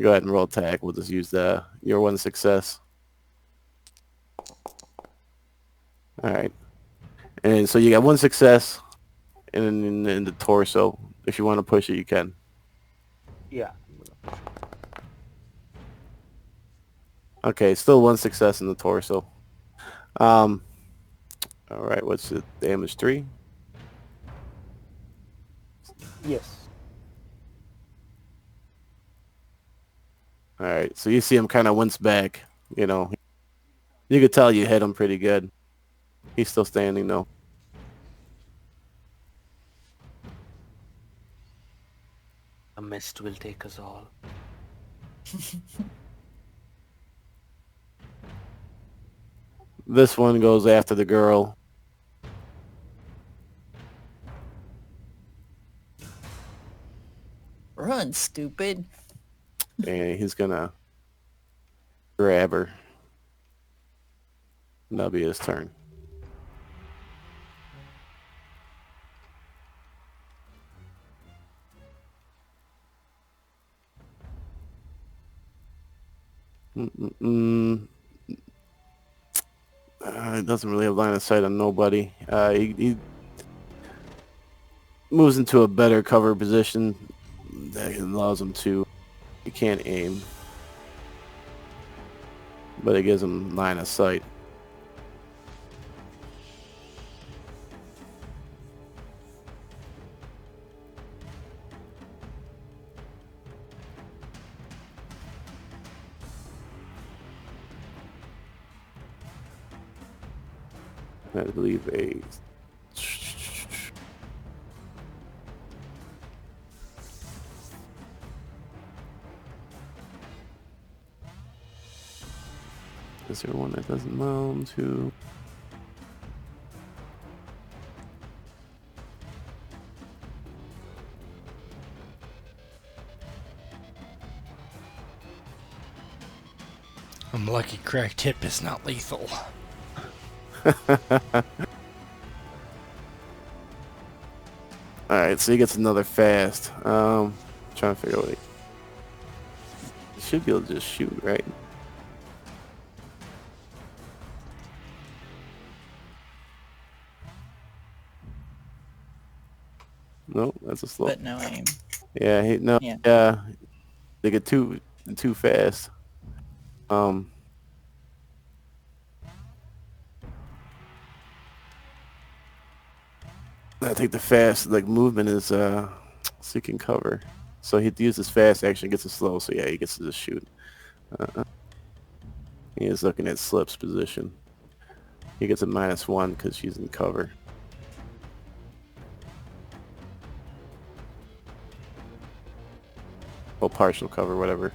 Go ahead and roll attack. We'll just use your one success. All right. And so you got one success in the torso. If you want to push it, you can. Yeah. Okay, still one success in the torso. All right, what's the damage? 3? Yes. All right, so you see him kind of wince back. You know, you could tell you hit him pretty good. He's still standing though. A mist will take us all. This one goes after the girl. Run, stupid. And he's gonna grab her. And that'll be his turn. It doesn't really have line of sight on nobody. He moves into a better cover position that allows him to. He can't aim, but it gives him line of sight. I believe a. Is there one that doesn't mount to? I'm lucky cracked hip is not lethal. Alright, so he gets another fast. Trying to figure out what he should be able to just shoot, right? No, that's a slow. But no aim. Yeah, no, Yeah. yeah, they get too fast. Um, I think the fast like movement is seeking cover. So he uses fast action, gets a slow. So yeah, he gets to just shoot. He is looking at Slip's position. He gets a -1 because she's in cover. Well, partial cover, whatever.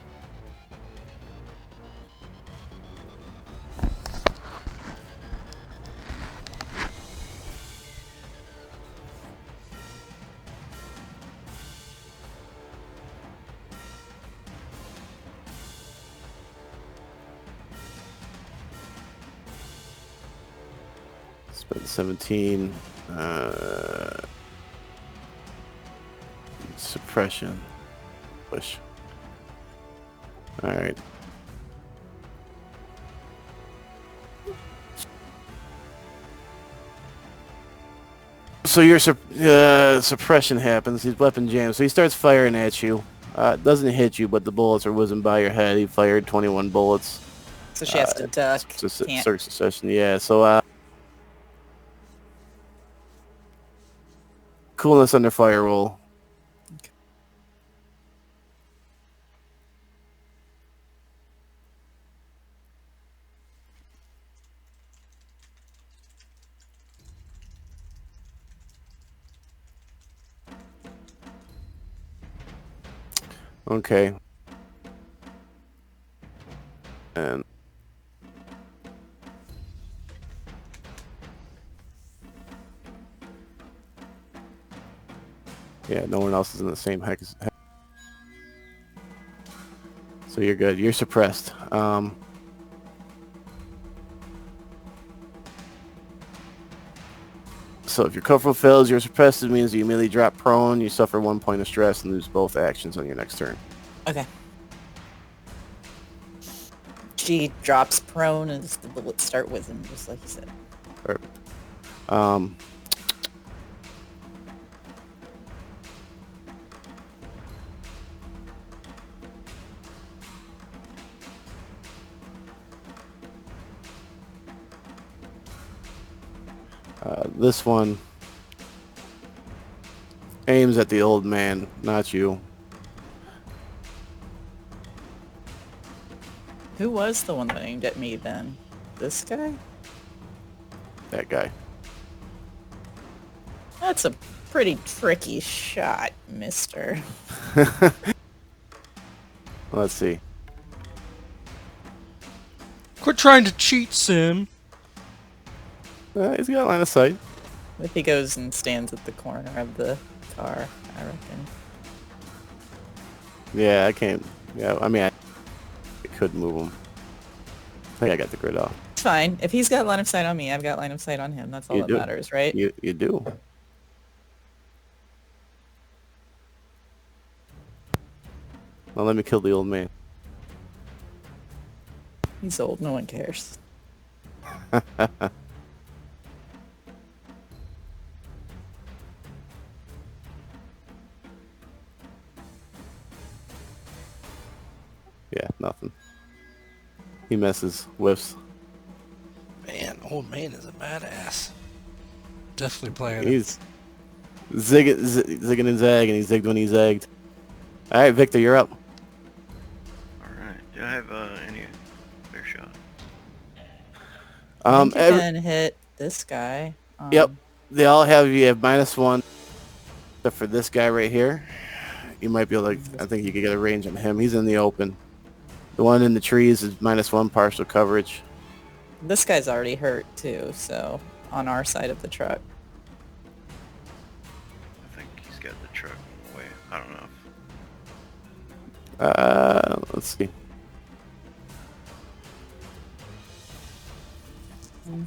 Spent 17. Suppression. Push. All right. So your suppression happens. His weapon jams. So he starts firing at you. Doesn't hit you, but the bullets are whizzing by your head. He fired 21 bullets. So she has to duck. Can't. Search succession. Yeah. So coolness under fire roll. Okay. And yeah, no one else is in the same heck. So you're good. You're suppressed. So if your cover fails, you're suppressed. It means you immediately drop prone. You suffer 1 point of stress and lose both actions on your next turn. Okay. She drops prone as the bullets start whizzing, just like you said. Perfect. This one aims at the old man, not you. Who was the one that aimed at me then? This guy? That guy. That's a pretty tricky shot, mister. Let's see. Quit trying to cheat, Sim. He's got line of sight. If he goes and stands at the corner of the car, I reckon. Yeah, I can't. Yeah, I mean, I could move him. I think I got the grid off. It's fine. If he's got line of sight on me, I've got line of sight on him. That's all You that do. matters, right? You do. Well, let me kill the old man. He's old. No one cares. Yeah, nothing. He messes, whiffs. Man, old man is a badass. Definitely playing it. He's zigging and zagging. He zigged when he zagged. All right, Victor, you're up. All right. Do I have any fair shot? I think you can hit this guy. Yep. They all have, you have -1, except for this guy right here. You might be able to, I think you could get a range on him. He's in the open. The one in the trees is -1 partial coverage. This guy's already hurt too, so on our side of the truck. I think he's got the truck away. I don't know. Let's see.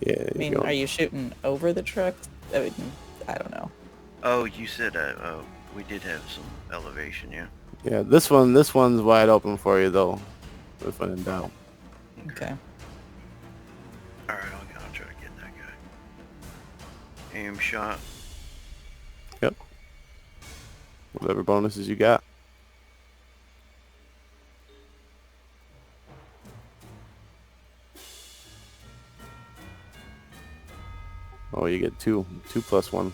Yeah. I mean, are you shooting over the truck? I don't know. Oh, you said we did have some elevation, yeah? Yeah, this one's wide open for you though. If when in doubt. Okay. All right, I'll try to get that guy. Aim shot. Yep. Whatever bonuses you got. Oh, you get two plus ones.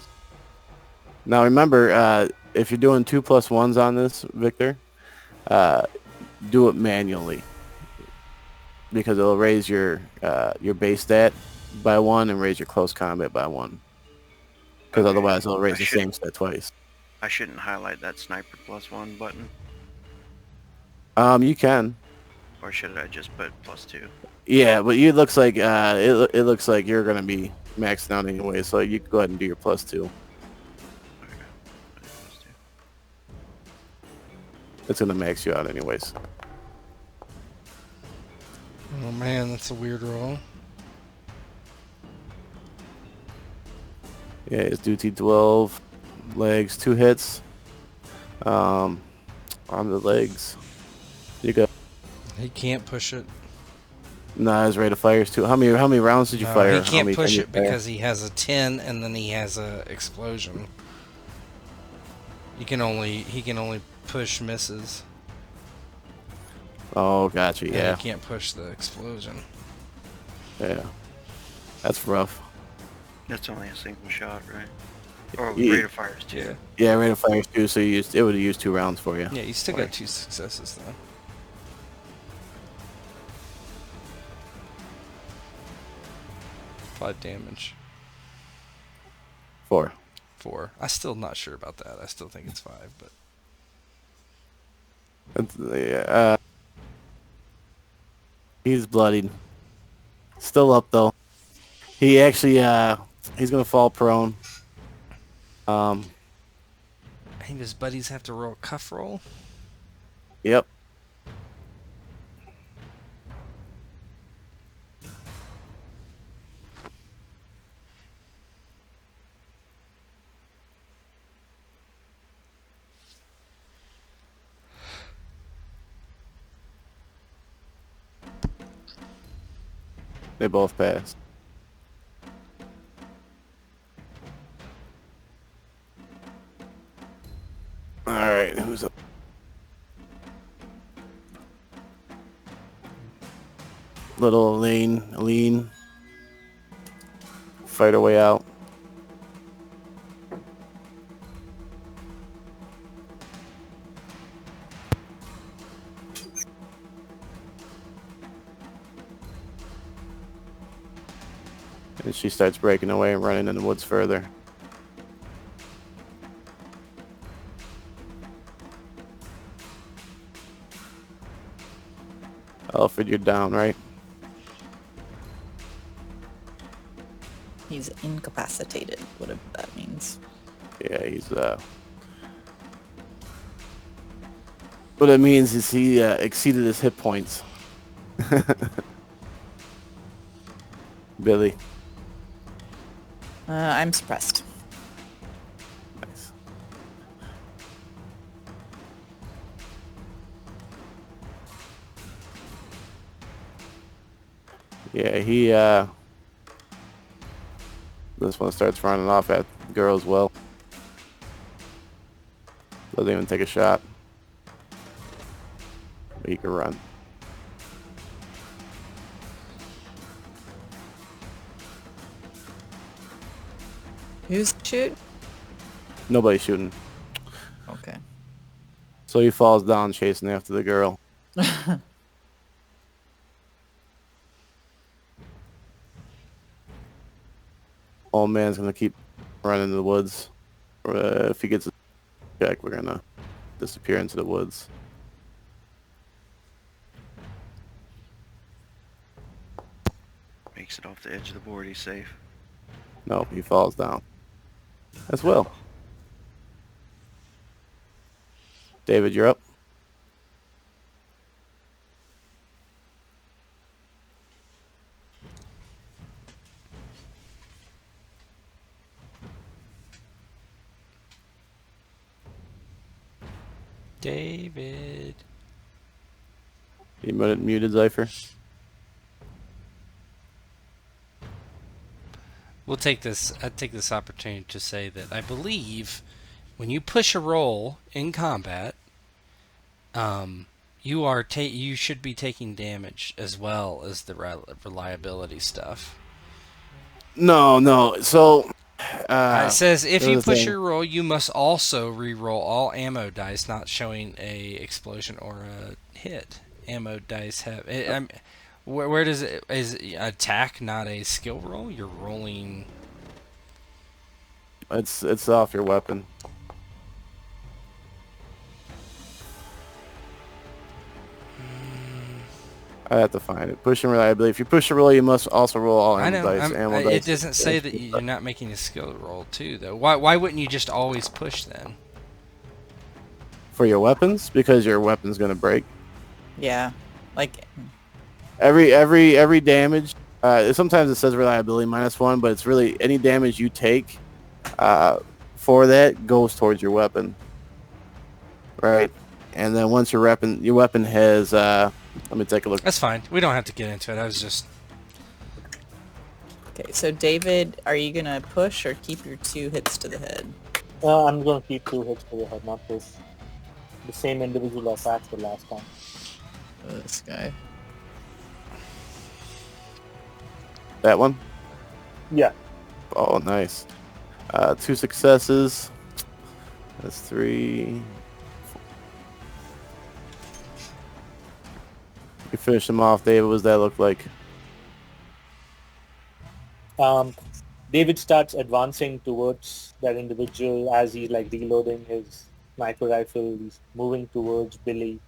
Now remember, if you're doing 2 plus 1s on this, Victor, do it manually because it'll raise your base stat by 1 and raise your close combat by 1. Because Okay. otherwise, it'll raise I the should- same stat twice. I shouldn't highlight that sniper +1 button, You can. or should I just put +2? Yeah, but it looks like it looks like you're gonna be maxed out anyway, so you can go ahead and do your +2. Okay. Put +2. It's gonna max you out anyways. Oh man, that's a weird roll. Yeah, it's duty 12, legs 2 hits. On the legs, you got. He can't push it. Nah, his rate of fire is 2. How many rounds did you No, fire? he How can't many push can you it fire? because he has a 10 and then he has a explosion. He can only push misses. Oh, gotcha. And Yeah, he can't push the explosion. yeah. That's rough. That's only a single shot, right? Or Yeah. rate of fire is 2. Yeah, rate of fire is 2, so it would have used 2 rounds for you. Yeah, you still Right. got 2 successes though. 5 damage. 4. 4. I'm still not sure about that. I still think it's 5, but Yeah, he's bloodied. Still up though. He actually he's gonna fall prone. hey, does buddies have to roll a cuff roll? Yep. They both passed. All right, who's up? Little lean. Fight her way out. And she starts breaking away and running in the woods further. Alfred, you're down, right? He's incapacitated, whatever that means. Yeah, he's what it means is he exceeded his hit points. Billy. I'm suppressed. Nice. Yeah, he this one starts running off at the girl as well. Doesn't even take a shot. But he can run. Who's shoot? Nobody's shooting. Okay. So he falls down chasing after the girl. Old man's gonna keep running in the woods. If he gets a check, we're gonna disappear into the woods. Makes it off the edge of the board, he's safe. No, he falls down. As well. David, you're up. David. You muted Zypher. We'll take this. I take this opportunity to say that I believe when you push a roll in combat, you should be taking damage as well as the reliability stuff. No. So, It says if there's you a push thing. your roll, you must also re-roll all ammo dice not showing a explosion or a hit. Ammo dice have. Where does it is attack not a skill roll? You're rolling. It's off your weapon. I have to find it. Push and reliability. If you push a roll, you must also roll all I ammo know. dice. Ammo It dice. doesn't say that you're not making a skill roll too, though. Why wouldn't you just always push then? For your weapons, because your weapon's gonna break. Yeah. Like, Every damage. Sometimes it says reliability -1, but it's really any damage you take for that goes towards your weapon, right? And then once your weapon has, let me take a look. That's fine. We don't have to get into it. I was just. okay, so David, are you gonna push or keep your 2 hits to the head? I'm going to keep 2 hits to the head, not this. The same individual attacked the last time. This guy. That one. Yeah. Oh, nice. 2 successes. That's 3. You finish him off, David. What does that look like? David starts advancing towards that individual as he's like reloading his sniper rifle. He's moving towards Billy,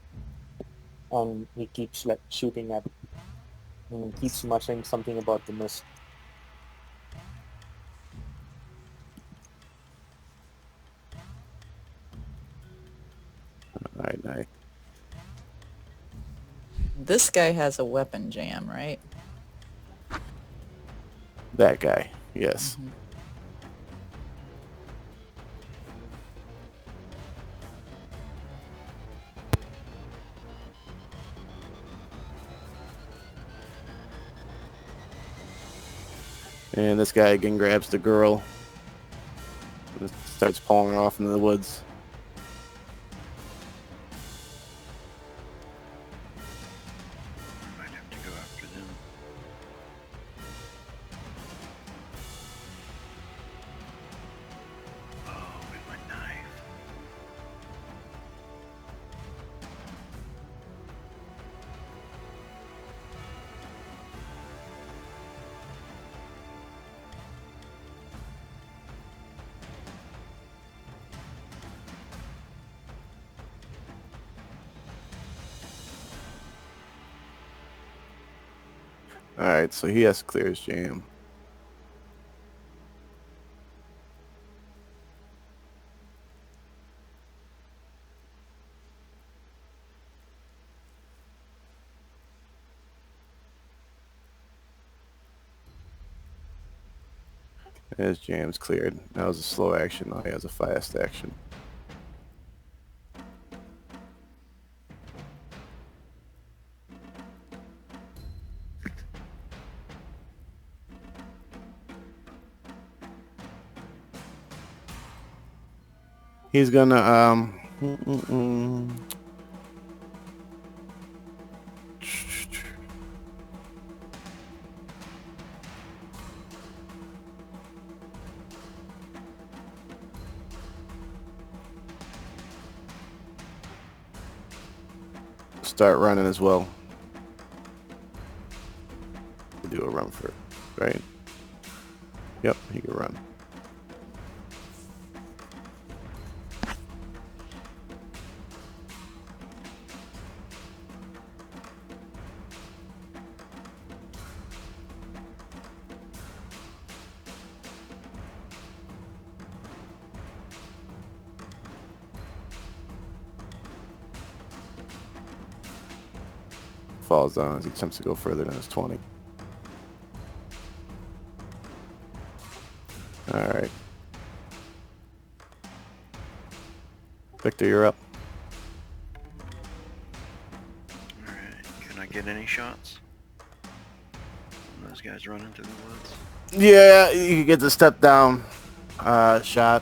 and he keeps like shooting at. And he keeps muttering something about the mist. All right, nice. This guy has a weapon jam, right? That guy. Yes. And this guy again grabs the girl and starts pulling her off into the woods. Might have to go after them. Oh, with my knife. All right, so he has to clear his jam. His jam's cleared. That was a slow action. Now he has a fast action. He's gonna start running as well. Do a run first, right? Yep, he can run. Falls down as he attempts to go further than his 20. All right. Victor, you're up. Alright, can I get any shots? Those guys running through the woods. Yeah, you get the step down shot.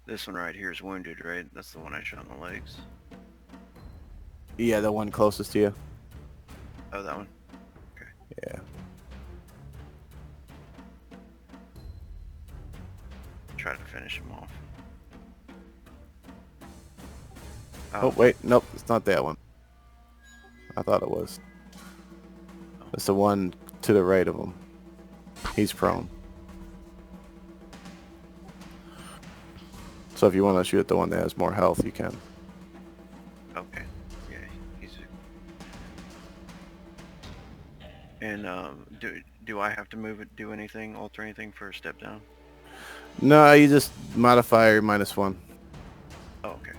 This one right here is wounded, right? That's the one I shot in the legs. Yeah, the one closest to you. Oh, that one? Yeah. Try to finish him off. Oh, wait. Nope, it's not that one. I thought it was. It's the one to the right of him. He's prone. So if you want to shoot at the one that has more health, you can. Okay. Yeah, he's. And do I have to move it? Do anything? Alter anything for a step down? No, you just modify your -1. Oh, okay.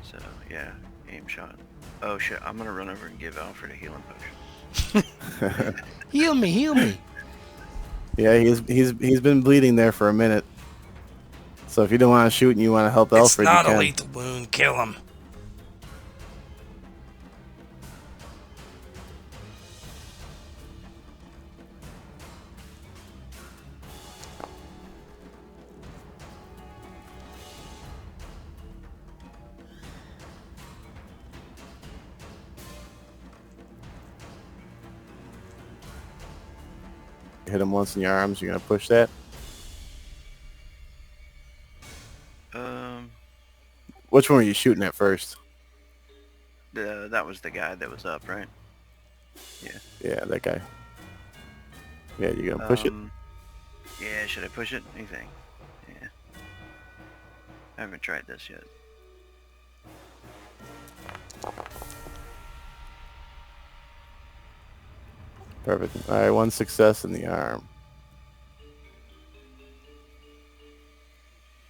So yeah, aim shot. Oh shit! I'm gonna run over and give Alfred a healing potion. Heal me, heal me. Yeah, he's been bleeding there for a minute. So if you don't want to shoot and you want to help It's Alfred, not you a can. lethal wound. Kill him. Hit him once in your arms. You're gonna push that. Which one were you shooting at first? That was the guy that was up, right? Yeah. Yeah, that guy. Yeah, you gonna push it? Yeah, should I push it? What do you think? Yeah. I haven't tried this yet. Perfect. All right, one success in the arm.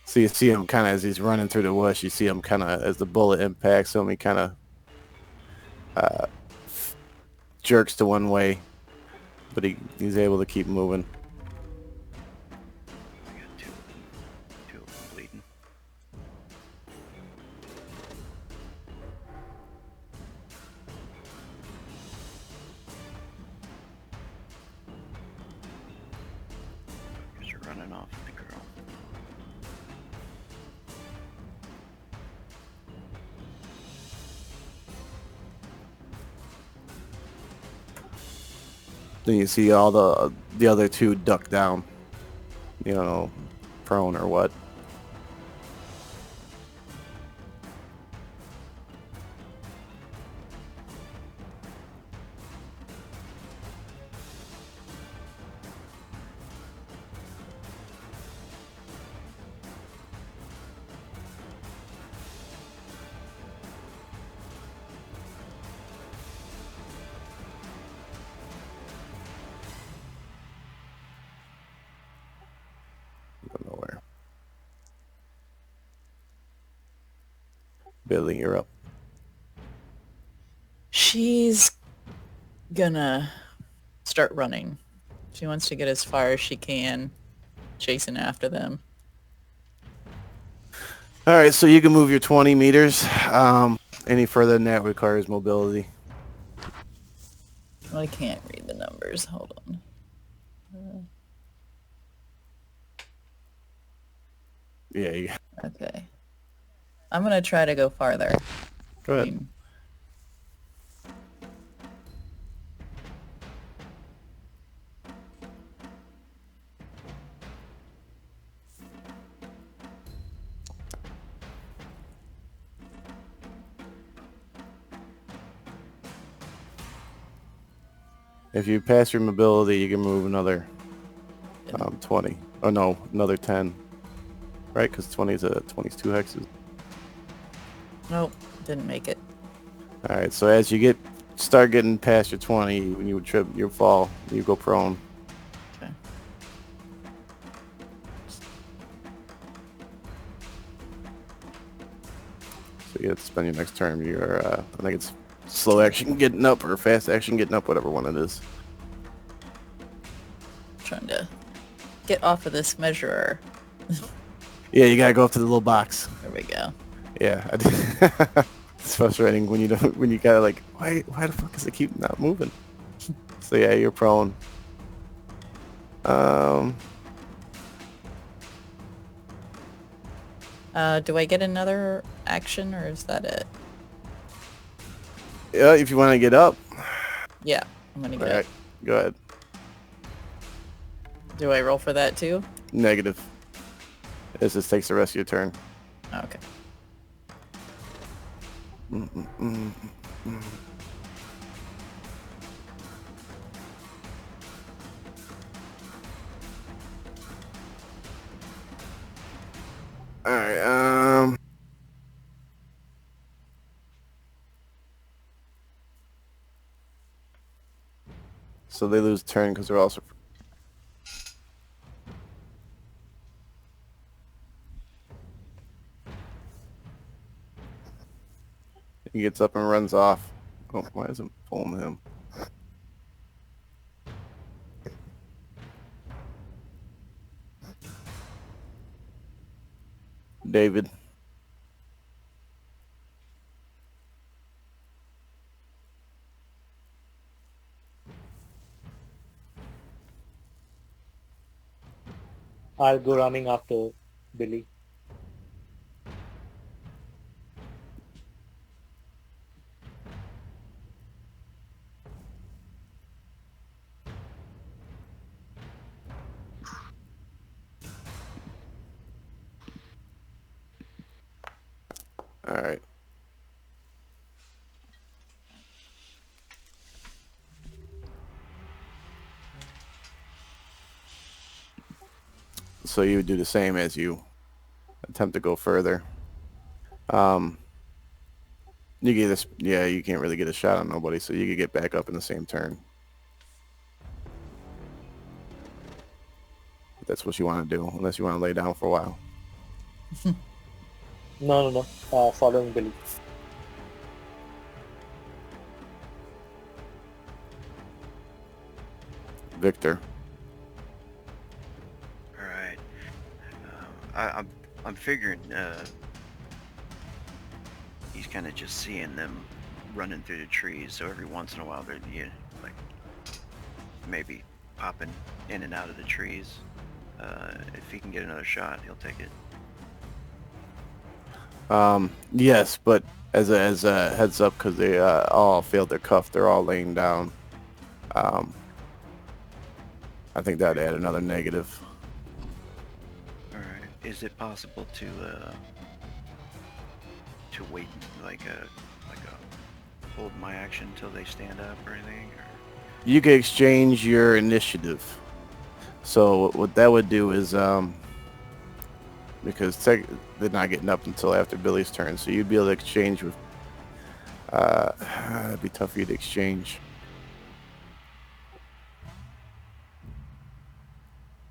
So you see him kind of as he's running through the woods. You see him kind of as the bullet impacts him. He kind of jerks to one way, but he's able to keep moving. I got two of them bleeding. You're running off with the girl. Then you see all the other two duck down, you know, prone or what. Don't know where. Billy, you're up. She's gonna start running. She wants to get as far as she can, chasing after them. All right, so you can move your 20 meters. Any further than that requires mobility. Well, I can't read the numbers. Hold on. Yeah, Okay. I'm gonna try to go farther. go ahead. If you pass your mobility, you can move another 20. Oh no, another 10. Right? Because 20's 2 hexes. Nope, didn't make it. All right, so as you start getting past your 20, when you trip, you fall, you go prone. Okay. So you have to spend your next turn. Your I think it's slow action getting up or fast action getting up, whatever one it is. Trying to get off of this measurer. Yeah, you gotta go up to the little box. There we go. Yeah, I did. It's frustrating when you don't, when you gotta like, why the fuck does it keep not moving? So yeah, you're prone. Do I get another action, or is that it? Yeah, if you want to get up. Yeah, I'm gonna All get right, up. go ahead. Do I roll for that too? Negative. This just takes the rest of your turn. Okay. All right. So they lose turn because they're also. He gets up and runs off. Oh, why isn't pulling him? David. I'll go running after Billy. All right. So you would do the same as you attempt to go further. You get this. Yeah, you can't really get a shot on nobody, so you could get back up in the same turn. If that's what you want to do, unless you want to lay down for a while. No. Following Billy. Victor. All right. I'm figuring he's kind of just seeing them running through the trees. So every once in a while, they're like maybe popping in and out of the trees. If he can get another shot, he'll take it. Yes, but as a heads up, because they all failed their cuff, they're all laying down. I think that'd add another negative. All right. Is it possible to wait like a hold my action until they stand up or anything? Or... You could exchange your initiative. So what that would do is because they're not getting up until after Billy's turn, so you'd be able to exchange with. It'd be tough for you to exchange.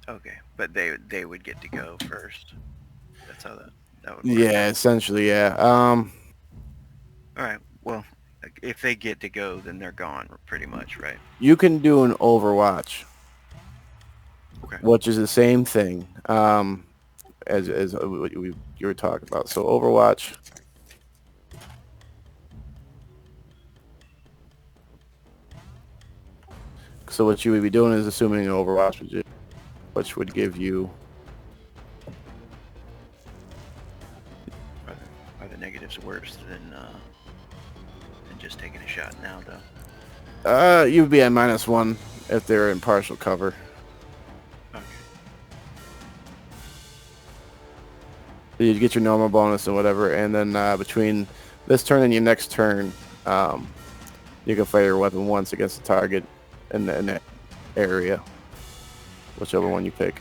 Okay, but they would get to go first. That's how that would work. Yeah, essentially, yeah. All right. Well, if they get to go, then they're gone, pretty much, right? You can do an Overwatch, Okay. which is the same thing as what you were talking about. So Overwatch. So what you would be doing is assuming an Overwatch, which would give you. Are the negatives worse than just taking a shot now, though? You'd be at -1 if they're in partial cover. Okay. So you'd get your normal bonus and whatever, and then between this turn and your next turn, you can fire your weapon once against the target in that area, whichever one you pick.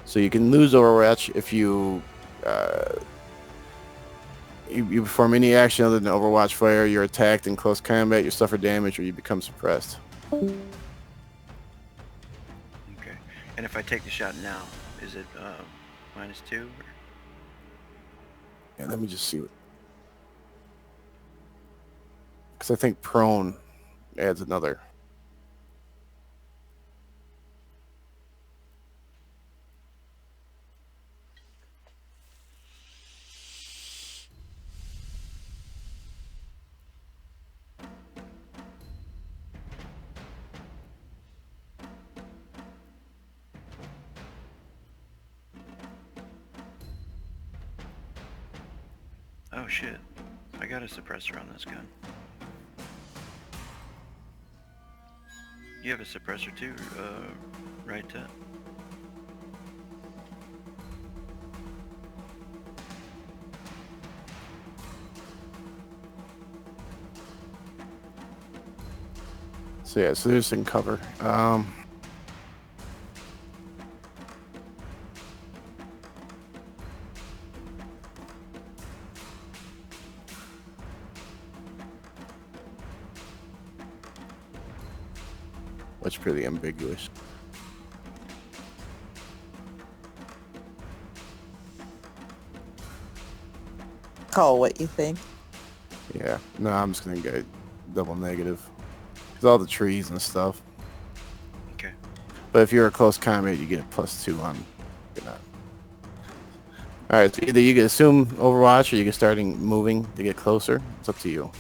So you can lose Overwatch if you you perform any action other than Overwatch fire, you're attacked in close combat, you suffer damage, or you become suppressed. Okay. And if I take the shot now, is it -2? Or... Yeah, let me just see what. Because I think prone adds another. Oh shit. I got a suppressor on this gun. You have a suppressor too, right? So yeah, so there's some cover. That's pretty ambiguous. Call what you think. Yeah, no, I'm just gonna get double negative. Cause all the trees and stuff. Okay. But if you're a close combat, you get a +2 on. You know. All right, so either you can assume Overwatch or you can starting moving to get closer. It's up to you.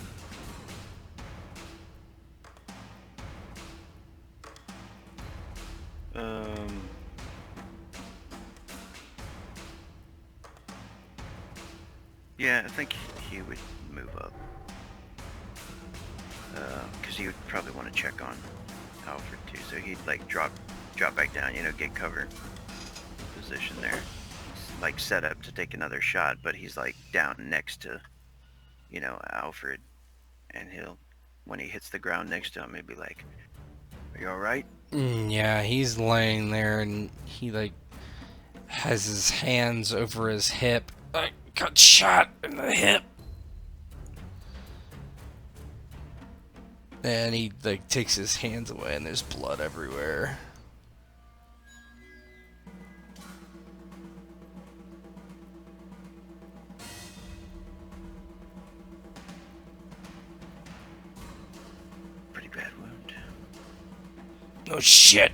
Yeah, I think he would move up. Because he would probably want to check on Alfred too, so he'd like drop back down, get cover position there, like set up to take another shot, but he's like down next to, Alfred, and when he hits the ground next to him, he'd be like, "Are you all right?" Yeah, he's laying there and he like has his hands over his hip. I got shot in the hip. And he like takes his hands away and there's blood everywhere. Pretty bad wound. Oh shit.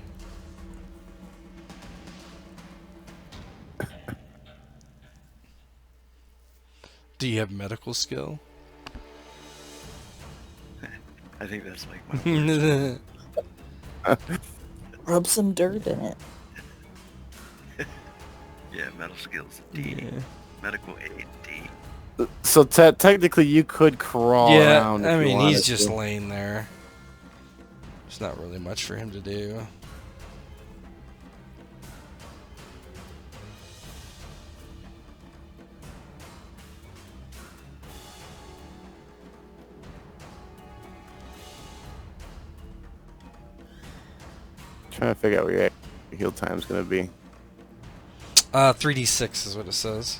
Do you have medical skill? I think that's like my Rub some dirt in it. yeah, metal skills D. Yeah. Medical aid D. So technically, you could crawl around. I If you mean, wanted he's just to. laying there. There's not really much for him to do. Trying to figure out where your heal time's gonna be. 3d6 is what it says.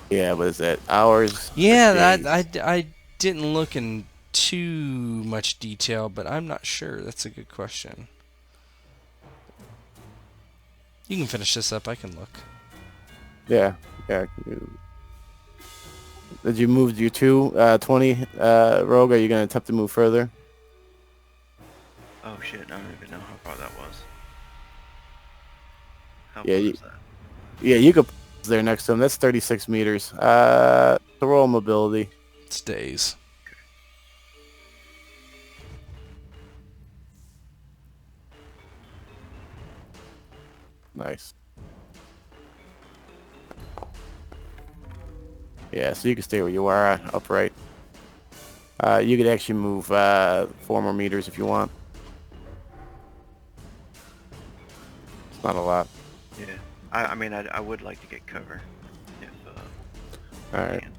Yeah, but is that hours? or Yeah, days? I didn't look in too much detail, but I'm not sure. That's a good question. You can finish this up. I can look. Yeah. Did you move your 20 rogue? Are you gonna attempt to move further? Oh shit, I don't even know how far that was. How Yeah, far is that? Yeah, you could pause there next to him. That's 36 meters. The roll mobility. It stays. Nice. Yeah, so you can stay where you are, upright. You could actually move 4 more meters if you want. It's not a lot. Yeah. I mean, I would like to get cover. If, All I right. can.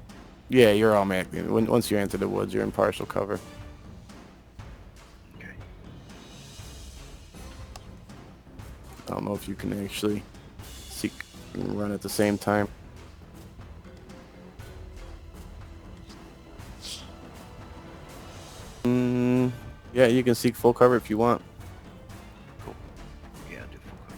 Yeah, you're automatically. Once you enter the woods, you're in partial cover. Okay. I don't know if you can actually seek and run at the same time. Yeah, you can seek full cover if you want. Cool. Yeah, I'll do full cover.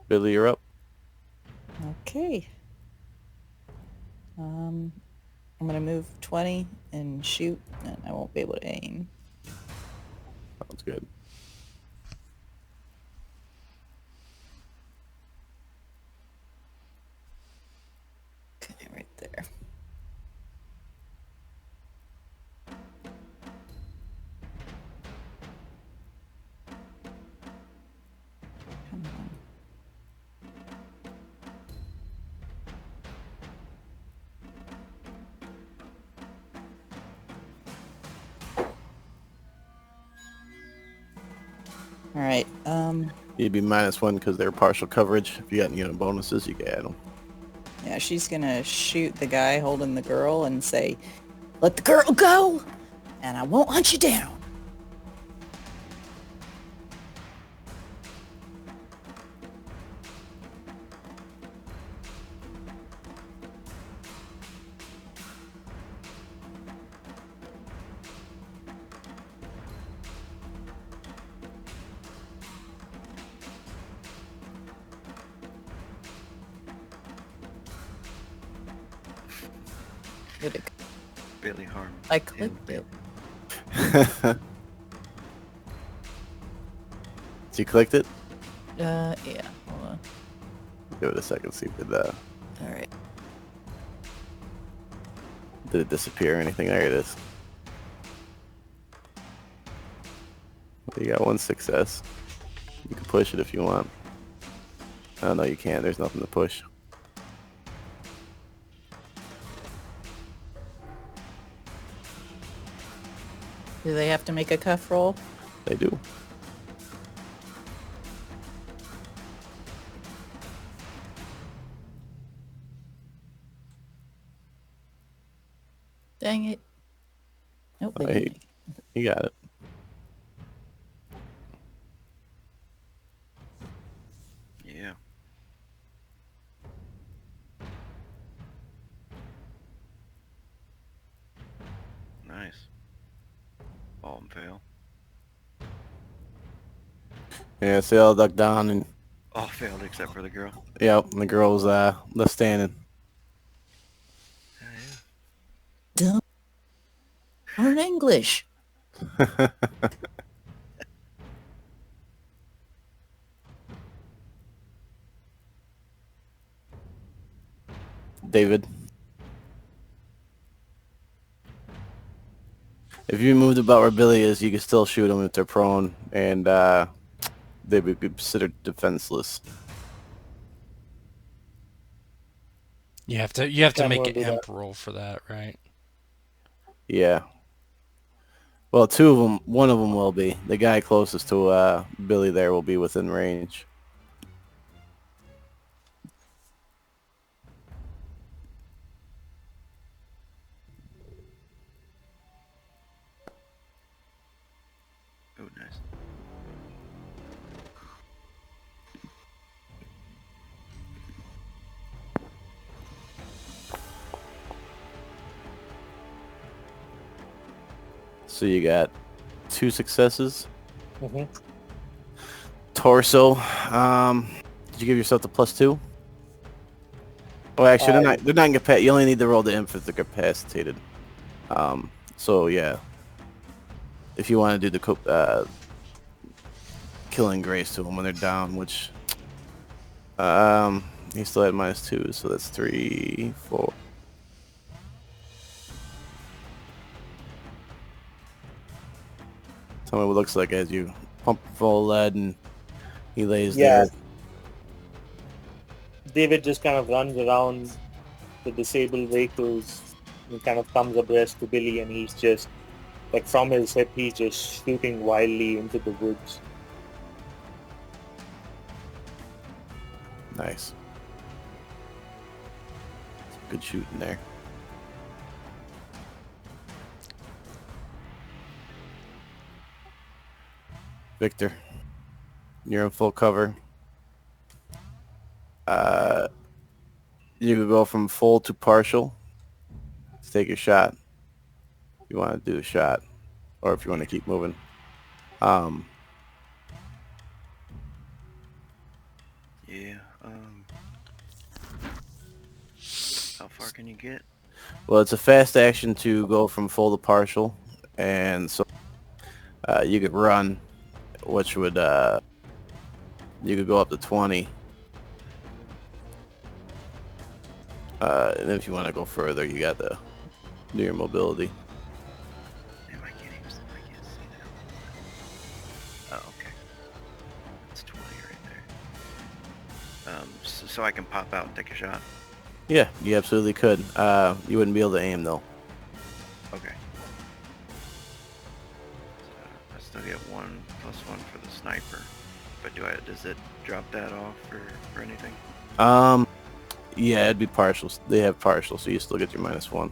Billy, you're up. Okay. I'm gonna move 20 and shoot, and I won't be able to aim. Sounds good. Okay, right there. Come on. All right. You'd be -1 because they're partial coverage. If you got unit bonuses, you can add them. Yeah, she's gonna shoot the guy holding the girl and say, "Let the girl go, and I won't hunt you down." Did it? Barely harm. I clicked it. So you clicked it? Yeah. Hold on. Give it a second. See if it All right. did it disappear or anything. There it is. You got 1 success. You can push it if you want. Oh no, you can't. There's nothing to push. Do they have to make a cuff roll? They do. Dang it. Nope, they Oh, didn't hey. make it. You got it. Yeah. Nice. All and fail. Yeah, so they all ducked down and All failed except for the girl. yeah, and the girl's left standing. Dumb. Learn English. David. If you moved about where Billy is, you can still shoot them if they're prone, and they would be considered defenseless. You have to Yeah, I'm make gonna an do that. imp roll for that, right? Yeah. Well, 2 of them, 1 of them will be. The guy closest to Billy there will be within range. Oh, nice. So you got 2 successes. Mm-hmm. Torso. Did you give yourself the +2? Oh, actually, they're not incapacitated. You only need to roll the imp if they're capacitated. So yeah, if you want to do the killing grace to them when they're down, which he still had -2, so that's 3, 4. Tell me what it looks like as you pump full of lead and he lays Yeah. there. David just kind of runs around the disabled vehicles and kind of comes abreast to Billy, and he's just, like, from his hip, he's just shooting wildly into the woods. Nice. Good shooting there. Victor, you're in full cover. You could go from full to partial. Let's take your shot. If you want to do a shot, or if you want to keep moving. Yeah. Yeah. How far can you get? Well, it's a fast action to go from full to partial, and so you could run, which would you could go up to 20. And if you want to go further, you got to do your mobility. Damn, I can't even. I can't see that. Oh, okay. That's 20 right there. So I can pop out and take a shot. Yeah, you absolutely could. You wouldn't be able to aim though. Okay. So I still get 1+1 for the sniper. But does it drop that off or anything? Yeah, it'd be partial. They have partial, so you still get your -1.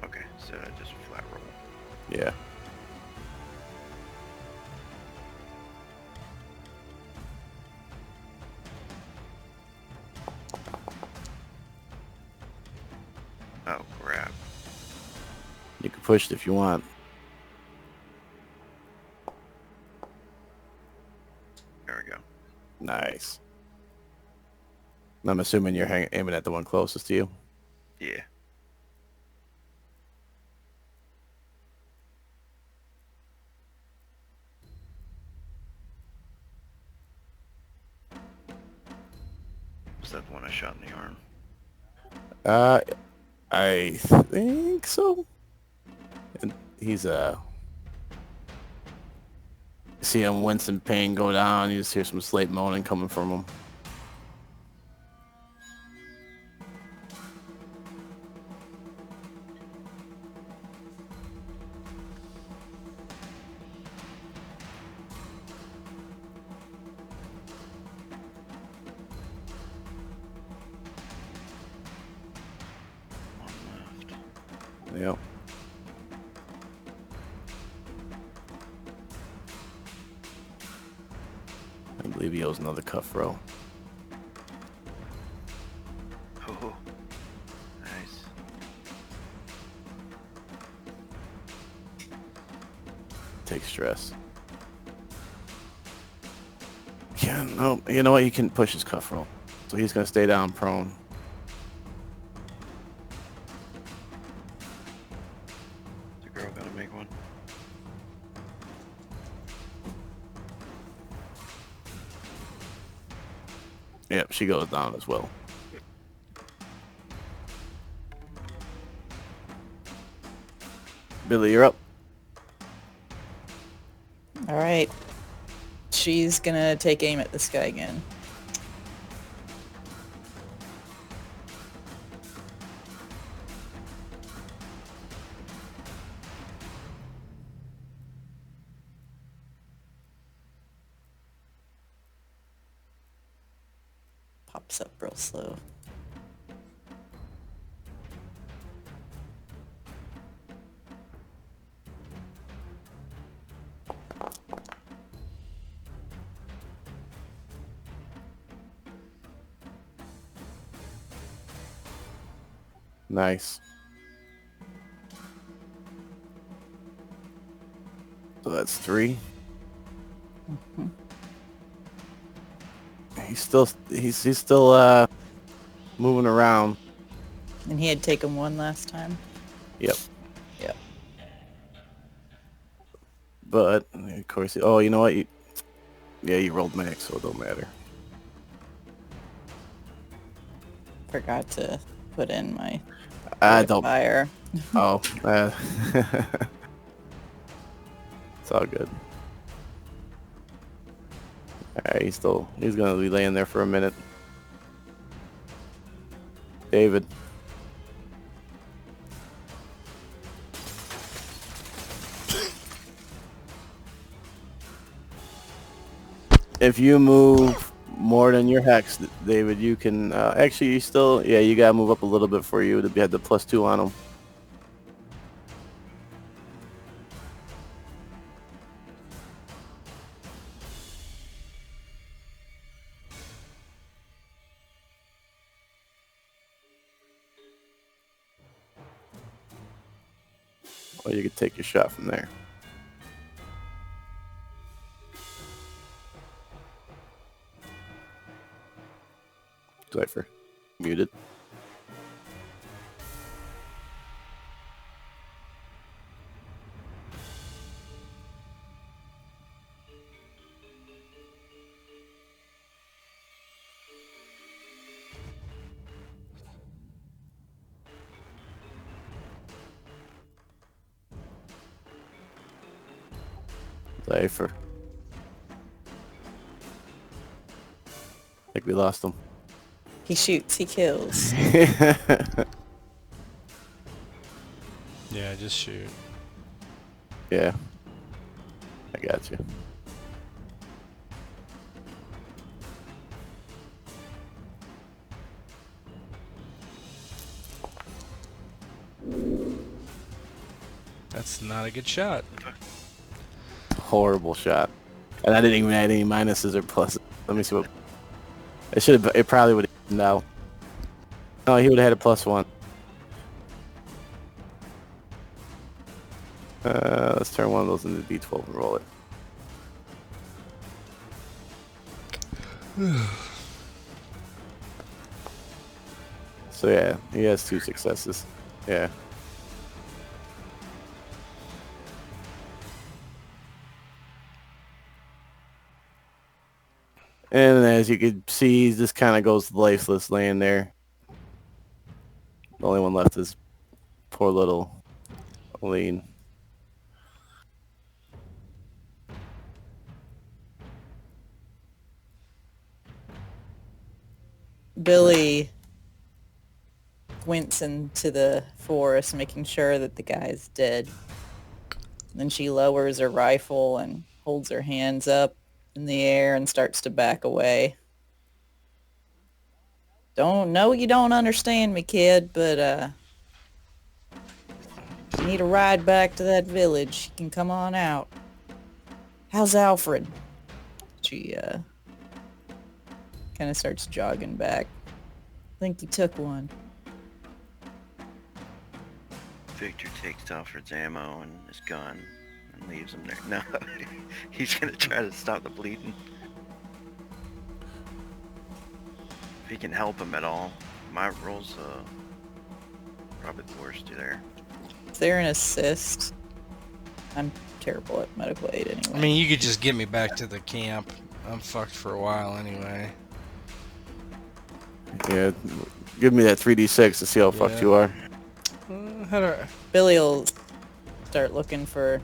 Okay, so I just flat roll. Yeah. Oh crap. You can push it if you want. There we go. Nice. I'm assuming you're aiming at the one closest to you. Yeah. Was that the one I shot in the arm? I think so. And he's see him wince in pain go down. You just hear some slate moaning coming from him. One left. Yep. I believe he owes another cuff row. Oh, nice. Take stress. Yeah, no, you know what? You can push his cuff roll. So he's going to stay down prone. The girl gotta make one. Yep, she goes down as well. Billy, you're up. All right. She's gonna take aim at this guy again. Pops up real slow. Nice. So that's 3. He's still moving around. And he had taken one last time. Yep. Yep. But of course, oh, you know what? You rolled max, so it don't matter. Forgot to put in my I don't. fire. Oh, it's all good. Alright, he's gonna be laying there for a minute. David. If you move more than your hex, David, you can actually you gotta move up a little bit for you to have the +2 on him. Or you could take your shot from there. Cypher. Muted. Cypher. I think we lost him. He shoots, he kills. Yeah, just shoot. Yeah. I got you. That's not a good shot. Horrible shot. And I didn't even add any minuses or pluses. Let me see what... It should have... It probably would have... No. No, he would have had a +1. Let's turn one of those into D12 and roll it. So yeah, he has 2 successes. Yeah. And as you can see, he just kind of goes lifeless laying there. The only one left is poor little Aline. Billy squints into the forest, making sure that the guy's dead. Then she lowers her rifle and holds her hands up in the air and starts to back away. Don't know you don't understand me, kid, but you need a ride back to that village. You can come on out. How's Alfred? She kind of starts jogging back. Think he took one. Victor takes Alfred's ammo and his gun and leaves him there. No, he's gonna try to stop the bleeding. If he can help him at all. My roll's probably the worst there. Is there an assist? I'm terrible at medical aid anyway. I mean, you could just get me back to the camp. I'm fucked for a while anyway. Yeah, give me that 3d6 to see how fucked you are. How do I... Billy will start looking for...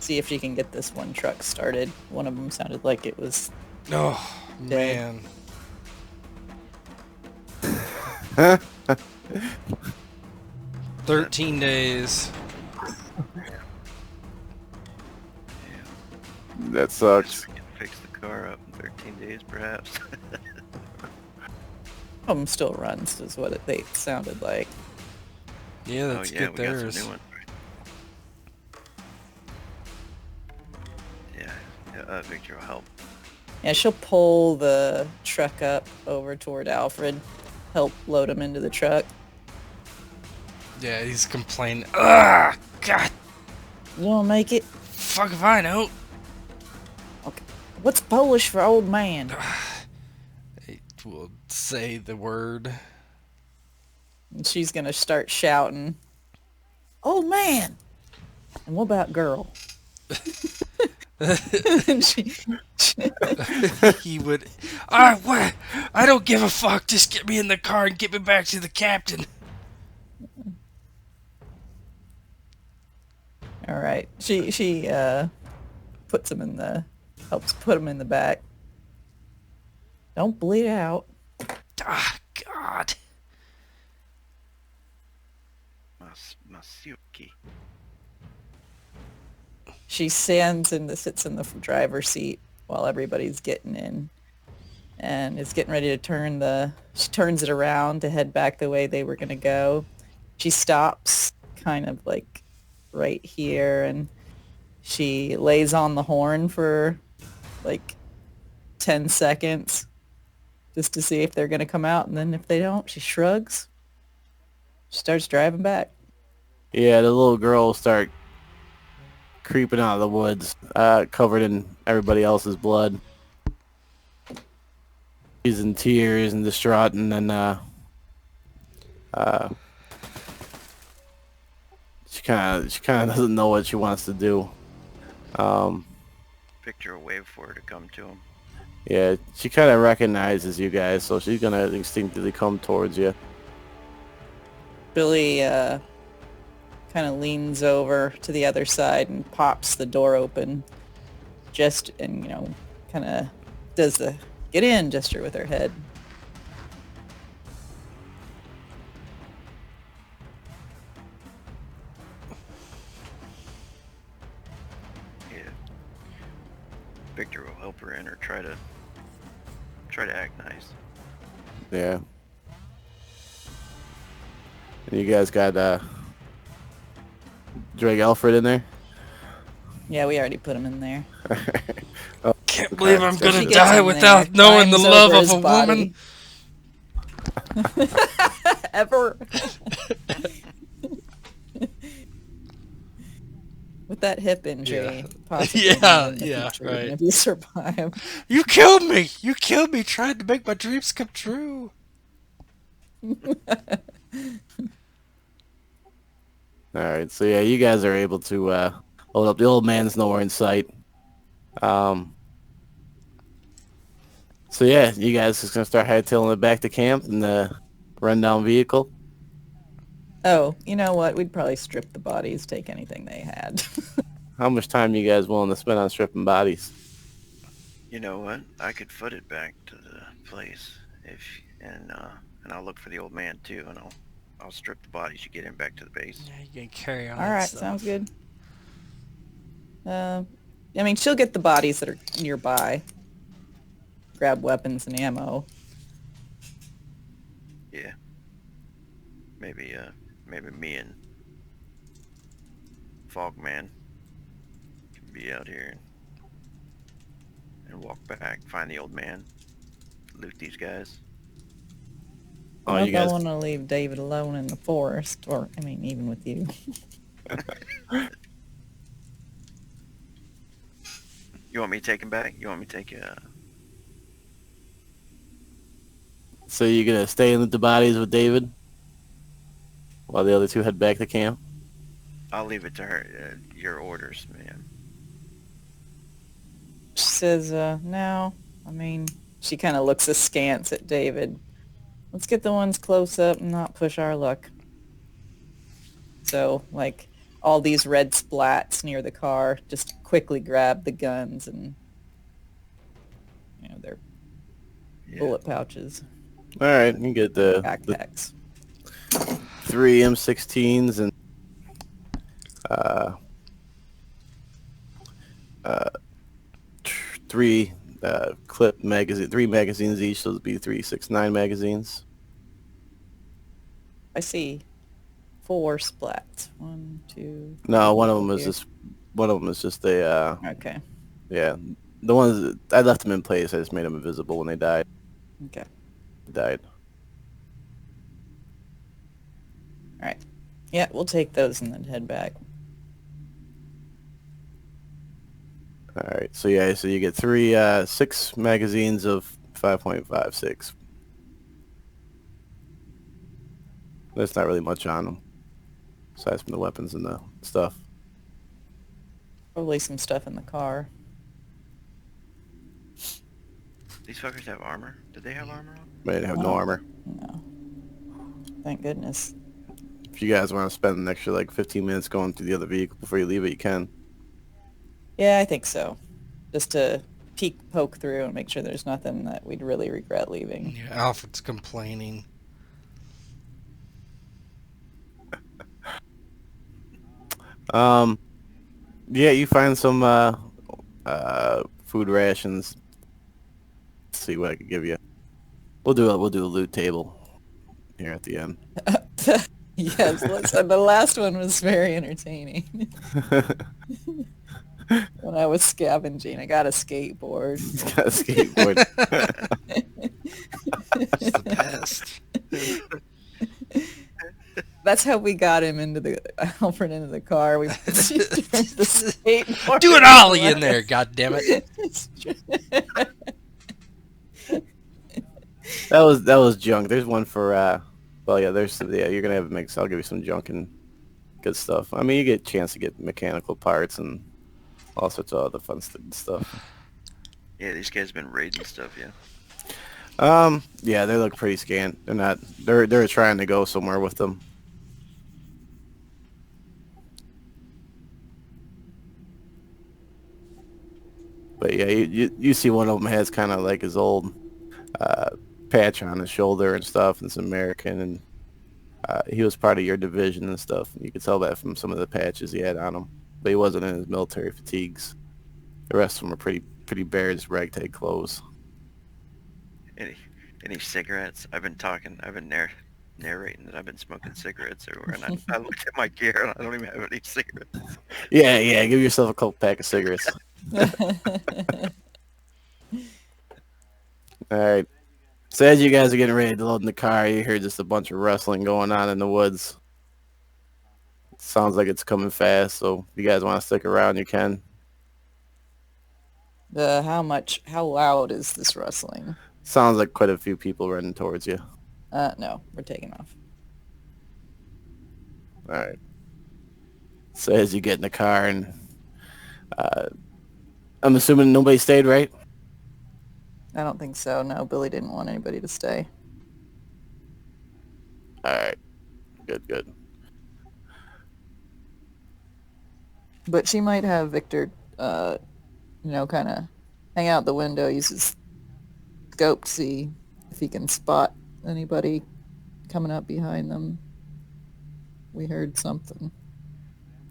See if she can get this one truck started. One of them sounded like it was... Oh, dead. man. 13 days. That sucks. We can fix the car up in 13 days, perhaps. One of them still runs, is what they sounded like. Yeah, let's get we theirs. got some new one. Yeah, Victor will help. Yeah, she'll pull the truck up over toward Alfred. Help load him into the truck. Yeah, he's complaining. Ugh! God! You wanna make it? Fuck if I know! Okay. What's Polish for old man? It will say the word. And she's gonna start shouting, "Old man!" And what about girl? And He would... what? I don't give a fuck. Just get me in the car and get me back to the captain. All right. She puts him in the... helps put him in the back. Don't bleed out. Ah, God. Masuki. She sits in the driver's seat while everybody's getting in, and is getting ready to she turns it around to head back the way they were gonna go. She stops kind of like right here, and she lays on the horn for like 10 seconds just to see if they're gonna come out, and then if they don't, she shrugs. She starts driving back. Yeah, the little girl will start creeping out of the woods, covered in everybody else's blood. She's in tears and distraught, and then she kind of doesn't know what she wants to do. Victor will wave for her to come to him. Yeah, she kind of recognizes you guys, so she's gonna instinctively come towards you. Billy kind of leans over to the other side and pops the door open, and kind of does the get in gesture with her head. Yeah. Victor will help her in or try to act nice. Yeah. And you guys got Drake Alfred in there? Yeah, we already put him in there. Oh, Can't believe I'm So gonna she gets die in without there, knowing the climbs love over of his a woman. body. Ever. With that hip injury, Yeah. possibly Yeah, in the yeah, future, right. even if you survive. You killed me! You killed me trying to make my dreams come true. Alright, so yeah, you guys are able to hold up. The old man's nowhere in sight. So yeah, you guys just gonna start hightailing it back to camp in the rundown vehicle? Oh, you know what? We'd probably strip the bodies, take anything they had. How much time you guys willing to spend on stripping bodies? You know what? I could foot it back to the place and I'll look for the old man too, and I'll strip the bodies you get him back to the base. Yeah, you can carry on. All that right, stuff. sounds good. I mean, she'll get the bodies that are nearby. Grab weapons and ammo. Yeah. Maybe me and Fogman can be out here and walk back, find the old man, loot these guys. Oh, I you don't guys. want to leave David alone in the forest, or, I mean, even with you. You want me to take him back? You want me to take So you're gonna stay and loot the bodies with David while the other two head back to camp? I'll leave it to her. Your orders, man. She says, no. I mean, she kind of looks askance at David. Let's get the ones close up and not push our luck. So, like, all these red splats near the car, just quickly grab the guns and, their bullet pouches, Alright, you get the backpacks. 3 M16s and three three magazines each, so it'd be 369 magazines. I see 4 splats. 1, 2. No, one of 3, them is here. just a Okay. yeah. The ones I left them in place. I just made them invisible when they died. Okay. Died. All right. Yeah, we'll take those and then head back. All right. So yeah, so you get 6 magazines of 5.56. There's not really much on them, aside from the weapons and the stuff. Probably some stuff in the car. These fuckers have armor? Did they have armor on? They have no Oh. armor. No. Thank goodness. If you guys want to spend an extra like 15 minutes going through the other vehicle before you leave it, you can. Yeah, I think so. Just to poke through and make sure there's nothing that we'd really regret leaving. Yeah, Alfred's complaining. Yeah, you find some food rations. Let's see what I can give you. We'll do a loot table here at the end. Yes, the last one was very entertaining. When I was scavenging, I got a skateboard. He's got a skateboard. It's the best. That's how we got him Alfred into the car. We turned the skateboard. Do an ollie in there, god damn it. That was junk. There's one for well, yeah, you're gonna have a mix. I'll give you some junk and good stuff. I mean, you get a chance to get mechanical parts and all sorts of other fun stuff. Yeah, these guys have been raiding stuff, yeah. Yeah, they look pretty scant. They're not. They're trying to go somewhere with them. But yeah, you see one of them has kind of like his old uh, patch on his shoulder and stuff, and it's American, and he was part of your division and stuff. You could tell that from some of the patches he had on him. But he wasn't in his military fatigues. The rest of them are pretty bare, just ragtag clothes. Any any cigarettes? I've been narrating that I've been smoking cigarettes everywhere, and I looked at my gear and I don't even have any cigarettes. Yeah, give yourself a couple pack of cigarettes. All right. So as you guys are getting ready to load in the car, you hear just a bunch of rustling going on in the woods. Sounds like it's coming fast, so if you guys want to stick around, you can. How loud is this rustling? Sounds like quite a few people running towards you. No, we're taking off. All right. So as you get in the car, and I'm assuming nobody stayed, right? I don't think so. No, Billy didn't want anybody to stay. All right. Good. But she might have Victor, kind of hang out the window, use his scope to see if he can spot anybody coming up behind them. We heard something.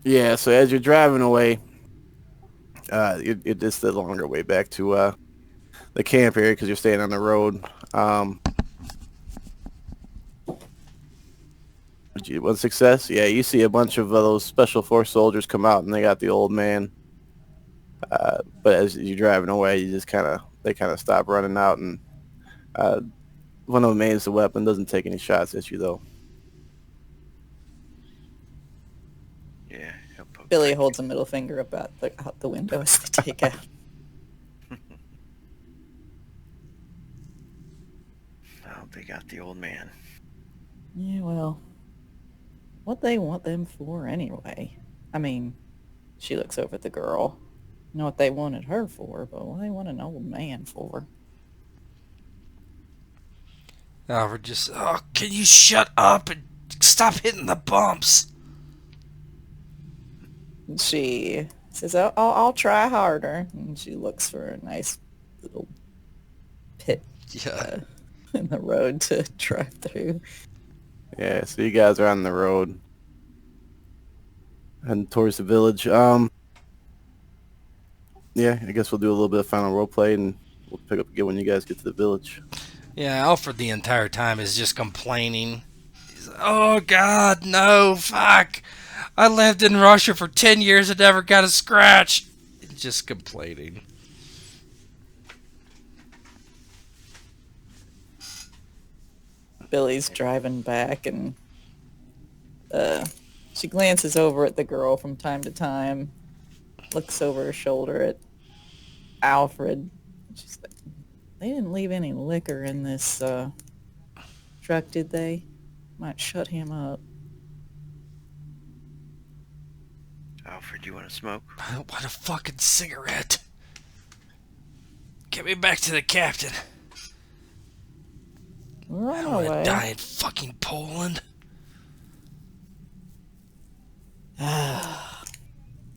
Yeah, so as you're driving away, it's the longer way back to the camp area because you're staying on the road. One success? Yeah, you see a bunch of those special force soldiers come out, and they got the old man. But as you're driving away, they kind of stop running out, and one of them aims the weapon, doesn't take any shots at you though. Yeah, he'll poke Billy back. holds a middle finger up out the window as they take out. Oh, they got the old man. Yeah, well, what they want them for anyway? I mean, she looks over at the girl. Know what they wanted her for, but what they want an old man for? Alfred just, oh, can you shut up and stop hitting the bumps? She says, I'll try harder. And she looks for a nice little pit Yeah. in the road to drive through. Yeah, so you guys are on the road heading towards the village. Yeah, I guess we'll do a little bit of final role play, and we'll pick up again when you guys get to the village. Yeah, Alfred the entire time is just complaining. He's like, oh, God, no, fuck. I lived in Russia for 10 years and never got a scratch. Just complaining. Billy's driving back, and she glances over at the girl from time to time, looks over her shoulder at Alfred. She's like, they didn't leave any liquor in this truck, did they? Might shut him up. Alfred, you want to smoke? I don't want a fucking cigarette. Get me back to the captain. We're I on don't our want to way. die in fucking Poland.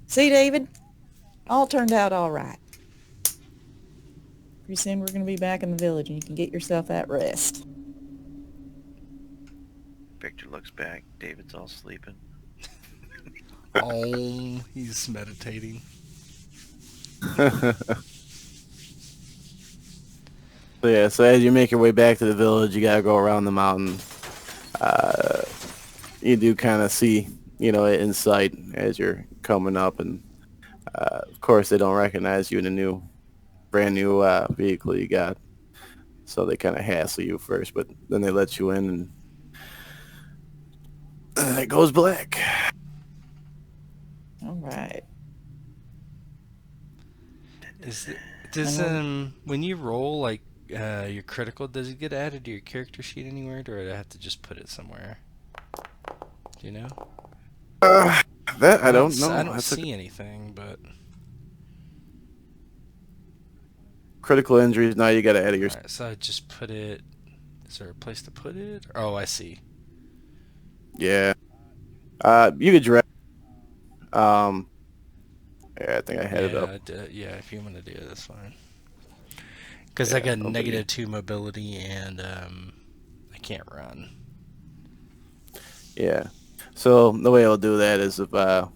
See, David? All turned out all right. Pretty soon we're going to be back in the village and you can get yourself that rest. Victor looks back. David's all sleeping. Oh, he's meditating. So yeah, so as you make your way back to the village, you gotta go around the mountain. You do kind of see, it in sight as you're coming up, and of course they don't recognize you in the brand new vehicle you got. So they kind of hassle you first, but then they let you in, and it goes black. All right. Does when you roll, like, your critical, does it get added to your character sheet anywhere, or do I have to just put it somewhere? Do you know? That I don't know. I don't That's a see anything, but critical injuries. Now you got to add your. alright, so I just put it. Is there a place to put it? Oh, I see. Yeah. You could drag. Yeah, I think I had it up. Yeah, if you want to do it, that's fine. Because Yeah, I got no biggie. -2 mobility and I can't run. Yeah. So the way I'll do that is if because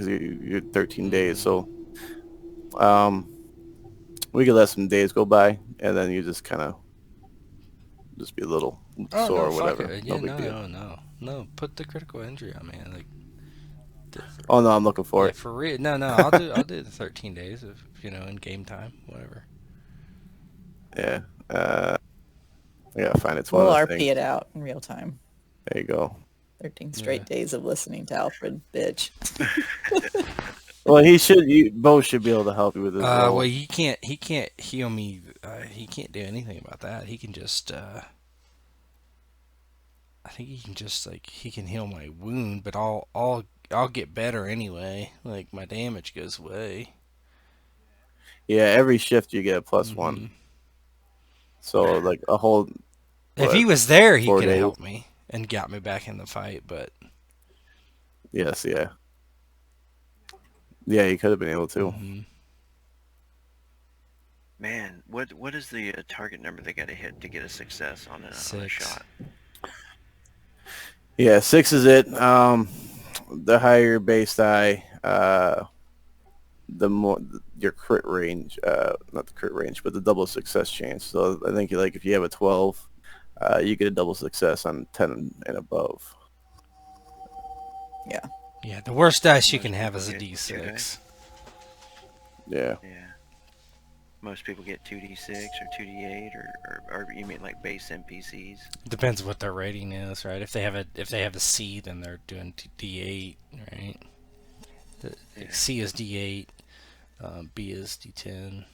you're 13 days, so we could let some days go by, and then you just kind of just be a little Oh sore no, or fuck whatever. it. No Yeah, big deal. no. Put the critical injury on me. Like, Oh no, I'm looking for yeah, it. for real. No, I'll do the 13 days if in game time, whatever. Yeah. I gotta find it. It's one We'll of the RP things. it out in real time. There you go. 13 straight days of listening to Alfred, bitch. Well, you both should be able to help you with this role. Well, he can't heal me. He can't do anything about that. He can just. I think he can just he can heal my wound, but I'll get better anyway. Like my damage goes away. Yeah, every shift you get a +1. Mhm. So like a whole. If he was there, he 4 could have days? helped me and got me back in the fight. But Yes, yeah. Yeah, you could have been able to. mhm. Man, what is the target number they got to hit to get a success on a 6. shot? Yeah, 6 is it. The higher your base die, the more your crit range. Not the crit range, but the double success chance. So I think if you have a 12, you get a double success on 10 and above. Yeah. Yeah, the worst dice you Most can have is a people get two D6. dice. Yeah. Yeah. Most people get 2d6 or 2d8 or you mean like base NPCs? Depends what their rating is, right? If they have a C, then they're doing D8, right? Yeah. C is D8, B is D10,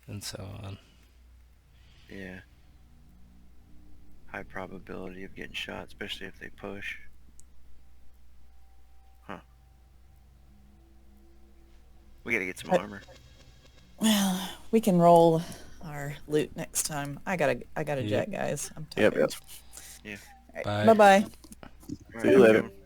and so on. Yeah. High probability of getting shot, especially if they push. Huh. We gotta get some armor. Well, we can roll our loot next time. I gotta Yep. jet, guys. I'm Yep. tired. Yep. Yeah. All right, bye-bye. All See you have a later. good one.